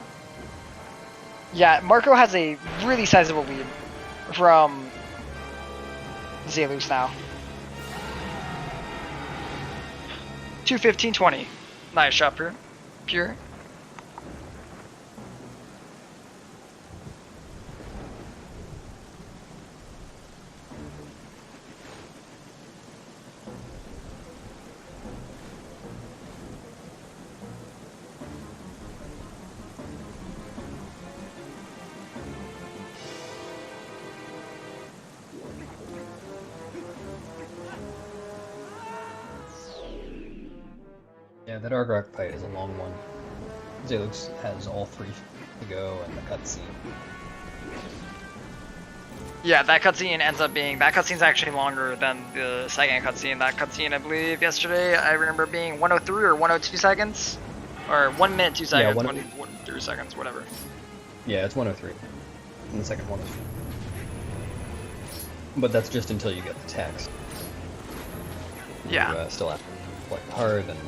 Yeah, Marco has a really sizable lead from ZeldaSpeedRuns now. 2:15:20. Nice shot, Pure. Yeah, that Argrok fight is a long one. ZeldaSpeedRuns has all three to go and the cutscene. Yeah, that cutscene ends up being... That cutscene's actually longer than the second cutscene. That cutscene, I believe, yesterday, I remember being 103 or 102 seconds? Or 1 minute, 2 seconds, Yeah, 1 seconds, whatever. Yeah, it's 103. And the second one is... But that's just until you get the text. Yeah. You still have to play hard and...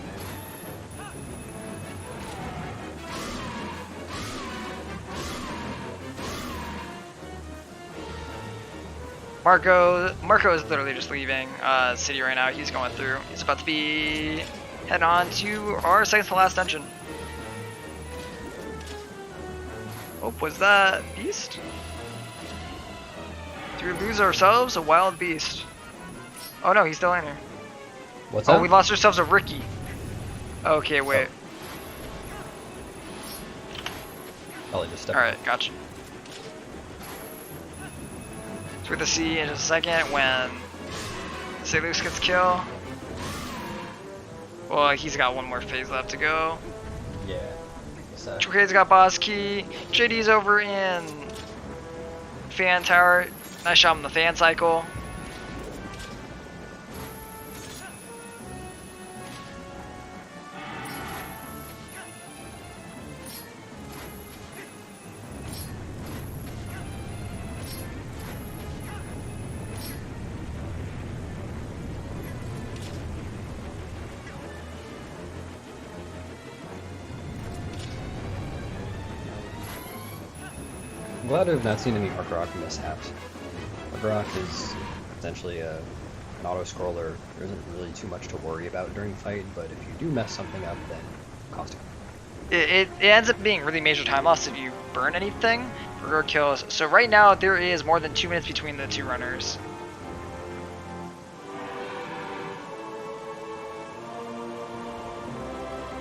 Marco is literally just leaving city right now. He's going through. He's about to be heading on to our second to last dungeon. Oh, was that beast? Do we lose ourselves a wild beast? Oh no, he's still in here. What's that? Oh, we lost ourselves a Ricky. Okay, wait. Probably just stepped. Alright, gotcha. So we're gonna see in just a second when ZeldaSpeedRuns gets kill. Well, he's got one more phase left to go. Yeah. Jacquaid's got boss key. JD's over in fan tower. Nice shot on the fan cycle. I'm glad I've not seen any Argrok mishaps. Argrok is essentially an auto-scroller. There isn't really too much to worry about during the fight, but if you do mess something up, then cost It ends up being really major time loss if you burn anything for kills. So right now there is more than 2 minutes between the two runners.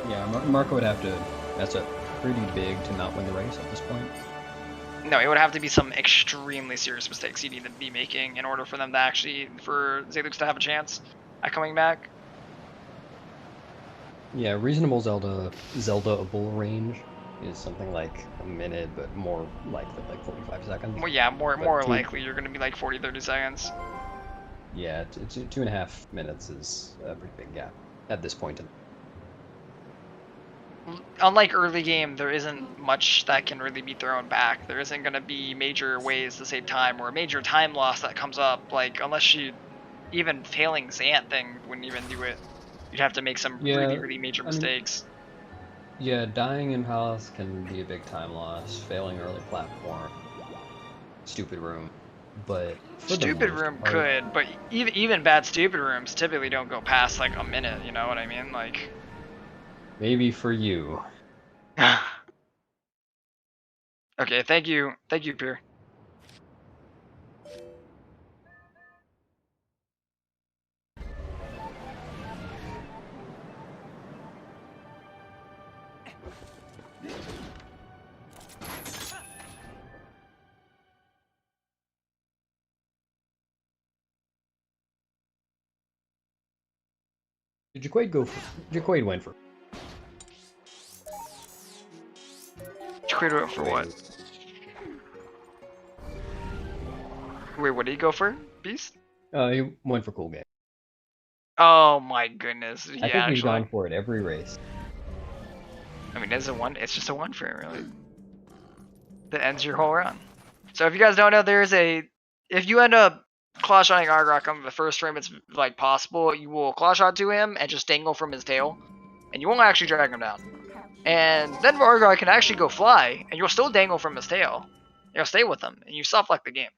Yeah, Marco would have to mess up pretty big to not win the race at this point. No, it would have to be some extremely serious mistakes you need to be making in order for them to actually, for ZeldaSpeedRuns to have a chance at coming back. Yeah, reasonable Zelda-able range is something like a minute, but more likely like 45 seconds. Well, yeah, more But likely you're gonna be like 40-30 seconds. Yeah, 2.5 minutes is a pretty big gap at this point. Unlike early game, there isn't much that can really be thrown back. There isn't gonna be major ways to save time or a major time loss that comes up. Like unless you, even failing Zant thing wouldn't even do it. You'd have to make some Yeah, really major I mean, mistakes. yeah, dying in Palace can be a big time loss. Failing early platform, stupid room, but for Stupid the most room part, could, but even bad stupid rooms typically don't go past like a minute. You know what I mean? Like. maybe for you. Okay, thank you, Pierre. Did Jacquaid go for? Jacquaid went for. Jacquaid for what? Wait, what did he go for? Beast? He went for cool game. Oh my goodness. Yeah, I think he's actually. gone for it every race. I mean, it's just a one frame, really. That ends your whole run. So if you guys don't know, if you end up claw shotting Argrak on the first frame it's like possible, you will claw shot to him and just dangle from his tail, and you won't actually drag him down. And then Argrak can actually go fly, and you'll still dangle from his tail. You'll stay with him, and you soft lock the game.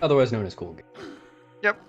Otherwise known as cool game. Yep.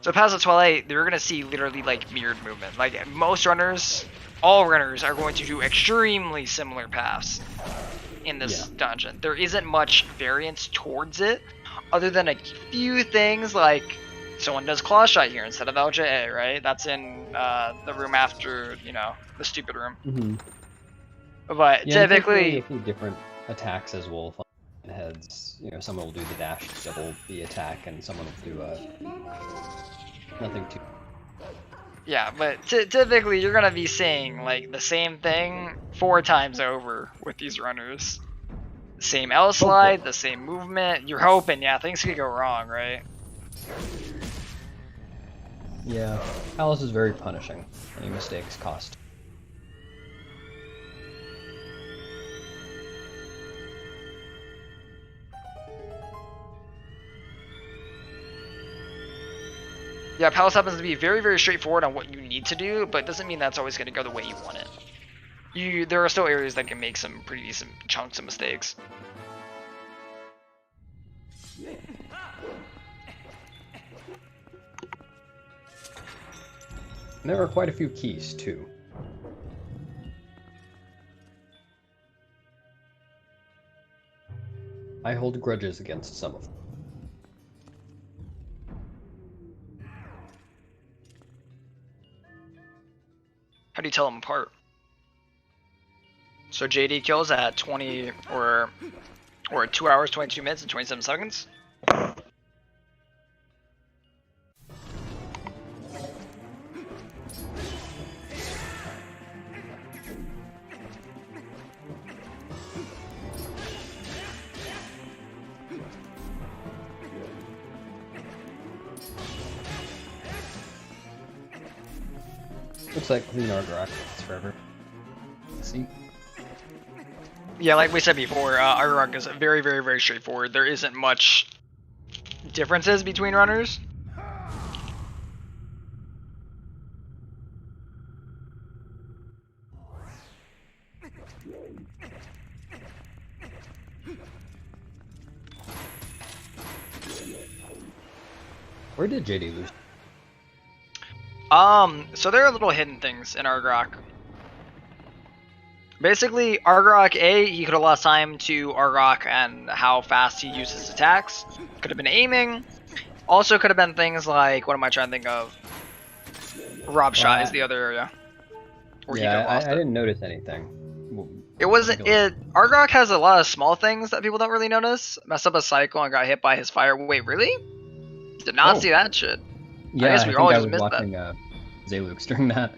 So past the Twilight, they're gonna see literally like mirrored movement. Like most runners, all runners are going to do extremely similar paths in this dungeon. There isn't much variance towards it, other than a few things like someone does claw shot here instead of lllllll, right? That's in the room after, you know, the stupid room. Mm-hmm. But yeah, typically, a few different attacks as Wolf heads. You know, someone will do the dash to double the attack, and someone will do nothing too. yeah, but typically you're gonna be seeing like the same thing 4 times over with these runners. The same L slide, the same movement. You're hoping, yeah, things could go wrong, right? Yeah, Alice is very punishing. Any mistakes cost. Yeah, Palace happens to be very, very straightforward on what you need to do, but it doesn't mean that's always going to go the way you want it. There are still areas that can make some pretty decent chunks of mistakes. And there are quite a few keys, too. I hold grudges against some of them. How do you tell them apart? So JD kills at 20 or 2 hours, 22 minutes, and 27 seconds. Looks like clean Argrak. It's forever. Let's see. Yeah, like we said before, Argrak is very, very, very straightforward. There isn't much differences between runners. Where did JD lose? So there are little hidden things in Argrok. Basically, Argrok A, he could have lost time to Argrok and how fast he uses attacks. Could have been aiming. Also could have been things like, what am I trying to think of? Rob Shot is the other area. Where Yeah, he lost I didn't notice anything. It wasn't it. Argrok has a lot of small things that people don't really notice. Messed up a cycle and got hit by his fire. Wait, really? Did not see that shit. Yeah, I guess we all just missed watching, that. Zelux during that.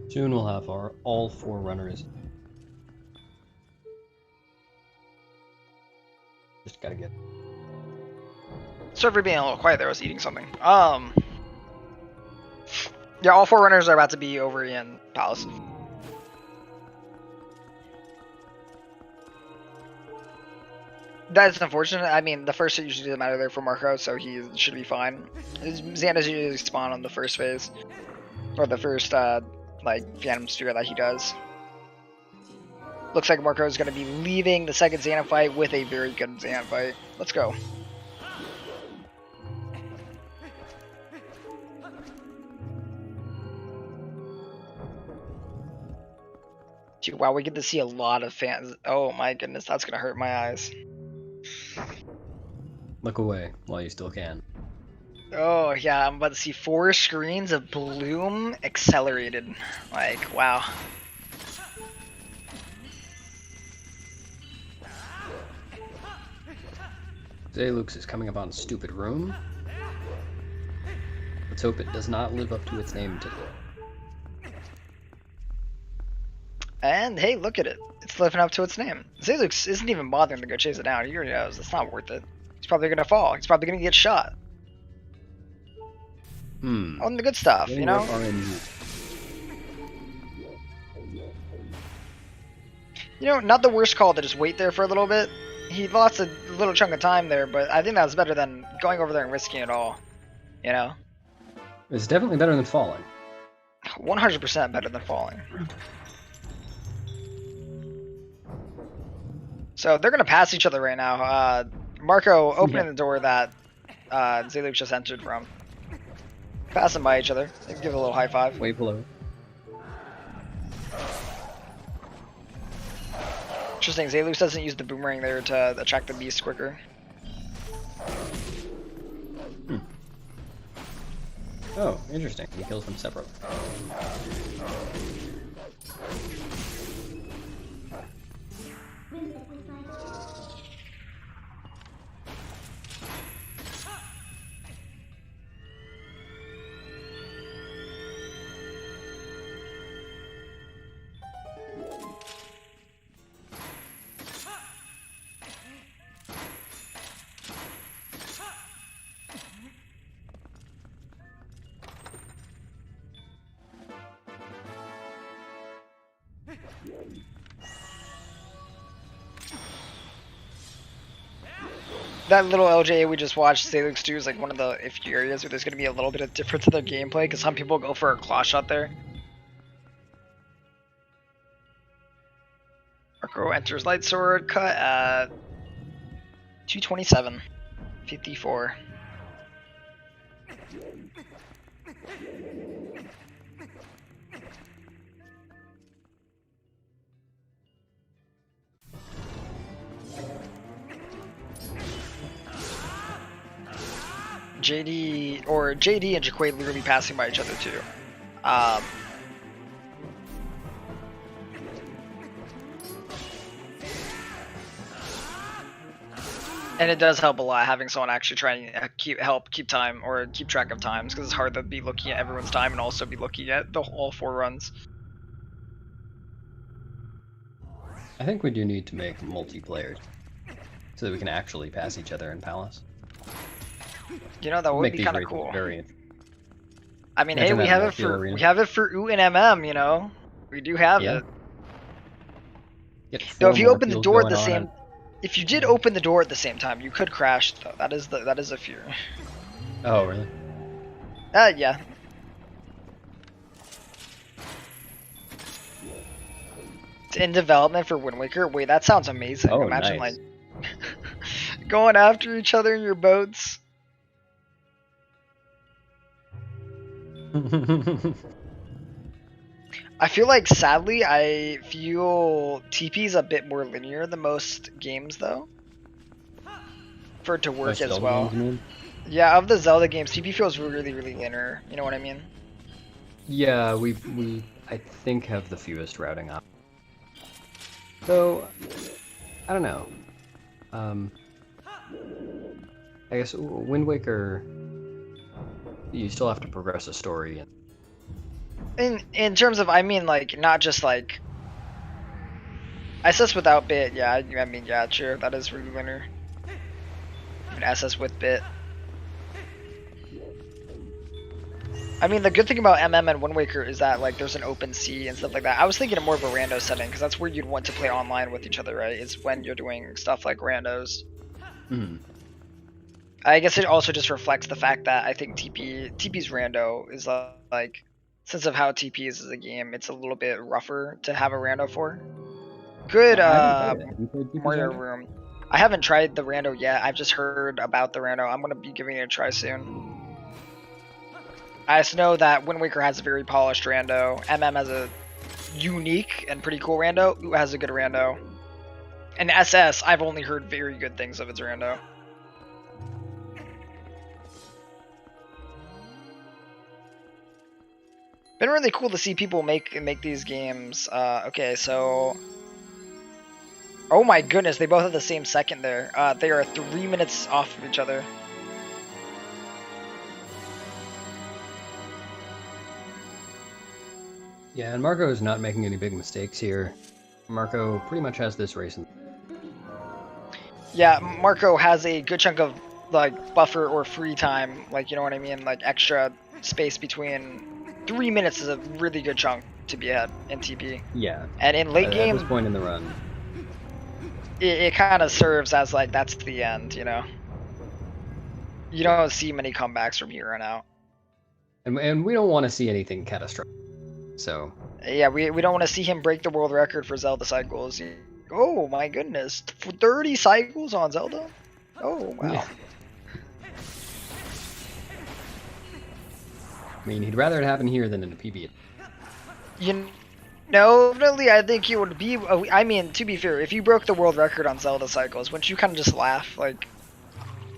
Soon we'll have all 4 runners. Just gotta get. Sorry for being a little quiet there. I was eating something. Yeah, all 4 runners are about to be over in Palace. That is unfortunate. I mean, the first hit usually doesn't matter there for Marco, so he should be fine. Xanda's usually spawn on the first phase, or the first like Phantom Sphere that he does. Looks like Marco is going to be leaving the second Xana fight with a very good Xana fight. Let's go. Dude, wow, we get to see a lot of fans. Oh my goodness, that's going to hurt my eyes. Look away while you still can. Oh yeah, I'm about to see 4 screens of Bloom accelerated. Like, wow. Zelux is coming up on Stupid Room. Let's hope it does not live up to its name today. And hey, look at it. It's living up to its name. Zelux isn't even bothering to go chase it down. He already knows it's not worth it. He's probably gonna fall. He's probably gonna get shot. On the good stuff, you know? You know, not the worst call to just wait there for a little bit. He lost a little chunk of time there, but I think that was better than going over there and risking it all. You know? It's definitely better than falling. 100% better than falling. So they're gonna pass each other right now. Marco opening the door that Zelux just entered from. Passing by each other. Give it a little high five. Way below. Interesting, Zelux doesn't use the boomerang there to attract the beast quicker. Oh, interesting. He kills them separately. That little LJA we just watched, Zelux do, is like one of the few areas where there's going to be a little bit of difference in their gameplay, because some people go for a claw shot there. Marco enters Light Sword, cut at 227. 54. JD and Jacquaid are going to be passing by each other too. And it does help a lot having someone actually try and keep time or keep track of times, because it's hard to be looking at everyone's time and also be looking at all 4 runs. I think we do need to make multiplayer so that we can actually pass each other in Palace. You know, that would be kind of cool. I mean, hey, we have it for U and MM. You know, we do have it. No, if you open the door at the same, if you did open the door at the same time, you could crash. Though that is a fear. Oh really? Yeah. It's in development for Wind Waker. Wait, that sounds amazing. Oh, imagine nice. like going after each other in your boats. I feel like, sadly, I feel TP's a bit more linear than most games, though. For it to work as well. Yeah, of the Zelda games, TP feels really, really linear. You know what I mean? Yeah, we I think have the fewest routing options. So, I don't know. I guess Wind Waker, you still have to progress a story. In terms of, I mean, like, not just like SS without bit. Yeah, I mean, yeah, sure, that is really linear. And SS with bit. I mean, the good thing about MM and Wind Waker is that, like, there's an open sea and stuff like that. I was thinking of more of a rando setting, because that's where you'd want to play online with each other, right? Is when you're doing stuff like randos. I guess it also just reflects the fact that I think TP's rando is like, since of how TP is as a game, it's a little bit rougher to have a rando for. Good Mario Room. I haven't tried the rando yet. I've just heard about the rando. I'm gonna be giving it a try soon. I just know that Wind Waker has a very polished rando. MM has a unique and pretty cool rando. Ooh, has a good rando. And SS, I've only heard very good things of its rando. Been really cool to see people make these games. Okay, so... Oh my goodness, they both have the same second there. They are 3 minutes off of each other. Yeah, and Marco is not making any big mistakes here. Marco pretty much has this race. Yeah, Marco has a good chunk of like buffer or free time, like, you know what I mean, like extra space between. 3 minutes is a really good chunk to be ahead in TP. Yeah. And in late game, at this point in the run, it kind of serves as like that's the end, you know. You don't see many comebacks from here on out. And we don't want to see anything catastrophic. So. Yeah, we don't want to see him break the world record for Zelda cycles. Oh my goodness, 30 cycles on Zelda. Oh wow. Yeah. I mean, he'd rather it happen here than in a PB. You know, definitely, I think it would be. I mean, to be fair, if you broke the world record on Zelda cycles, wouldn't you kind of just laugh? Like,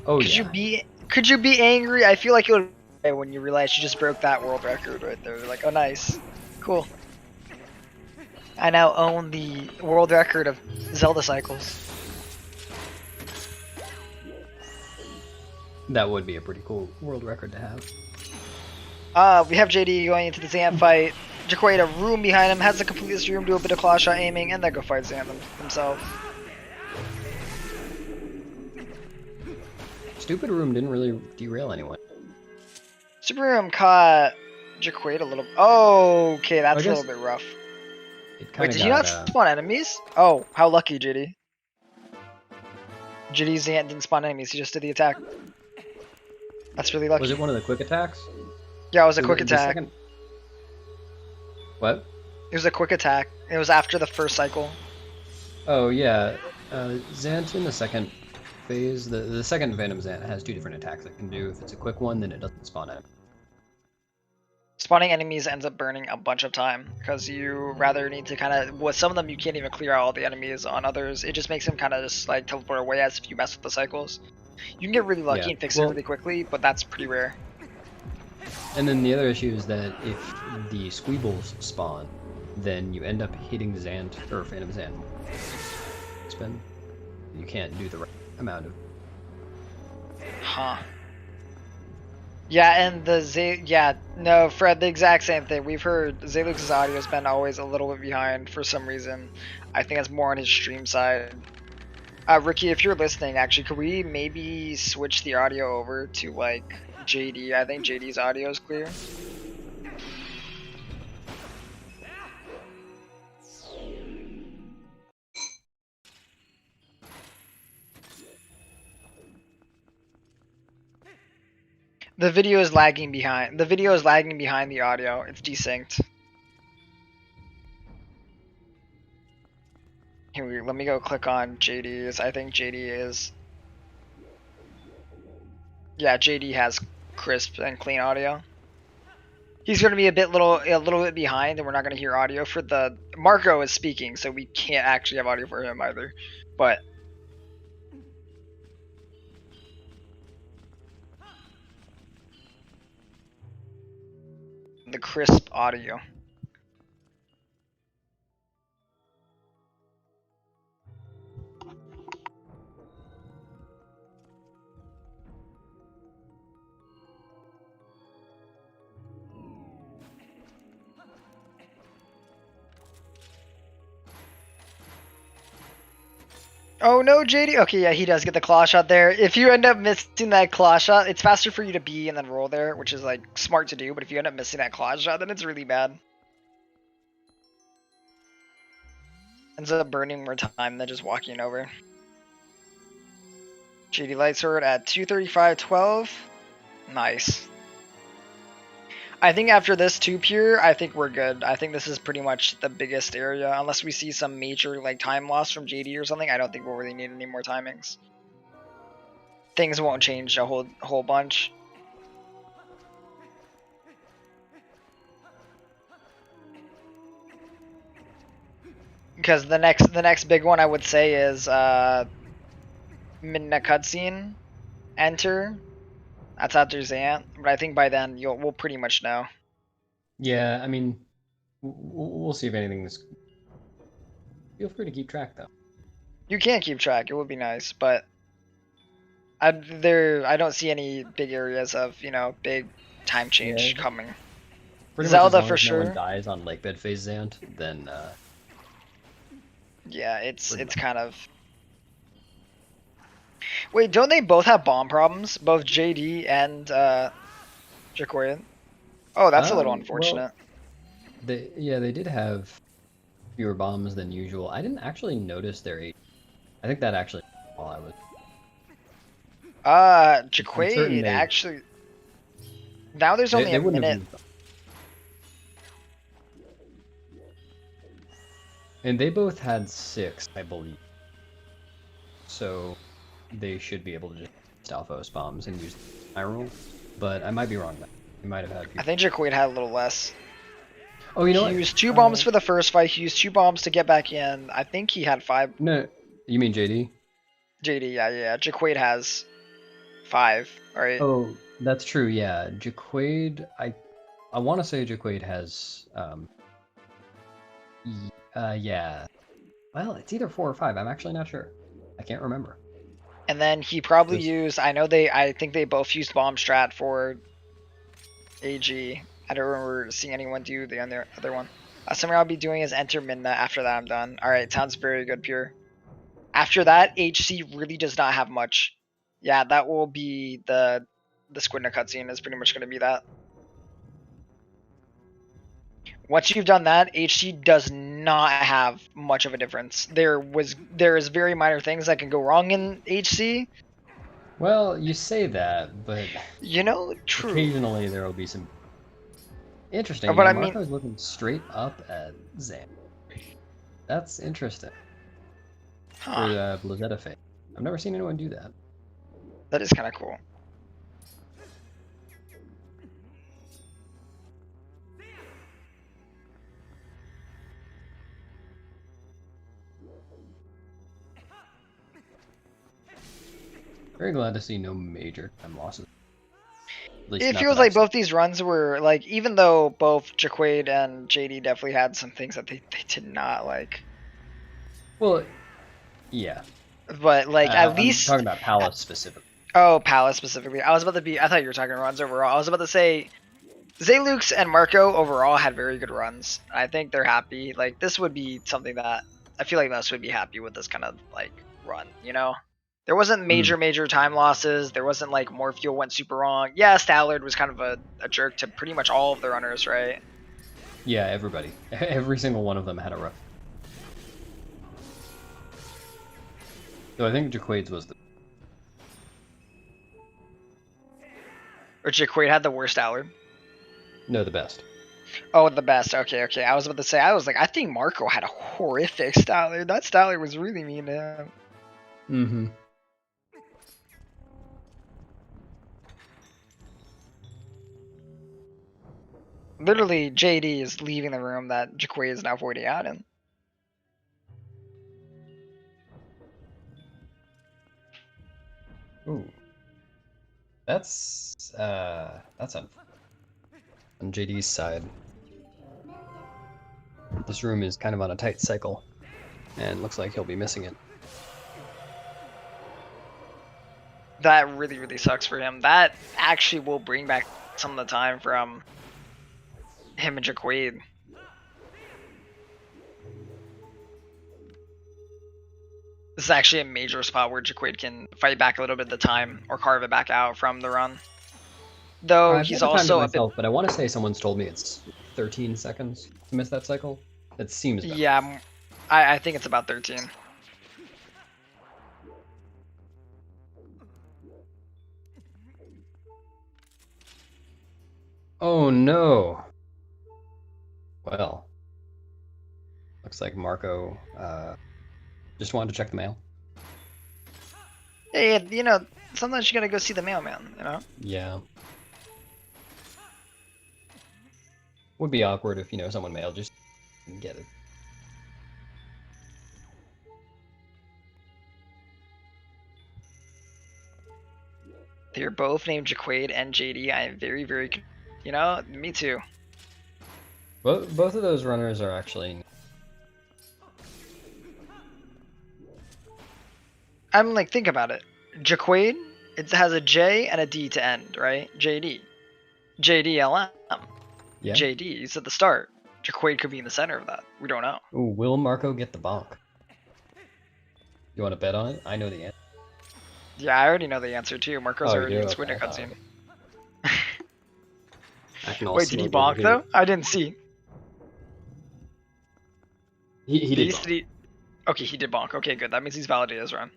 oh, could you be angry? I feel like it would be when you realize you just broke that world record right there. Like, oh, nice, cool. I now own the world record of Zelda cycles. That would be a pretty cool world record to have. We have JD going into the Zant fight. Jacquaid, a room behind him, has to complete this room, do a bit of claw shot aiming, and then go fight Zant himself. Stupid room didn't really derail anyone. Super room caught Jacquaid a little. Oh, okay, that's a little bit rough. Wait, did you not spawn enemies? Oh, how lucky, JD. JD's Zant didn't spawn enemies, he just did the attack. That's really lucky. Was it one of the quick attacks? Yeah, it was a quick attack. What? It was a quick attack. It was after the first cycle. Oh, yeah. Zant in the second phase, the second Venom Zant has 2 different attacks it can do. If it's a quick one, then it doesn't spawn it. Spawning enemies ends up burning a bunch of time, because you rather need to kind of, with some of them you can't even clear out all the enemies. On others, it just makes them kind of just like teleport away as if you mess with the cycles. You can get really lucky and fix it really quickly, but that's pretty rare. And then the other issue is that if the Squeebles spawn, then you end up hitting the Zant, or Phantom Zant. Spin. You can't do the right amount of Huh. Yeah, and no, Fred, the exact same thing. We've heard Zaylux's audio has been always a little bit behind for some reason. I think it's more on his stream side. Ricky, if you're listening, actually, could we maybe switch the audio over to, like, JD? I think JD's audio is clear. The video is lagging behind. The video is lagging behind the audio. It's desynced. Here, let me go click on JD's. I think JD is. Yeah, JD has crisp and clean audio. He's going to be a little bit behind, and we're not going to hear audio for the. Marco is speaking, so we can't actually have audio for him either. But. The crisp audio. Oh no, JD. Okay, yeah, he does get the claw shot there. If you end up missing that claw shot, it's faster for you to be and then roll there, which is like smart to do. But if you end up missing that claw shot, then it's really bad. Ends up burning more time than just walking over. JD Lightsword at 235.12. Nice. I think after this 2 pure, I think we're good. I think this is pretty much the biggest area. Unless we see some major like time loss from JD or something, I don't think we'll really need any more timings. Things won't change a whole bunch. Because the next big one I would say is Midna cutscene, enter. That's after Zant, but I think by then we'll pretty much know. Yeah, I mean, we'll see if anything's. Feel free to keep track though. You can keep track. It would be nice, but I don't see any big areas of big time change coming. Zelda for sure. No one dies on Lake Bed Phase Zant, then. Yeah, it's kind of. Wait, don't they both have bomb problems? Both JD and Jacquaid? Oh, that's a little unfortunate. Well, they did have fewer bombs than usual. I didn't actually notice their age. I think that actually while I was. Jacquaid actually. Now there's only a minute. And they both had 6, I believe. So they should be able to just Stalfos bombs and use my roll. But I might be wrong. He might have had. I think Jacquaid had a little less. Oh, you know what? He used 2 bombs for the first fight. He used 2 bombs to get back in. I think he had 5. No, you mean JD? JD, yeah. Jacquaid has 5. All right. Oh, that's true. Yeah, Jacquaid. I want to say Jacquaid has. Yeah. Well, it's either 4 or 5. I'm actually not sure. I can't remember. And then he probably used. I think they both used bomb strat for AG. I don't remember seeing anyone do the other one. Something I'll be doing is enter Midna. After that, I'm done. All right, sounds very good, Pure. After that, HC really does not have much. Yeah, that will be the Squidna cutscene is pretty much going to be that. Once you've done that, HC does not have much of a difference. There is very minor things that can go wrong in HC. Well, you say that, but true. Occasionally there will be some interesting. But Marco's looking straight up at Zan. That's interesting. For Blizzetta Fate. I've never seen anyone do that. That is kind of cool. Very glad to see no major time losses. It feels like both these runs were like, even though both Jacquaid and JD definitely had some things that they did not like. Well, yeah. But like at least I'm talking about Palace specifically. Oh, Palace specifically. I thought you were talking runs overall. I was about to say Zelux and Marco overall had very good runs. I think they're happy. Like, this would be something that I feel like most would be happy with this kind of like run, you know? There wasn't major time losses. There wasn't like more fuel went super wrong. Yeah, Stallard was kind of a jerk to pretty much all of the runners, right? Yeah, everybody. Every single one of them had a rough. So I think Jacquaid's was the... Or Jacquaid had the worst Stallard. No, the best. Oh, the best. Okay. I was about to say, I think Marco had a horrific Stallard. That Stallard was really mean to him. Mm-hmm. Literally, JD is leaving the room that Jacquaid is now voiding out in. Ooh. That's on JD's side. This room is kind of on a tight cycle, and looks like he'll be missing it. That really sucks for him. That actually will bring back some of the time from him and Jacquaid. This is actually a major spot where Jacquaid can fight back a little bit of the time or carve it back out from the run. Though he's also a bit... but I want to say someone's told me it's 13 seconds to miss that cycle. That seems better. Yeah, I think it's about 13. Oh no. Well, looks like Marco just wanted to check the mail. Hey, you know, sometimes you gotta go see the mailman, you know? Yeah. Would be awkward if, someone mailed just didn't get it. They're both named Jacquaid and JD. I am very, you know, me too. Both of those runners are actually... I'm like, think about it. Jacquaid, it has a J and a D to end, right? JD. JDLM. Yeah. JD is at the start. Jacquaid could be in the center of that. We don't know. Ooh, will Marco get the bonk? You want to bet on it? I know the answer. Yeah, I already know the answer too. Marco's already in Squidner cutscene. Wait, did he bonk though? I didn't see. He did bonk. Okay, he did bonk. Okay, good. That means he's validated his run.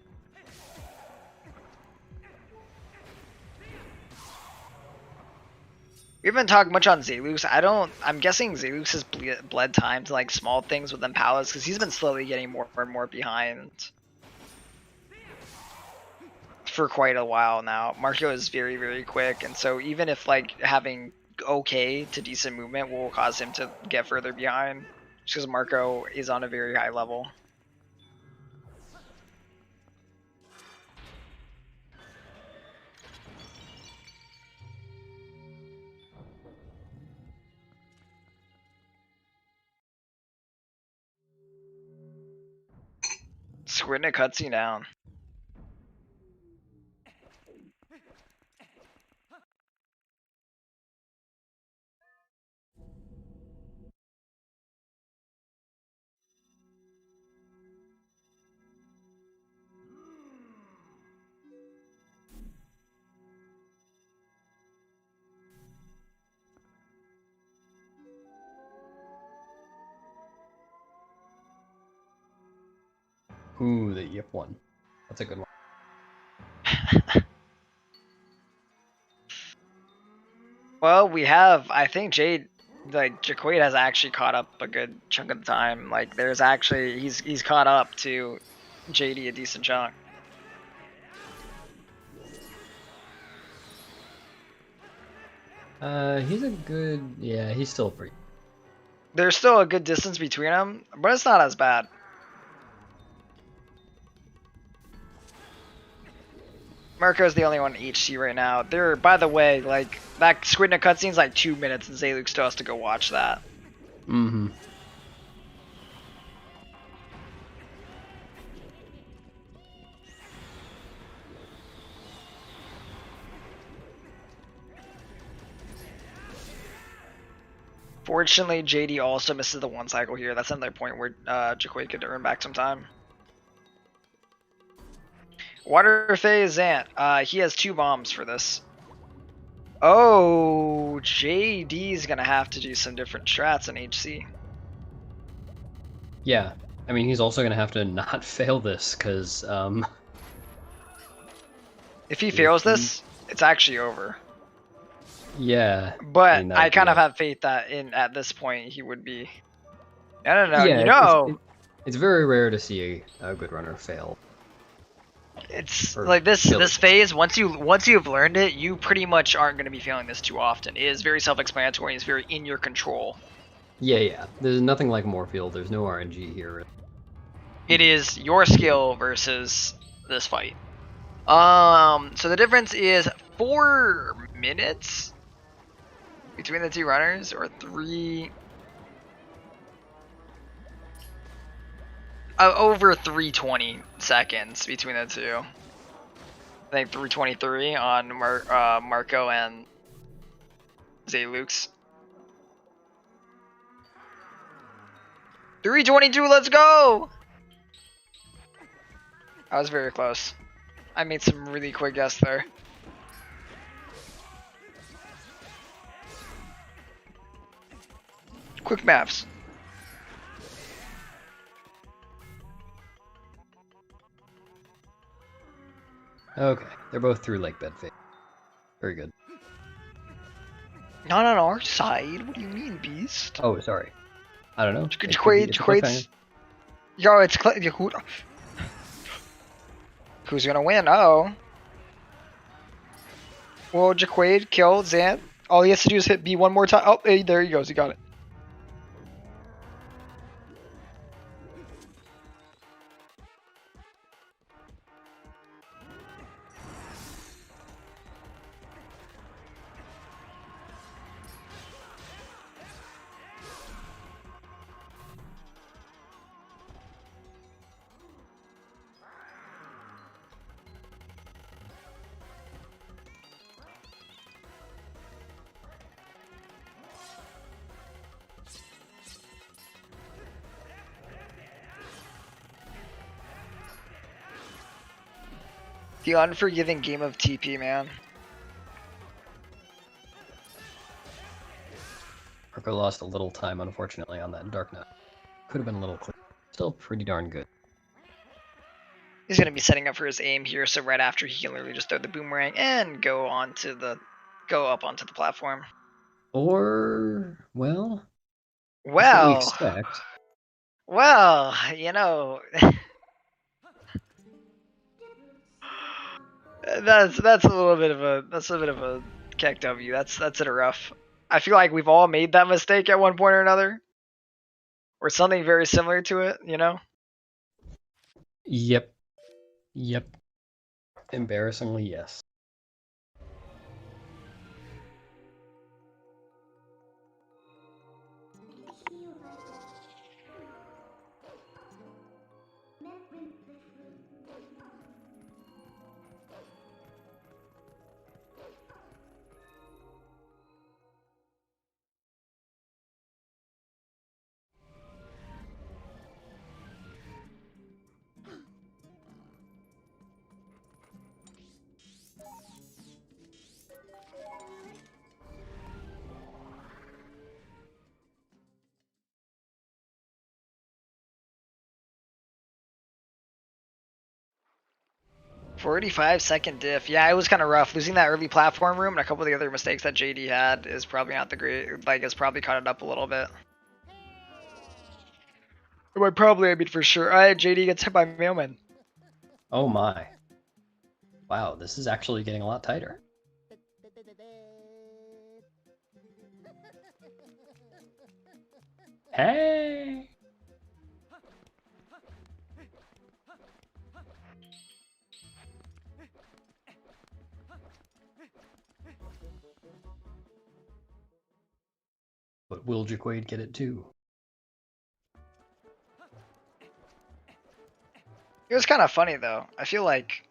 We haven't talked much on Zelux. I'm guessing Zelux has bled time to like small things within Palace because he's been slowly getting more and more behind for quite a while now. Marco is very quick, and so even if like having okay to decent movement will cause him to get further behind, just because Marco is on a very high level. Squiding a cutscene down. Ooh, the yip one. That's a good one. Well, we have, I think Jacquaid has actually caught up a good chunk of the time. Like, there's actually, he's caught up to JD a decent chunk. He's a good, yeah, he's still pretty. There's still a good distance between them, but it's not as bad. Marco's the only one in HC right now. There, by the way, like, that Squidna cutscene's like 2 minutes, and Zelux still has to go watch that. Mm-hmm. Fortunately, JD also misses the 1 cycle here. That's another point where Jacquaid could earn back some time. Water phase Zant. He has 2 bombs for this. Oh, JD's gonna have to do some different strats in HC. Yeah, I mean, he's also gonna have to not fail this, because, If he fails this, it's actually over. Yeah. But mean, I kind of have faith that at this point he would be. I don't know. Yeah, You know, it's very rare to see a good runner fail. it's Or like this kill this it. phase. Once you've learned it, you pretty much aren't going to be failing this too often. It is very self-explanatory. It's very in your control. Yeah. There's nothing like Morpheal. There's no RNG here. It is your skill versus this fight. So the difference is 4 minutes between the 2 runners, or 3. Over 320 seconds between the 2. I think 323 on Marco and Zalux. 322, let's go! I was very close. I made some really quick guess there. Quick maps. Okay, they're both through Lake Bed phase. Very good. Not on our side. What do you mean, Beast? Oh, sorry. I don't know. Jacquaid's. Yo, it's who's gonna win? Oh. Well, Jacquaid killed Zant. All he has to do is hit B 1 more time. Oh, hey, there he goes. He got it. The unforgiving game of TP, man. Marco lost a little time, unfortunately, on that Dark Knight. Could have been a little clear. Still pretty darn good. He's gonna be setting up for his aim here, so right after he can literally just throw the boomerang and go up onto the platform. Or, well, that's what we Well, expect. well, you know, that's a little bit of a keck W. That's a rough. I feel like we've all made that mistake at one point or another, or something very similar to it. You know. Yep. Embarrassingly, yes. "45-second diff." Yeah, it was kind of rough. Losing that early platform room and a couple of the other mistakes that JD had is probably not the great. Like, it's probably caught it up a little bit. Or probably, I mean, for sure. JD gets hit by Mailman. Oh my. Wow, this is actually getting a lot tighter. Hey! But will Jacquaid get it too? It was kind of funny though. I feel like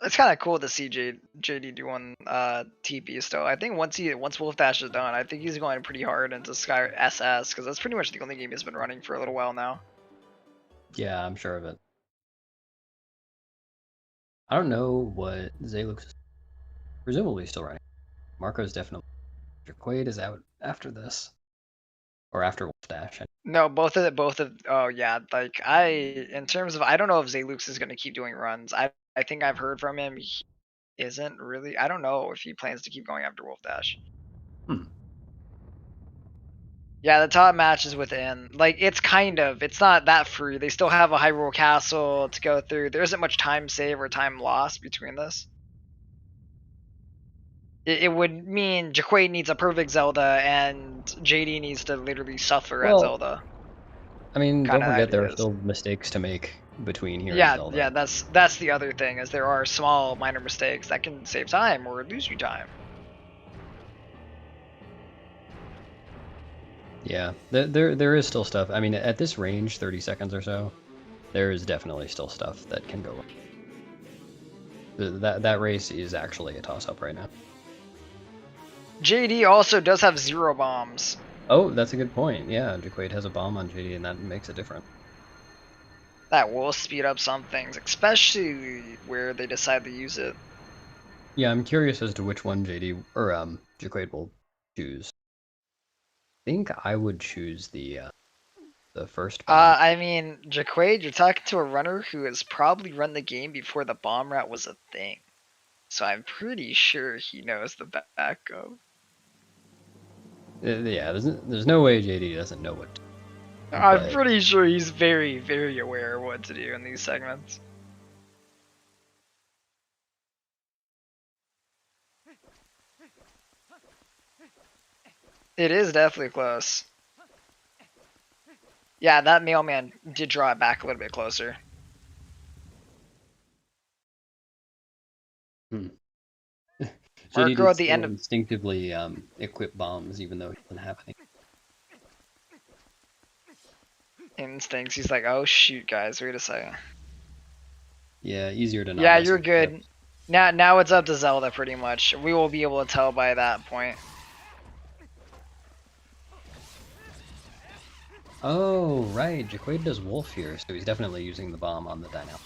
It's kind of cool to see JD doing TP still. I think once Wolfdash is done, I think he's going pretty hard into Sky SS because that's pretty much the only game he's been running for a little while now. Yeah, I'm sure of it. I don't know what Zalux is presumably still running. Marco's definitely. Jacquaid is out after this. Or after Wolfdash. No, both of oh yeah, like in terms of I don't know if Zalux is gonna keep doing runs. I think I've heard from him he isn't really. I don't know if he plans to keep going after Wolfdash. Yeah, the top match is within. Like it's not that free. They still have a Hyrule Castle to go through. There isn't much time save or time lost between this. It would mean Jacquaid needs a perfect Zelda and JD needs to literally suffer at Zelda. I mean, Kinda don't forget there are ideas. still mistakes to make between here Yeah, and Zelda. yeah, that's the other thing is there are small minor mistakes that can save time or lose you time. Yeah, there is still stuff. I mean, at this range, 30 seconds or so, there is definitely still stuff that can go wrong. That race is actually a toss-up right now. JD also does have 0 bombs. Oh, that's a good point. Yeah, Jacquaid has a bomb on JD, and that makes it different. That will speed up some things, especially where they decide to use it. Yeah, I'm curious as to which one JD or Jacquaid will choose. I think I would choose the first bomb. I mean, Jacquaid, you're talking to a runner who has probably run the game before the bomb route was a thing. So I'm pretty sure he knows the back go. Yeah, there's no way JD doesn't know what to do. I'm pretty sure he's very, very aware of what to do in these segments. It is definitely close. Yeah, that mailman did draw it back a little bit closer. JD at the end of instinctively equip bombs even though he doesn't have any. instincts, he's like, oh shoot, guys, wait a second. Yeah, easier to not. Yeah, you're good. Now it's up to Zelda pretty much. We will be able to tell by that point. Oh, right. Jacquaid does Wolf here, so he's definitely using the bomb on the dino.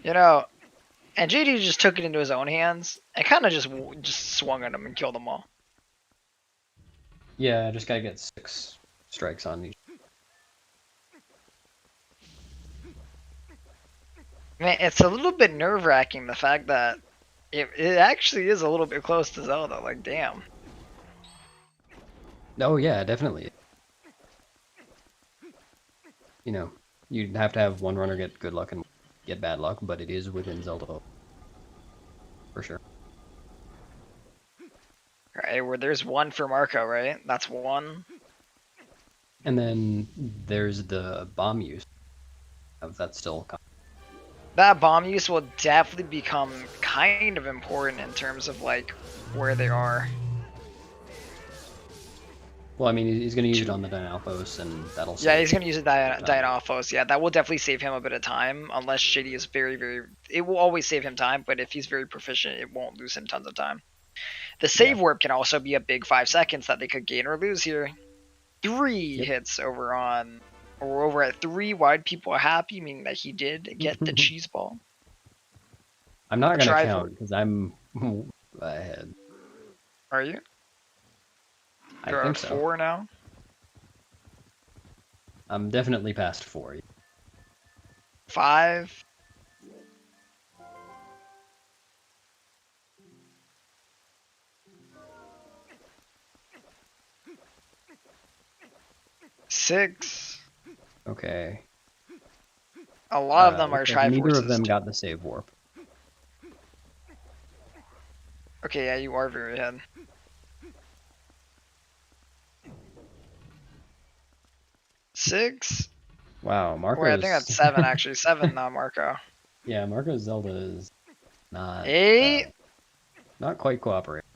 You know, and JD just took it into his own hands and kind of just swung at him and killed them all. Yeah, I just gotta get 6 strikes on each. Man, it's a little bit nerve-wracking the fact that it actually is a little bit close to Zelda. Like, damn. Oh yeah, definitely. You know, you'd have to have one runner get good luck and get bad luck, but it is within Zelda. For sure. Right, where there's 1 for Marco, right? That's 1. And then there's the bomb use. That's still. That bomb use will definitely become kind of important in terms of like where they are. Well, I mean, he's going to use it on the Dynalphos, and that'll. Yeah, he's going to use it Dynalphos. Yeah, that will definitely save him a bit of time. Unless JD is very, very. It will always save him time, but if he's very proficient, it won't lose him tons of time. The save warp can also be a big 5 seconds that they could gain or lose here. 3 hits over on. Or over at 3, wide people are happy, meaning that he did get the cheese ball. I'm not going to count because I'm ahead. Are you? You're at 4 now? I'm definitely past 4. 5. Six. Okay. A lot of them are Triforces. Neither of them got the save warp. Okay, yeah, you are very ahead. 6. Wow, Marco. Wait, I think that's 7 actually. 7 now, Marco. Yeah, Marco's Zelda is not. 8. Not quite cooperating.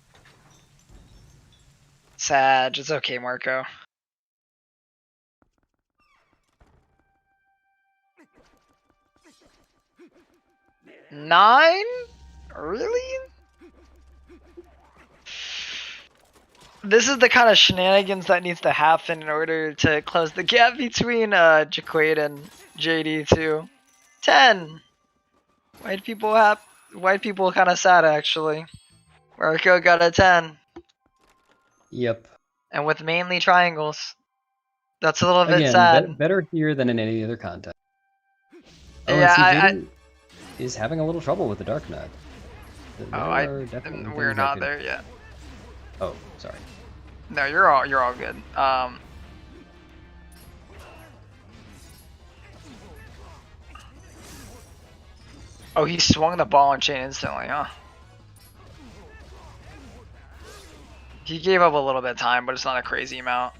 Sad. It's okay, Marco. 9? Really? This is the kind of shenanigans that needs to happen in order to close the gap between Jacquaid and JD too. 10. White people kind of sad actually. Marco got a 10. Yep. And with mainly triangles. That's a little bit Again, sad. better here than in any other contest. Oh, Yeah, and CJ is having a little trouble with the Dark Knight. We're not there yet. Oh, sorry. No, you're all good. Oh, he swung the ball and chain instantly, huh? He gave up a little bit of time, but it's not a crazy amount.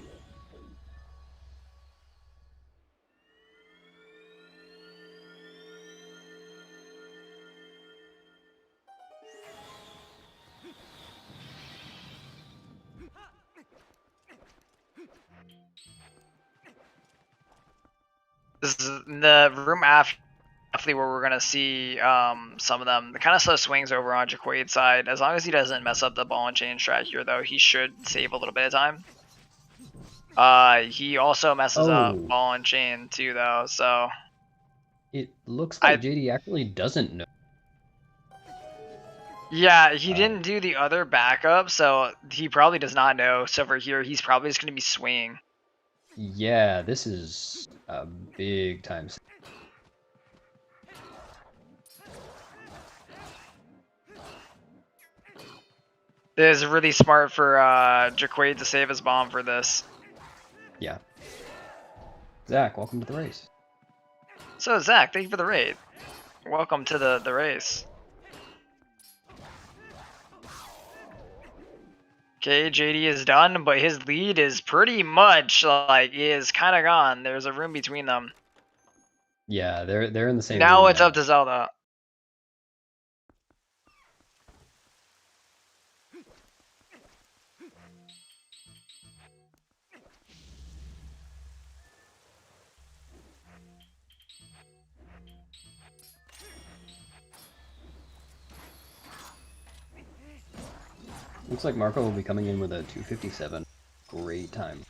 This is the room after where we're gonna see some of them. The kind of slow swings over on Jacquaid's side. As long as he doesn't mess up the ball and chain strat here, though, he should save a little bit of time. He also messes up ball and chain too, though. So it looks like JD actually doesn't know. Yeah, he didn't do the other backup, so he probably does not know. So over here, he's probably just gonna be swinging. Yeah, this is a big time. This is really smart for Jacquaid to save his bomb for this. Yeah. Zach, welcome to the race. So Zach, thank you for the raid. Welcome to the race. Okay, JD is done, but his lead is pretty much like is kind of gone. There's a room between them. Yeah, they're in the same. Now it's up to Zelda. Looks like Marco will be coming in with a 257. Great time.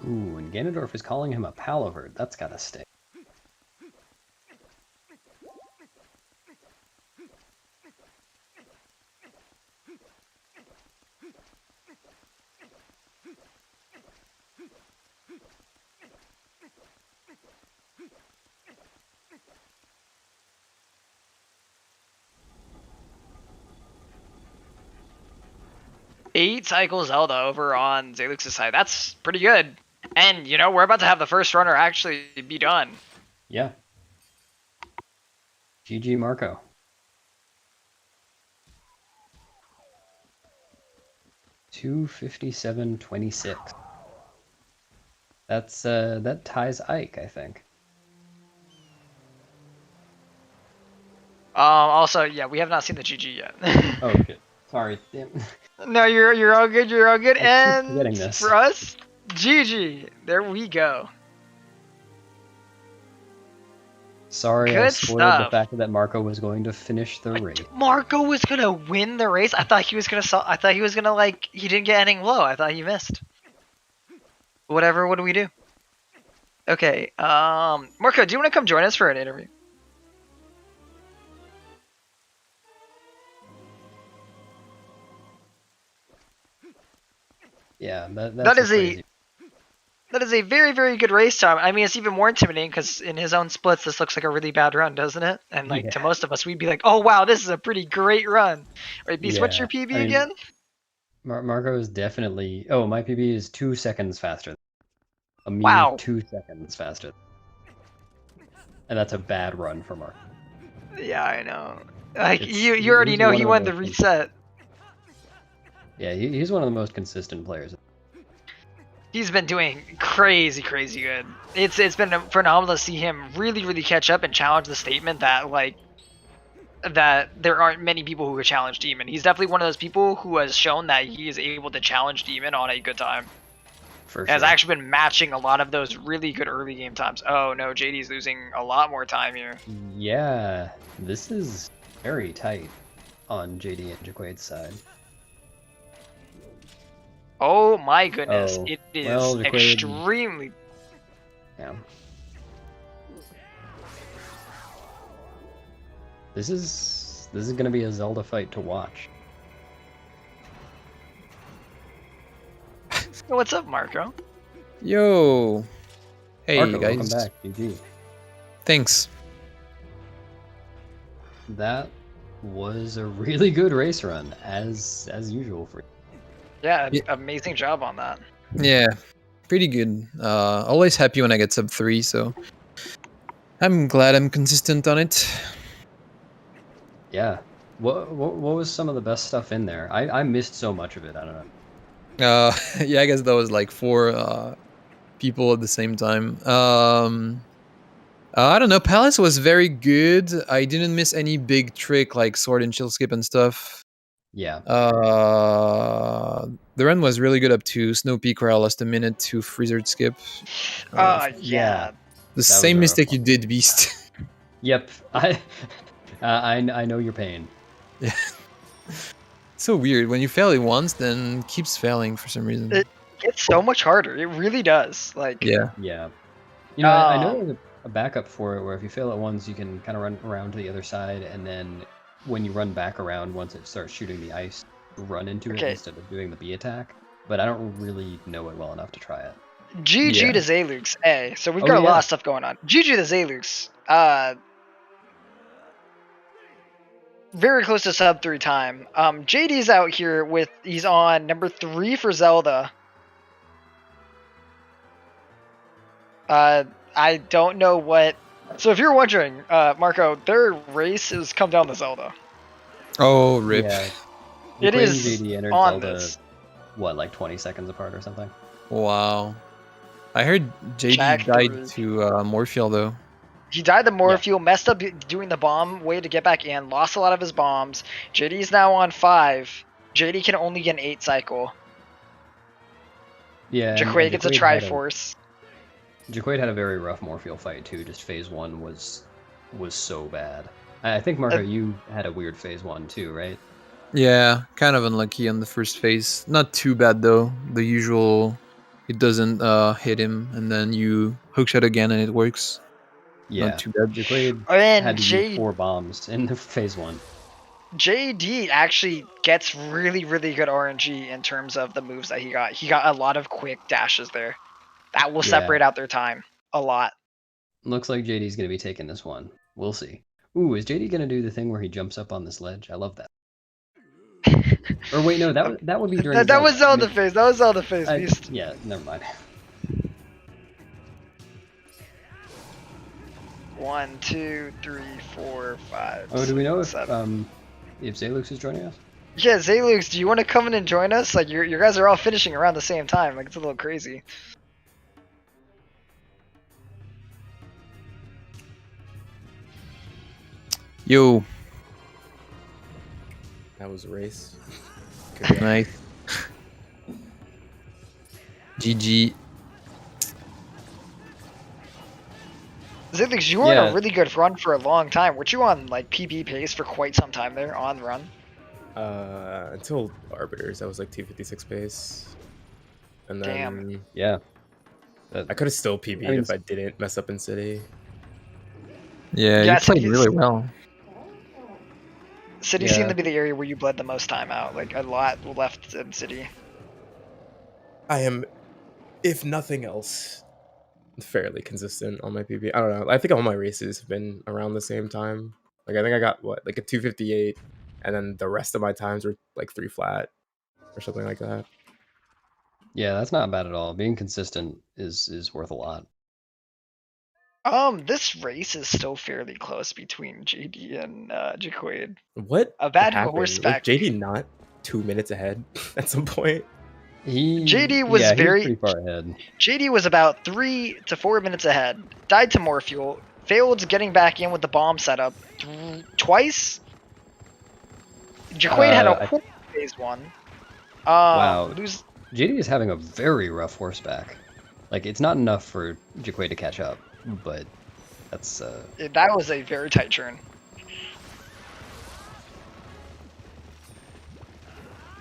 Ooh, and Ganondorf is calling him a palavert. That's gotta stay. Eight cycles Zelda over on Zalux's side. That's pretty good. And, you know, we're about to have the first runner actually be done. Yeah. GG Marco. $257.26. That's that ties Ike, I think. Also, yeah, we have not seen the GG yet. Oh, good. Sorry. Damn. No, you're all good. You're all good. I keep And forgetting this. for us, GG. There we go. Sorry, Good I spoiled stuff. the fact that Marco was going to finish the race. Marco was gonna win the race. I thought he was gonna like. He didn't get ending low. I thought he missed. Whatever. What do we do? Okay. Marco, do you want to come join us for an interview? Yeah, that's That is crazy. That is a very, very good race time. I mean, it's even more intimidating because in his own splits, this looks like a really bad run, doesn't it? And like to most of us, we'd be like, "Oh wow, this is a pretty great run." Wait, Beast, what's your PB again? Marco is definitely. Oh, my PB is 2 seconds faster. A mere Wow. 2 seconds faster. And that's a bad run for Marco. Yeah, I know. Like you already know he won the reset. Yeah, he's one of the most consistent players. He's been doing crazy, crazy good. It's been phenomenal to see him really, really catch up and challenge the statement that like that there aren't many people who could challenge Demon. He's definitely one of those people who has shown that he is able to challenge Demon on a good time. For Has sure. actually been matching a lot of those really good early game times. Oh no, JD's losing a lot more time here. Yeah, this is very tight on JD and Jacquaid's side. Oh my goodness, Oh, it is well, Jacquaid- extremely. Yeah. This is gonna be a Zelda fight to watch. What's up, Marco? Yo. Hey, Marco, guys. welcome back. GG. Thanks. That was a really good race run, as usual for you. Yeah, Yeah. amazing job on that. Yeah, pretty good. Always happy when I get sub 3, so I'm glad I'm consistent on it. Yeah. What was some of the best stuff in there? I missed so much of it. I don't know. Yeah, I guess that was like 4 people at the same time. I don't know. Palace was very good. I didn't miss any big trick like sword and shield skip and stuff. Yeah. The run was really good up to Snow Peak where I lost a minute to Freezer skip. Yeah. yeah. The was same a rough mistake you one. did, Beast. Yep. I know your pain. Yeah. So weird. When you fail it once, then it keeps failing for some reason. It gets so much harder. It really does. Like, Yeah. Yeah. You know, I know there's a backup for it where if you fail it once, you can kind of run around to the other side, and then when you run back around, once it starts shooting the ice, run into it Okay. instead of doing the B attack. But I don't really know it well enough to try it. GG Yeah. to Zalux. A. So we've Oh, got a lot yeah. of stuff going on. GG to Zalux. Very close to sub 3 time. JD's out here with, he's on number 3 for Zelda. I don't know what. So if you're wondering, Marco, their race has come down to Zelda. Oh, rip. Yeah. It Jacquaid is and JD entered on Zelda, this. what, like 20 seconds apart or something? Wow. I heard JD Jack died three. to Morpheal though. He died the Morpheal, messed up doing the bomb way to get back in, lost a lot of his bombs. JD's now on 5. JD can only get an 8 cycle. Yeah. and Jacquaid gets a Jacquaid had Triforce. Jacquaid had a very rough Morpheal fight too. Just phase 1 was so bad. I think Marco, you had a weird phase 1 too, right? Yeah, kind of unlucky on the first phase. Not too bad though. The usual, it doesn't hit him, and then you hookshot again and it works. Yeah. Not too bad. Jacquaid And had to use 4 bombs in the phase 1. JD actually gets really, really good RNG in terms of the moves that he got. He got a lot of quick dashes there. That will Yeah. separate out their time a lot. Looks like JD's gonna be taking this one. We'll see. Ooh, is JD gonna do the thing where he jumps up on this ledge? I love that. Or wait, no, that would be during. That was Zelda I mean, phase. That was Zelda phase. I- Beast. yeah, never mind. 1, 2, 3, 4, 5. Oh, do we know if 7. Zalux is joining us? Yeah, Zalux, do you want to come in and join us? Like, you guys are all finishing around the same time. Like, it's a little crazy. Yo, That was a race. nice. GG. Zalux, you were on Yeah. a really good run for a long time. Weren't you on, like, PB pace for quite some time there on run? Until Arbiters, I was like 256 pace. And then Damn. Yeah. I could have still PB'd I mean, if I didn't mess up in City. Yeah, Yeah, you played City's- really well. City Yeah. seemed to be the area where you bled the most time out. Like, a lot left in City. I am, if nothing else, fairly consistent on my PB. I don't know. I think all my races have been around the same time. Like I think I got what, like a 258, and then the rest of my times were like 3 flat or something like that. Yeah, that's not bad at all. Being consistent is worth a lot. This race is still fairly close between JD and Jacquaid. What A bad happened? Was horseback. JD not 2 minutes ahead at some point? JD was yeah, very- he was pretty far ahead. JD was about 3 to 4 minutes ahead. Died to more fuel. Failed getting back in with the bomb setup twice. Jacquaid had a I- horrible phase 1. Wow. Lose. JD is having a very rough horseback. Like, it's not enough for Jacquaid to catch up, but that's That was a very tight turn.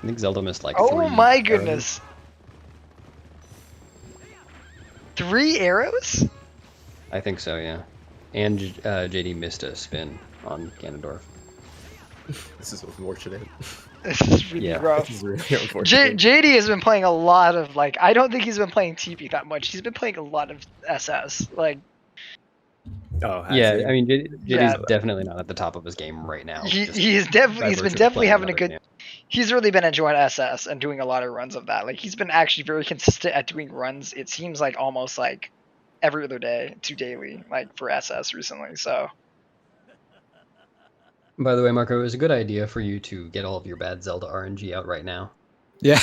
I think Zelda missed like Oh 3 my arrows. goodness. 3 arrows? I think so, yeah. And JD missed a spin on Ganondorf. This is unfortunate. This is really Yeah. rough. This is really unfortunate. JD has been playing a lot of, like, I don't think he's been playing TP that much. He's been playing a lot of SS. Like, Oh, has Yeah, he? I mean, JD's Yeah. definitely not at the top of his game right now. just he's by been virtue of definitely playing having a another good. game. He's really been enjoying SS and doing a lot of runs of that. Like, he's been actually very consistent at doing runs. It seems like almost like every other day to daily, like for SS recently. So By the way, Marco, it was a good idea for you to get all of your bad Zelda RNG out right now. Yeah,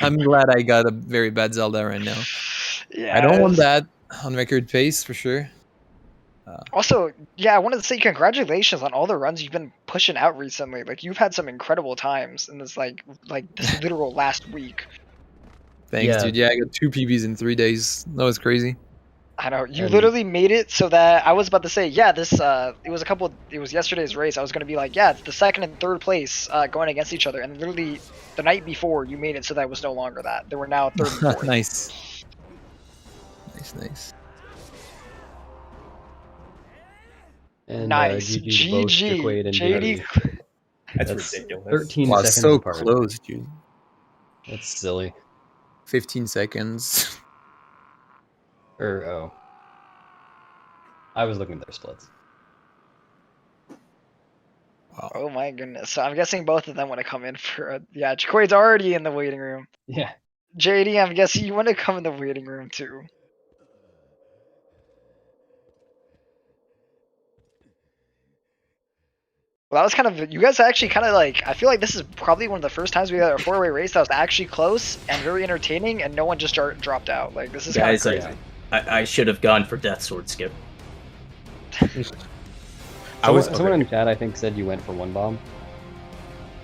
I'm glad I got a very bad Zelda right now. yeah, I don't want it's- that on record pace for sure. Also, yeah, I wanted to say congratulations on all the runs you've been pushing out recently. Like, you've had some incredible times in this like this literal last week. Yeah. Thanks, dude. Yeah, I got 2 PBs in 3 days. That was crazy. I know you And- literally made it so that I was about to say, yeah, this it was yesterday's race. I was gonna be like, yeah, it's the second and third place going against each other, and literally the night before you made it so that it was no longer that. They were now third and fourth. Nice. Nice. And, Nice. GG to both GG. Jacquaid and JD. JD. That's ridiculous. 13 Wow, seconds so apart. close, dude. That's silly. 15 seconds. Oh. I was looking at their splits. Wow. Oh my goodness. So I'm guessing both of them want to come in for yeah, Jacquaid's already in the waiting room. Yeah. JD, I'm guessing you want to come in the waiting room too. Well, that was kind of, you guys actually kind of like, I feel like this is probably one of the first times we had a 4-way race that was actually close and very entertaining, and no one just dropped out. Like, this is kind of Guys, crazy. I should have gone for Death Sword Skip. Someone in the chat, I think, said you went for 1 bomb.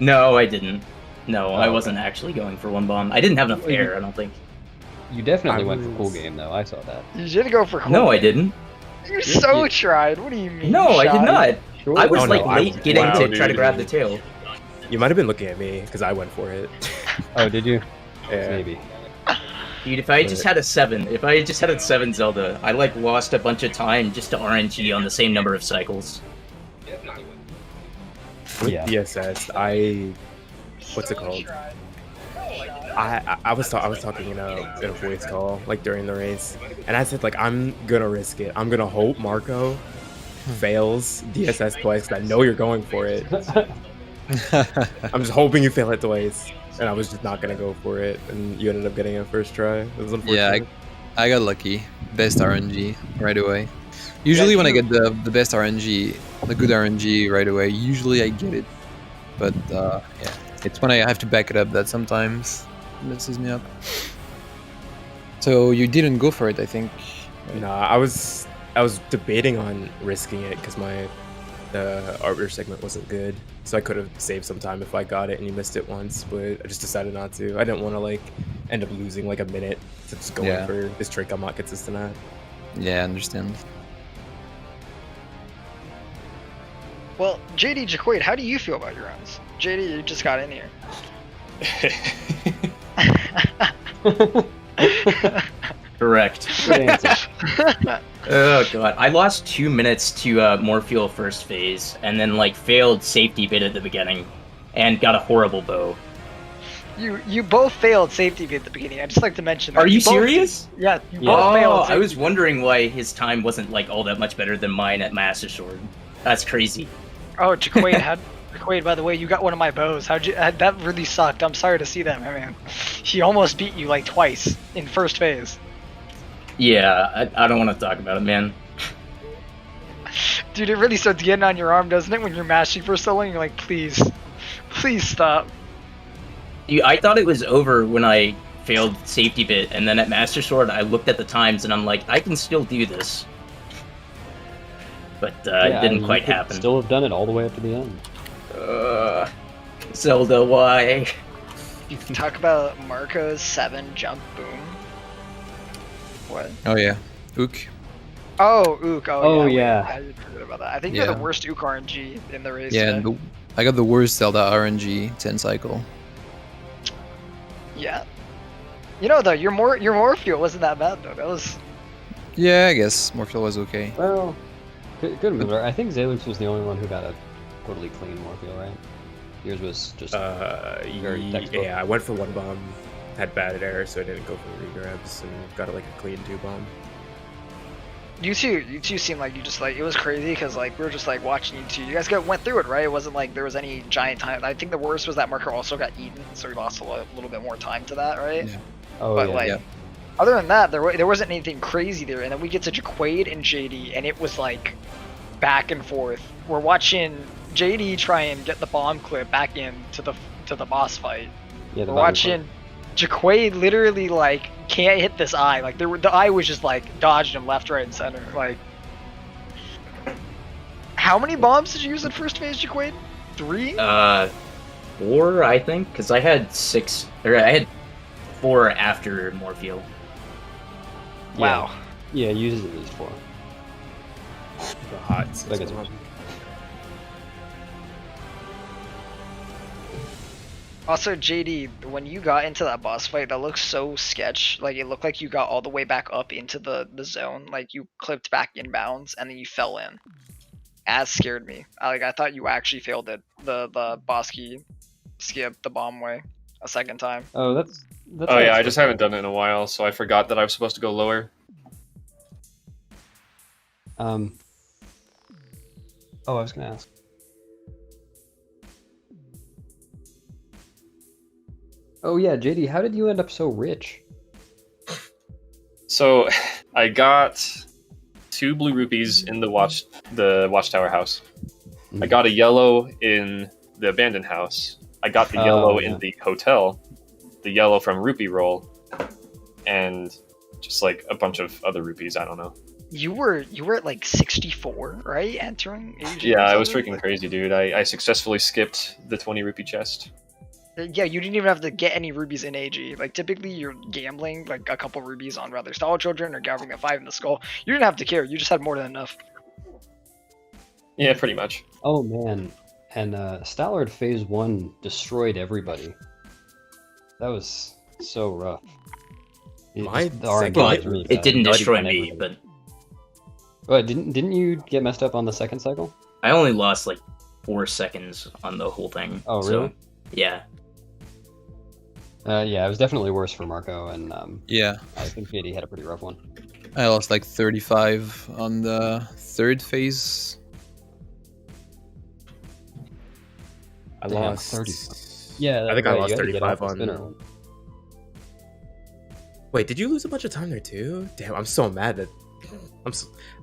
No, I didn't. No, I Oh, wasn't actually going for 1 bomb. I didn't have enough air, I don't think. You definitely I went for cool was- game, though. I saw that. You did go for cool. No, I didn't. You so tried. What do you mean? No, I did shy? not. Sure. I was Oh, like no, late getting wow, to try to dude. grab the tail. You might have been looking at me because I went for it. Oh, did you? Yeah. Maybe. Dude, if I just had a 7, if I just had a 7 Zelda, I like lost a bunch of time just to RNG on the same number of cycles. With Yeah. DSS, what's it called? I was talking in a voice call like during the race, and I said like I'm gonna risk it. I'm gonna hope Marco fails DSS twice. 'Cause I know you're going for it. I'm just hoping you fail it twice, and I was just not gonna go for it, and you ended up getting a first try. It was unfortunate. Yeah, I got lucky. Best RNG right away. Usually when I get the best RNG, the good RNG right away, usually I get it. But yeah, it's when I have to back it up that sometimes messes me up. So you didn't go for it, I think. Nah, I was debating on risking it because the arbiter segment wasn't good, so I could have saved some time if I got it and you missed it once, but I just decided not to. I didn't want to like end up losing like a minute to just going Yeah. for this trick I'm not consistent at. Yeah, I understand. Well, JD Jacquaid, how do you feel about your runs? JD, you just got in here. Correct. Good answer. Oh god, I lost 2 minutes to Morpheal first phase, and then like failed safety bit at the beginning, and got a horrible bow. You both failed safety bit at the beginning. I'd just like to mention that. Are you both- serious? Yeah, you Yeah. both Oh, failed. I safety was wondering why his time wasn't like all that much better than mine at Master Sword. That's crazy. Oh, Jacquaid, Jacquaid, by the way, you got one of my bows. That really sucked. I'm sorry to see that, my man. He almost beat you like twice in first phase. Yeah, I don't want to talk about it, man. Dude, it really starts getting on your arm, doesn't it, when you're mashing for so long? You're like, please stop. Dude, I thought it was over when I failed safety bit, and then at Master Sword, I looked at the times and I'm like, I can still do this. But it didn't you quite could happen. Still have done it all the way up to the end. Zelda, why? Talk about Marco's 7 jump boom. What? Oh yeah, Ook. Oh, Ook. Oh, wait, yeah. I did forget about that. I think you're the Yeah. worst Ook RNG in the race. Yeah, today. and I got the worst Zelda RNG 10 cycle. Yeah. You know though, your Morpheal wasn't that bad though. That was. Yeah, I guess Morphle was okay. Well, good move. I think Zalux was the only one who got a totally clean Morpheal, right? Yours was just very textbook. Yeah, I went for 1 bomb, had bad air, so I didn't go for regrabs, and got like a clean 2 bomb. You two seem like you just like it was crazy because like we were just like watching you two. You guys went through it, right? It wasn't like there was any giant time. I think the worst was that Marco also got eaten, so we lost a little bit more time to that, right? Yeah. Oh, But yeah. like, yeah. other than that, there wasn't anything crazy there. And then we get to Jacquaid and JD, and it was like back and forth. We're watching JD try and get the bomb clip back into the boss fight. Yeah, the We're bottom watching Jacquaid literally like can't hit this eye. Like the eye was just like dodging him left, right, and center. Like, how many bombs did you use in first phase, Jacquaid? 3? 4, I think, because I had 6, or I had 4 after Morpheal. Wow. Yeah, uses at least 4. The hot I six guess it bomb. was- Also, JD, when you got into that boss fight, that looked so sketch. Like, it looked like you got all the way back up into the zone. Like, you clipped back inbounds, and then you fell in. That scared me. I thought you actually failed it. The boss key skip the bomb way a second time. Oh, that's Oh yeah, I just haven't done it in a while, so I forgot that I was supposed to go lower. Oh, I was gonna ask. Oh yeah, JD, how did you end up so rich? So I got 2 blue rupees in the watchtower house. I got a yellow in the abandoned house. I got the yellow yeah. in the hotel, the yellow from rupee roll, and just like a bunch of other rupees. I don't know. You were at like 64, right? Entering AG. Yeah, it was something? freaking crazy, dude. I successfully skipped the 20 rupee chest. Yeah, you didn't even have to get any rubies in AG. Like, typically you're gambling like a couple rubies on rather Stall Children or gambling a 5 in the skull. You didn't have to care. You just had more than enough. Yeah, pretty much. Oh man, and Stallard Phase 1 destroyed everybody. That was so rough. My The RNG second- was really It bad. didn't Nobody destroy got me, everybody. but Didn't you get messed up on the second cycle? I only lost like 4 seconds on the whole thing. Oh, so, really? yeah. Yeah, it was definitely worse for Marco, and Yeah, I think JD had a pretty rough one. I lost like 35 on the 3rd phase. I Damn, lost 30. Yeah, I think I right, lost you had to get 35 off the on. spinner. Wait, did you lose a bunch of time there too? Damn, I'm so mad that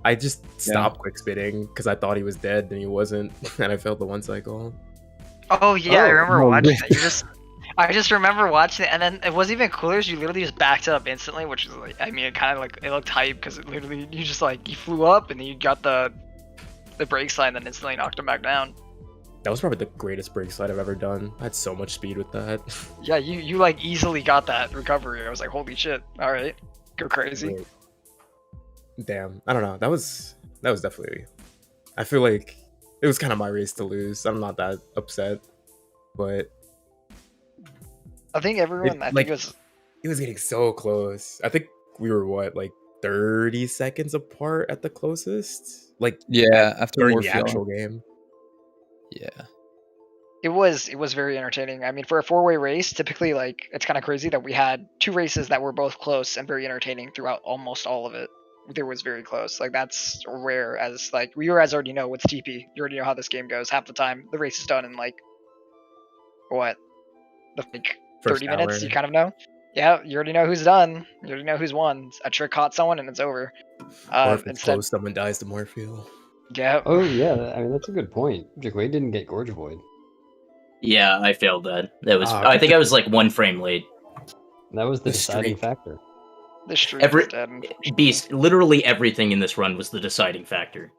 I just stopped quick spitting because I thought he was dead and he wasn't, and I failed the 1 cycle. Oh yeah, I Oh, remember no, watching really? it. I just remember watching it, and then it wasn't even cooler. You literally just backed it up instantly, which is like, I mean, it kind of like it looked hype because it literally you just like you flew up and then you got the brake slide, and then instantly knocked him back down. That was probably the greatest brake slide I've ever done. I had so much speed with that. Yeah, you like easily got that recovery. I was like, holy shit! All right, go crazy. Wait. Damn, I don't know. That was definitely. I feel like it was kind of my race to lose. I'm not that upset, but I think everyone. I think it was. it was getting so close. I think we were what, like 30 seconds apart at the closest. Like Yeah, after during the Morpheal. actual game. Yeah. It was very entertaining. I mean, for a 4-way race, typically like it's kind of crazy that we had 2 races that were both close and very entertaining throughout almost all of it. There was very close. Like that's rare. As like you guys already know with TP, you already know how this game goes. Half the time, the race is done in like what, like First 30 minutes. hour. You kind of know. Yeah, you already know who's done. You already know who's won. A trick caught someone and it's over. Or if it's Instead, close, someone dies to Morpheal. yeah. Oh yeah, I mean that's a good point. Jacquaid didn't get Gorge Void. Yeah, I failed that. That was. Ah, I think I was like 1 frame late. That was the The deciding streak. factor. The streak Every is dead. Beast, literally everything in this run was the deciding factor.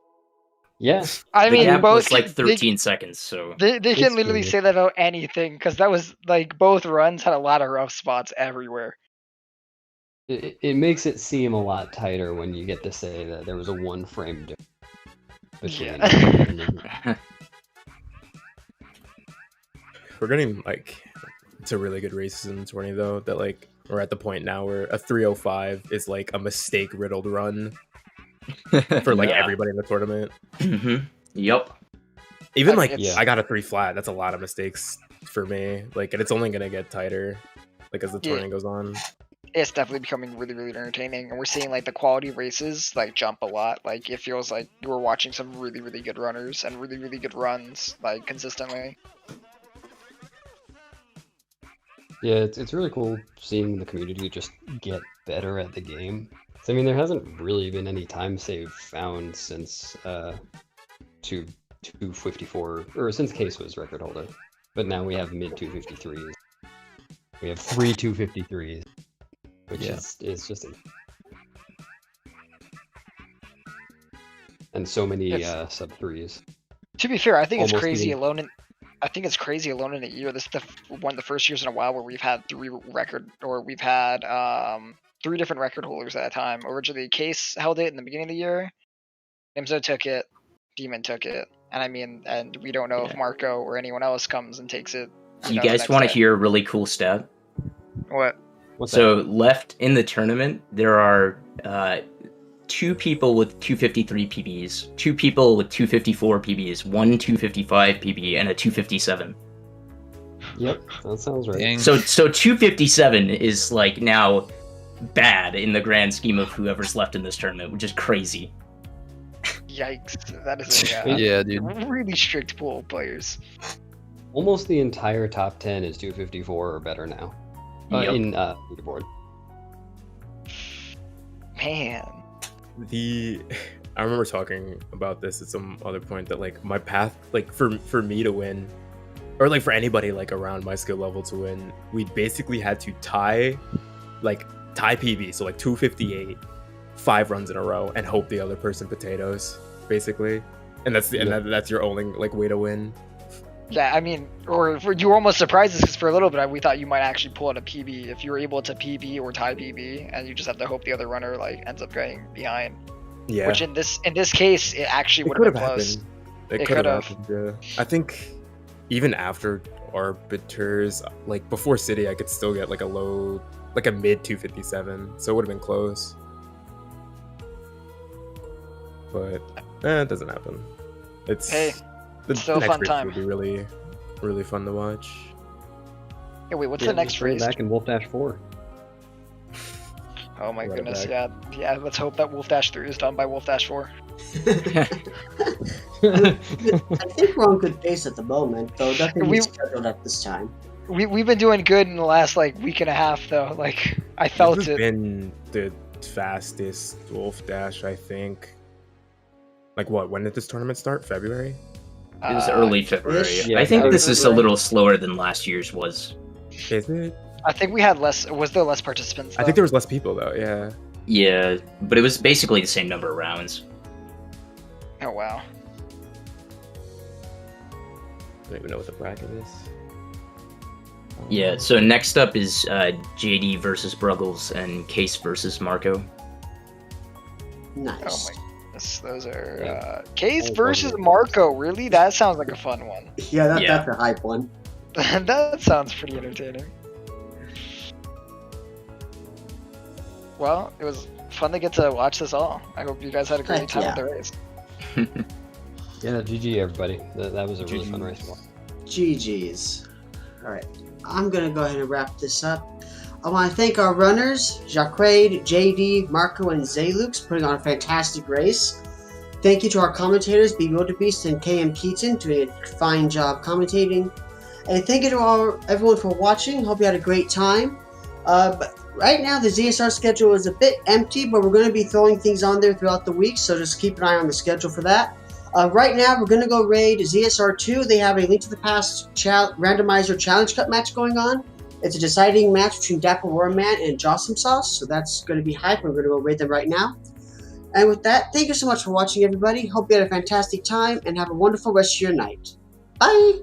Yeah, I The mean, gap both was like they- 13 seconds, so They It's can literally crazy. say that about anything because that was like both runs had a lot of rough spots everywhere. it makes it seem a lot tighter when you get to say that there was a 1 frame difference between. Yeah. and then- We're getting like to really good races in the tourney though. That like we're at the point now where a 305 is like a mistake riddled run for like Yeah. everybody in the tournament. Yep. Even I mean, like it's- I got a 3 flat. That's a lot of mistakes for me. Like, and it's only gonna get tighter, like as the Yeah. tournament goes on. It's definitely becoming really, really entertaining, and we're seeing like the quality of races like jump a lot. Like it feels like we're watching some really, really good runners and really, really good runs like consistently. Yeah, it's really cool seeing the community just get better at the game. So, I mean, there hasn't really been any time save found since 254, or since Case was record holder. But now we have mid 253s. We have 3 253s, which Yeah. is just and so many It's- sub 3s. To be fair, I think it's Almost crazy even- alone in. I think it's crazy alone in a year. This is one of the first years in a while where we've had 3 different record holders at a time. Originally, Case held it in the beginning of the year. Nimzo took it. Demon took it. And I mean, and we don't know if Yeah. Marco or anyone else comes and takes it. You know, the guys next want to day. hear a really cool stat? What? What's So left in the tournament, there are 2 people with 253 PBs, 2 people with 254 PBs, 1 255 PB, and a 257. that? Yep, that sounds right. Dang. So 257 is like now bad in the grand scheme of whoever's left in this tournament, which is crazy. Yikes! That is a Yeah, dude. really strict pool of players. Almost the entire top 10 is 254 or better now. Yep. In leaderboard. Man. I remember talking about this at some other point that like my path, like for me to win, or like for anybody like around my skill level to win, we basically had to tie PB, so like 258, 5 runs in a row, and hope the other person potatoes, basically, and that's your only like way to win. Yeah, I mean, you were almost surprised because for a little bit we thought you might actually pull out a PB if you were able to PB or tie PB, and you just have to hope the other runner like ends up getting behind. Yeah, Which in this case, it actually it would could have have been close. happened. It It could have could've. happened. Yeah, I think even after arbiters, like before City, I could still get like a mid 257, so it would have been close. But it doesn't happen. It's Hey, the still a next fun race time. will be really, really fun to watch. Hey, wait, what's Yeah, the next just bring it race? back in Wolfdash 4. Oh my Right goodness, back. yeah. Let's hope that Wolfdash 3 is done by Wolfdash 4. I think we're on good pace at the moment, though nothing We- is scheduled at this time. We've been doing good in the last like week and a half though. Like I felt This has it. been the fastest Wolfdash, I think. Like what? When did this tournament start? February? It was early February. ish. Yeah, I think early this is a February. little slower than last year's was. Is it? I think we had less. Was there less participants? I think there was less people though. Yeah. Yeah, but it was basically the same number of rounds. Oh wow. I don't even know what the bracket is. Yeah, so next up is JD versus Bruggles and Case versus Marco. Nice. Oh my goodness, those are Yeah. Case Oh, versus lovely. Marco. Really, that sounds like a fun one. Yeah, Yeah. that's a hype one. That sounds pretty entertaining. Well, it was fun to get to watch this all. I hope you guys had a great Heck time yeah. with the race. Yeah, GG everybody. That was a really fun GG. race to watch. GG's. Alright, I'm gonna go ahead and wrap this up. I want to thank our runners, Jacquaid, JD, Marco, and Zalux, for putting on a fantastic race. Thank you to our commentators, B. Wildebeest and KM Keaton, doing a fine job commentating. And thank you to everyone for watching. Hope you had a great time. But right now, the ZSR schedule is a bit empty, but we're going to be throwing things on there throughout the week, so just keep an eye on the schedule for that. Right now, we're going to go raid ZSR 2. They have a Link to the Past randomizer challenge cut match going on. It's a deciding match between Dapper Warman and Jossum Sauce, so that's going to be hype. We're going to go raid them right now. And with that, thank you so much for watching, everybody. Hope you had a fantastic time and have a wonderful rest of your night. Bye!